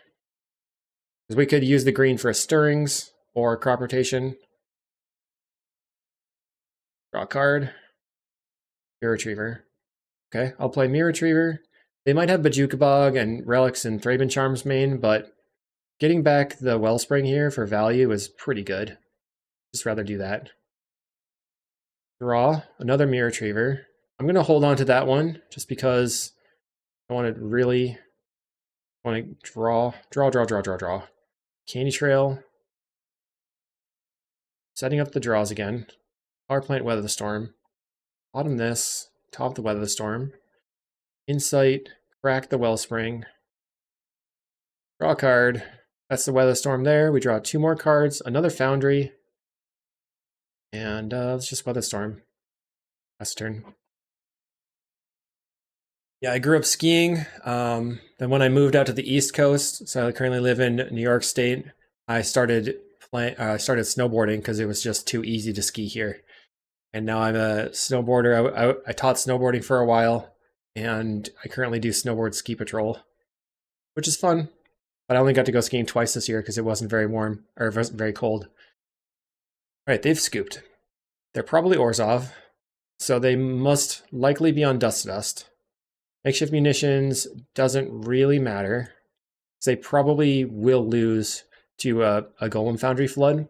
Because we could use the green for a Stirrings or crop rotation. Draw a card. Mirror Retriever. Okay, I'll play Mirror Retriever. They might have Bajukabog and Relics and Thraben Charms main, but getting back the Wellspring here for value is pretty good. Just rather do that. Draw, another Mirror Retriever. I'm going to hold on to that one just because I want to draw. Candy Trail. Setting up the draws again. Power Plant, Weather the Storm. Bottom this, top the Weather the Storm. Insight, crack the Wellspring. Draw a card. That's the Weather Storm there. We draw 2 more cards, another Foundry. And let's just Weather Storm. Last turn. Yeah, I grew up skiing. Then when I moved out to the East Coast, so I currently live in New York State, I started snowboarding because it was just too easy to ski here. And now I'm a snowboarder. I taught snowboarding for a while, and I currently do snowboard ski patrol, which is fun. But I only got to go skiing twice this year because it wasn't very warm, or it wasn't very cold. All right, they've scooped. They're probably Orzhov, so they must likely be on Dust to Dust. Makeshift Munitions doesn't really matter, because they probably will lose to a Golem Foundry Flood.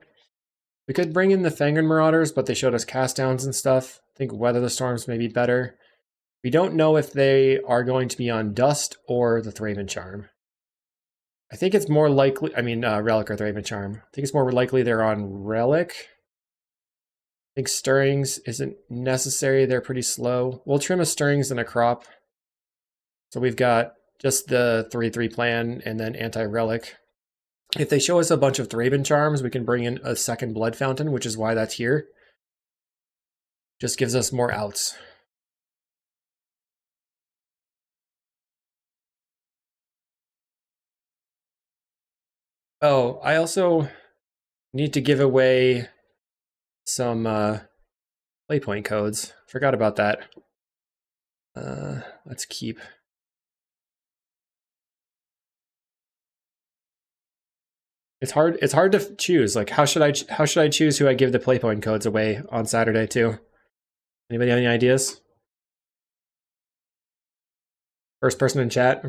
We could bring in the Fangren Marauders, but they showed us cast downs and stuff. I think Weather the Storms may be better. We don't know if they are going to be on Dust or the Thraben Charm. I think it's more likely, Relic or Thraben Charm. I think it's more likely they're on Relic. I think Stirrings isn't necessary. They're pretty slow. We'll trim a Stirrings and a Crop. So we've got just the 3/3 plan and then anti-Relic. If they show us a bunch of Thraben Charms, we can bring in a second Blood Fountain, which is why that's here. Just gives us more outs. Oh, I also need to give away some Waypoint codes. Forgot about that. Let's keep. It's hard. It's hard to choose. Like, how should I choose who I give the playpoint codes away on Saturday to? Anybody have any ideas? First person in chat.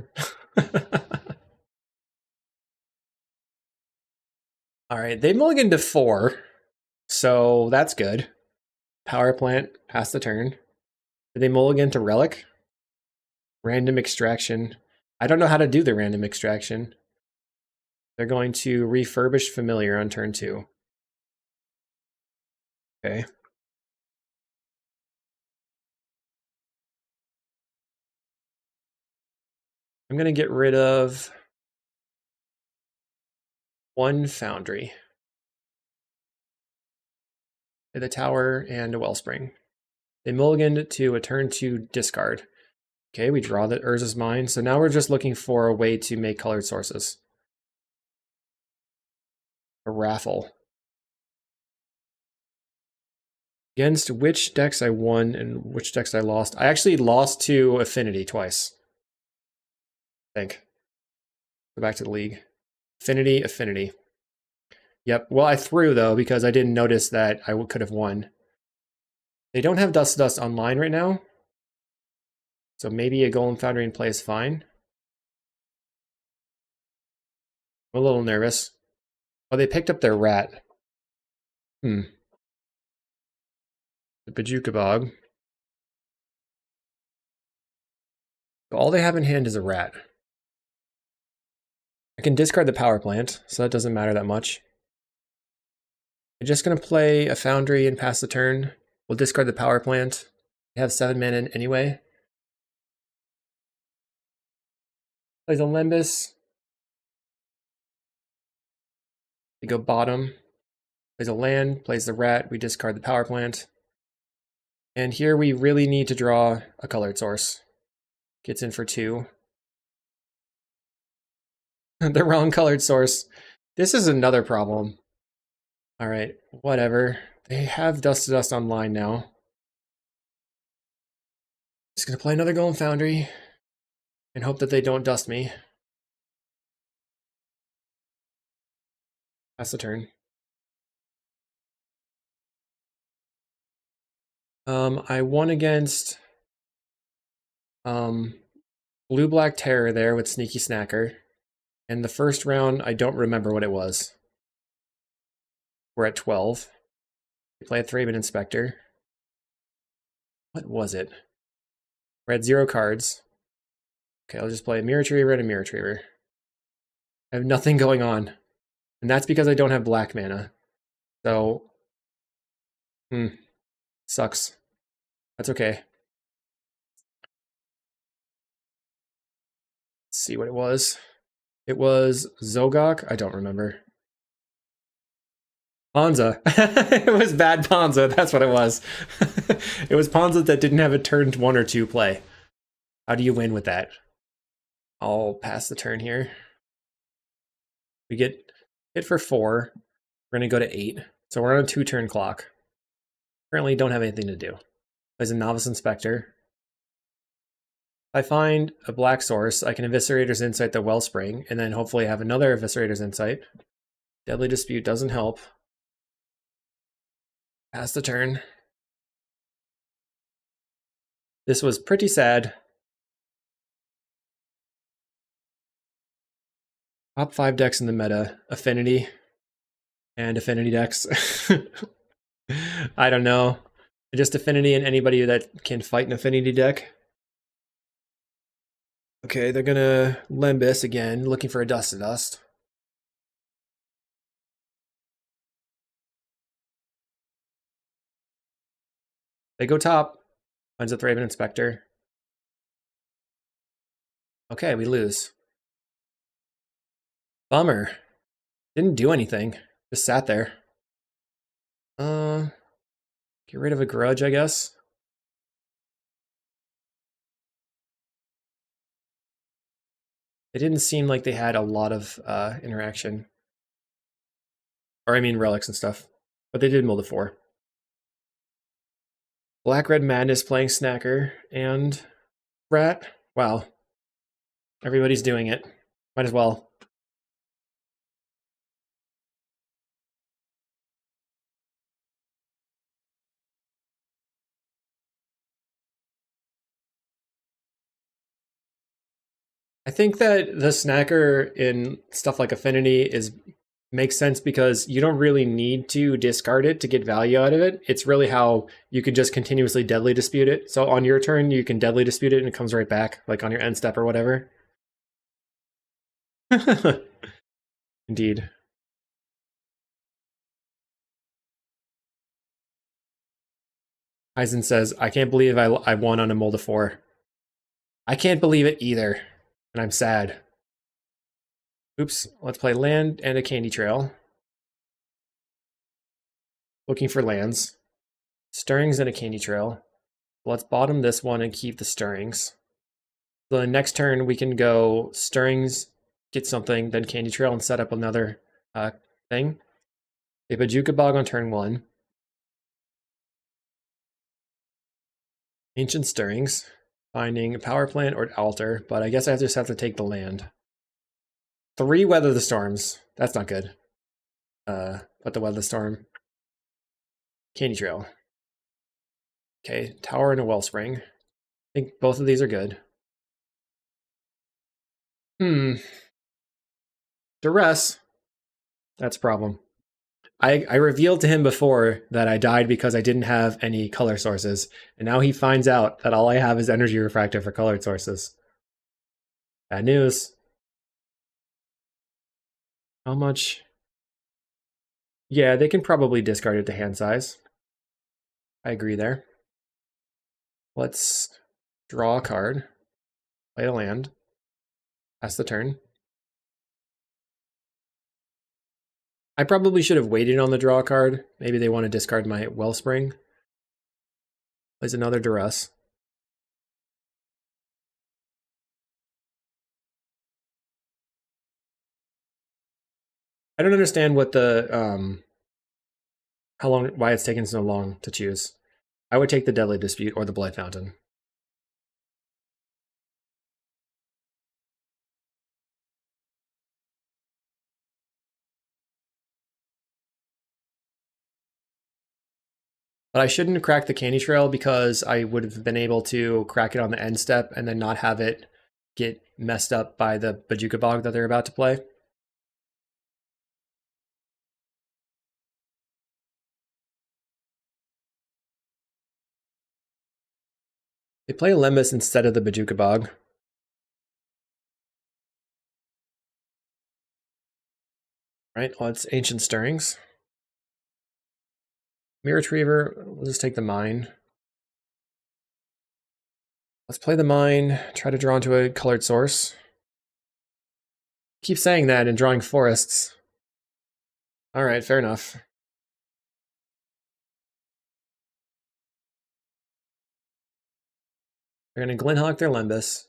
All right, they mulliganed to 4, so that's good. Power plant, pass the turn. Did they mulligan to relic? Random extraction. I don't know how to do the random extraction. They're going to refurbish familiar on turn 2. Okay. I'm going to get rid of 1 foundry. The tower and a wellspring. They mulliganed to a turn 2 discard. Okay, we draw the Urza's Mine. So now we're just looking for a way to make colored sources. A raffle. Against which decks I won and which decks I lost. I actually lost to Affinity twice. I think. Go back to the league. Affinity. Yep. Well, I threw, though, because I didn't notice that I could have won. They don't have Dust to Dust online right now. So maybe a Golem Foundry in play is fine. I'm a little nervous. Oh, they picked up their rat. The Bajuka Bog. All they have in hand is a rat. I can discard the power plant, so that doesn't matter that much. I'm just going to play a Foundry and pass the turn. We'll discard the power plant. They have 7 mana anyway. Plays a Lembus. They go bottom. Plays a land, plays the rat. We discard the power plant. And here we really need to draw a colored source. Gets in for 2. The wrong colored source. This is another problem. All right, whatever. They have Dust to Dust online now. Just gonna play another Golem Foundry and hope that they don't dust me. Pass the turn. I won against Blue-Black Terror there with Sneaky Snacker. And the first round, I don't remember what it was. We're at 12. We play a Thraben Inspector. What was it? We're at 0 cards. Okay, I'll just play a Mirror Retriever and a Mirror Retriever. I have nothing going on. And that's because I don't have black mana. So, sucks. That's okay. Let's see what it was. It was Zogok? I don't remember. Ponza. It was bad Ponza. That's what it was. It was Ponza that didn't have a turn 1 or 2 play. How do you win with that? I'll pass the turn here. We get hit for 4. We're going to go to 8. So we're on a 2-turn clock. Currently don't have anything to do. There's a Novice Inspector. If I find a black source, I can Eviscerator's Insight the Wellspring, and then hopefully have another Eviscerator's Insight. Deadly Dispute doesn't help. Pass the turn. This was pretty sad. Top 5 decks in the meta. Affinity. And Affinity decks. I don't know. Just Affinity and anybody that can fight an Affinity deck. Okay, they're gonna Lembus again, looking for a Dust to Dust. They go top. Finds a Thraben Inspector. Okay, we lose. Bummer. Didn't do anything. Just sat there. Get rid of a Grudge, I guess. It didn't seem like they had a lot of interaction. Or I mean relics and stuff. But they did mill to 4. Black Red Madness playing Snacker and Rat. Wow. Everybody's doing it. Might as well. I think that the Snacker in stuff like Affinity makes sense because you don't really need to discard it to get value out of it. It's really how you could just continuously Deadly Dispute it. So on your turn, you can Deadly Dispute it and it comes right back, like on your end step or whatever. Indeed. Eisen says, I can't believe I won on a Molda 4. I can't believe it either, and I'm sad. Oops, let's play land and a Candy Trail. Looking for lands. Stirrings and a Candy Trail. Let's bottom this one and keep the Stirrings. So the next turn we can go Stirrings, get something, then Candy Trail and set up another thing. A Bajuka Bog on turn 1. Ancient Stirrings. Finding a Power Plant or Altar, but I guess I just have to take the land. 3 Weather the Storms. That's not good. But the Weather the Storm. Candy Trail. Okay, Tower and a Wellspring. I think both of these are good. Duress. That's a problem. I revealed to him before that I died because I didn't have any color sources, and now he finds out that all I have is Energy Refractor for colored sources. Bad news. How much? Yeah, they can probably discard it to hand size. I agree there. Let's draw a card, play a land, pass the turn. I probably should have waited on the draw card. Maybe they want to discard my Wellspring. Plays another Duress. I don't understand what the why it's taken so long to choose. I would take the Deadly Dispute or the Blight Fountain. But I shouldn't crack the Candy Trail because I would have been able to crack it on the end step and then not have it get messed up by the Bajuka Bog that they're about to play. They play Limbus instead of the Bajuka Bog. Right, let's Ancient Stirrings. Mirror Retriever, we'll just take the Mine. Let's play the Mine, try to draw into a colored source. Keep saying that and drawing forests. Alright, fair enough. They're going to Glenhawk their Limbus.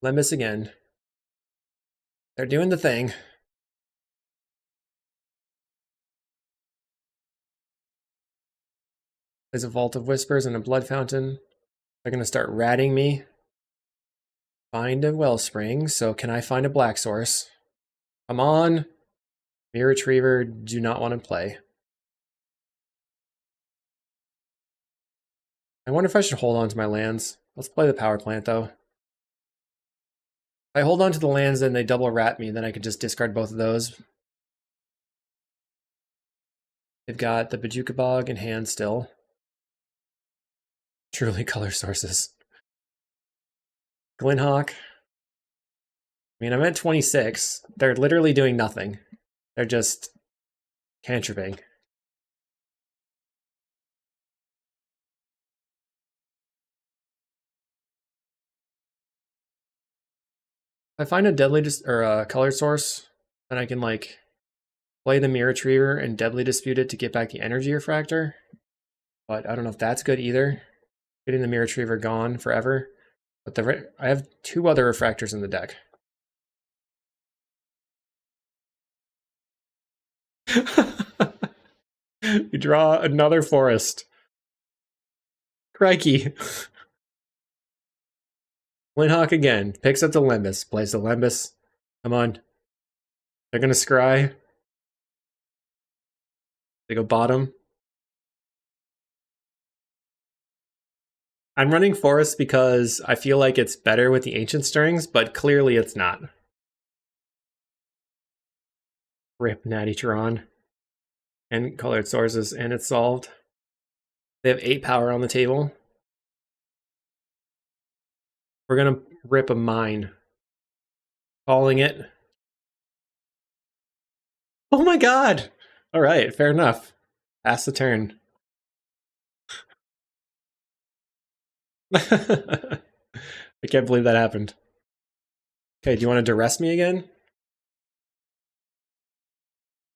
Limbus again. They're doing the thing. There's a Vault of Whispers and a Blood Fountain. They're going to start ratting me. Find a Wellspring. So can I find a black source? Come on. Mirror Retriever, do not want to play. I wonder if I should hold on to my lands. Let's play the Power Plant, though. If I hold on to the lands and they double rat me, then I could just discard both of those. They've got the Bajuka Bog in hand still. Truly color sources. Glenhawk. I mean, I'm at 26. They're literally doing nothing. They're just cantripping. If I find a deadly or a color source, then I can like play the Mirror Retriever and Deadly Dispute it to get back the Energy Refractor. But I don't know if that's good either. Getting the Mirror Retriever gone forever. But I have 2 other refractors in the deck. You draw another forest. Crikey. Windhawk again. Picks up the Limbus. Plays the Limbus. Come on. They're gonna scry. They go bottom. I'm running forest because I feel like it's better with the ancient stirrings, but clearly it's not. Rip Natty Tron. And colored sources, and it's solved. They have 8 power on the table. We're gonna rip a mine. Calling it. Oh my god! Alright, fair enough. Pass the turn. I can't believe that happened. Okay, do you want to duress me again?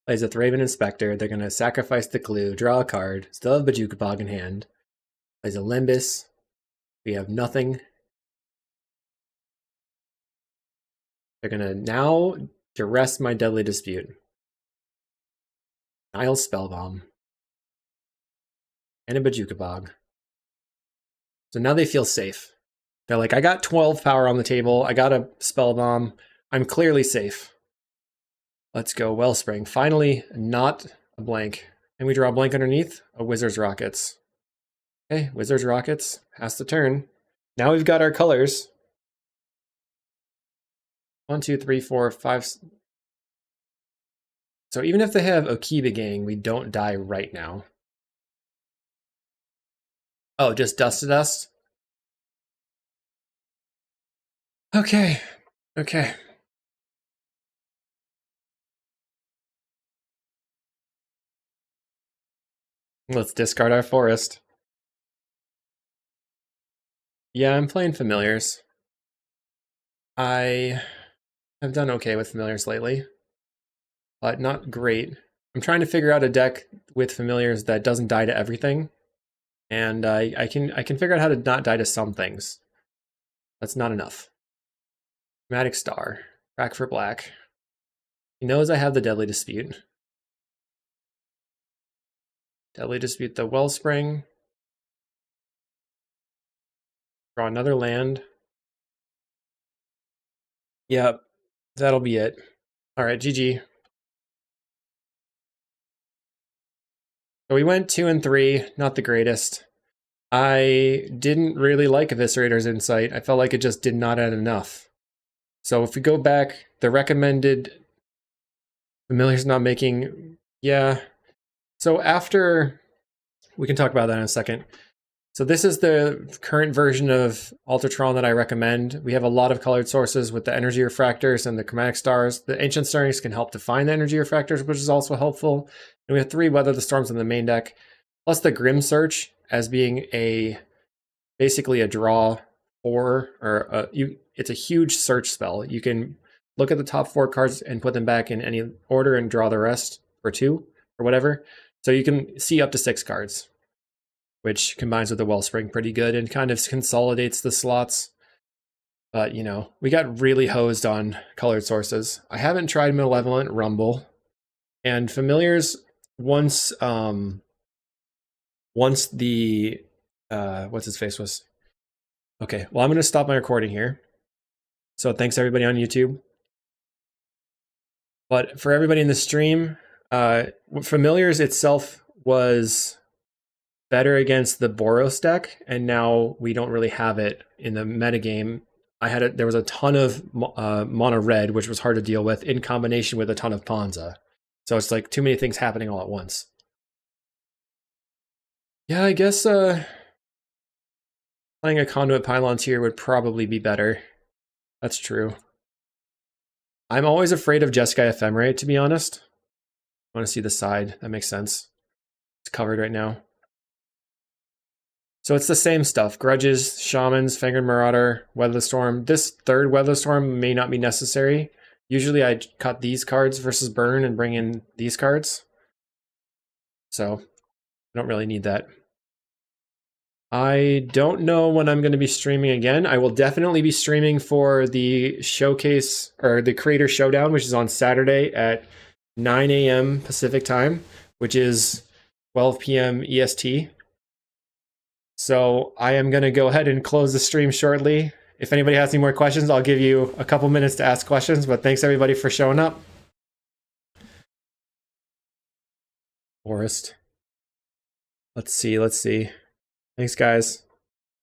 Plays a Thraben Inspector. They're going to sacrifice the clue, draw a card, still have Bojuka Bog in hand. Plays a Limbus. We have nothing. They're going to now duress my Deadly Dispute. Nile Spellbomb. And a Bojuka Bog. So now they feel safe. They're like, I got 12 power on the table. I got a Spellbomb. I'm clearly safe. Let's go Wellspring. Finally, not a blank. And we draw a blank underneath. A Wizard's Rockets. Okay, Wizard's Rockets. Pass the turn. Now we've got our colors. 1, 2, 3, 4, 5. So even if they have Okiba Gang, we don't die right now. Oh, just dust to dust? Okay. Okay. Let's discard our forest. Yeah, I'm playing familiars. I have done okay with familiars lately, but not great. I'm trying to figure out a deck with familiars that doesn't die to everything, and I can figure out how to not die to some things. That's not enough. Chromatic Star, crack for black. He knows I have the Deadly Dispute. Deadly Dispute the Wellspring. Draw another land. Yep, that'll be it. Alright, GG. So we went 2 and 3, not the greatest. I didn't really like Eviscerator's Insight. I felt like it just did not add enough. So if we go back, the recommended familiar's not making, yeah. So after, we can talk about that in a second. So this is the current version of Tron that I recommend. We have a lot of colored sources with the energy refractors and the chromatic stars. The ancient stirrings can help define the energy refractors, which is also helpful. And we have 3 Weather the Storms in the main deck, plus the Grim Search as being basically a draw 4, or it's a huge search spell. You can look at the top 4 cards and put them back in any order and draw the rest for 2 or whatever. So you can see up to 6 cards, which combines with the Wellspring pretty good and kind of consolidates the slots. But, you know, we got really hosed on colored sources. I haven't tried Malevolent Rumble. And Familiars, once the, what's his face was? Okay, well, I'm going to stop my recording here. So thanks everybody on YouTube. But for everybody in the stream, Familiars itself was better against the Boros deck, and now we don't really have it in the metagame. There was a ton of mono red, which was hard to deal with, in combination with a ton of Ponza. So it's like too many things happening all at once. Yeah, I guess playing a Conduit Pylons here would probably be better. That's true. I'm always afraid of Jeskai Ephemerate, to be honest. I want to see the side. That makes sense. It's covered right now. So it's the same stuff. Grudges, Shamans, Fingered Marauder, Weather the Storm. This third Weather the Storm may not be necessary. Usually I cut these cards versus burn and bring in these cards. So I don't really need that. I don't know when I'm going to be streaming again. I will definitely be streaming for the showcase, or the Creator Showdown, which is on Saturday at 9 a.m. Pacific time, which is 12 p.m. EST. So I am going to go ahead and close the stream shortly. If anybody has any more questions, I'll give you a couple minutes to ask questions, but thanks everybody for showing up. Forest. Let's see. Thanks, guys.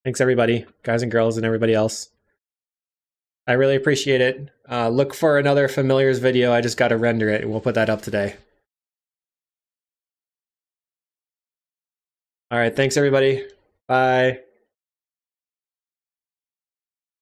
Thanks, everybody, guys and girls and everybody else. I really appreciate it. Look for another Familiars video. I just got to render it, and we'll put that up today. All right, thanks, everybody. Bye.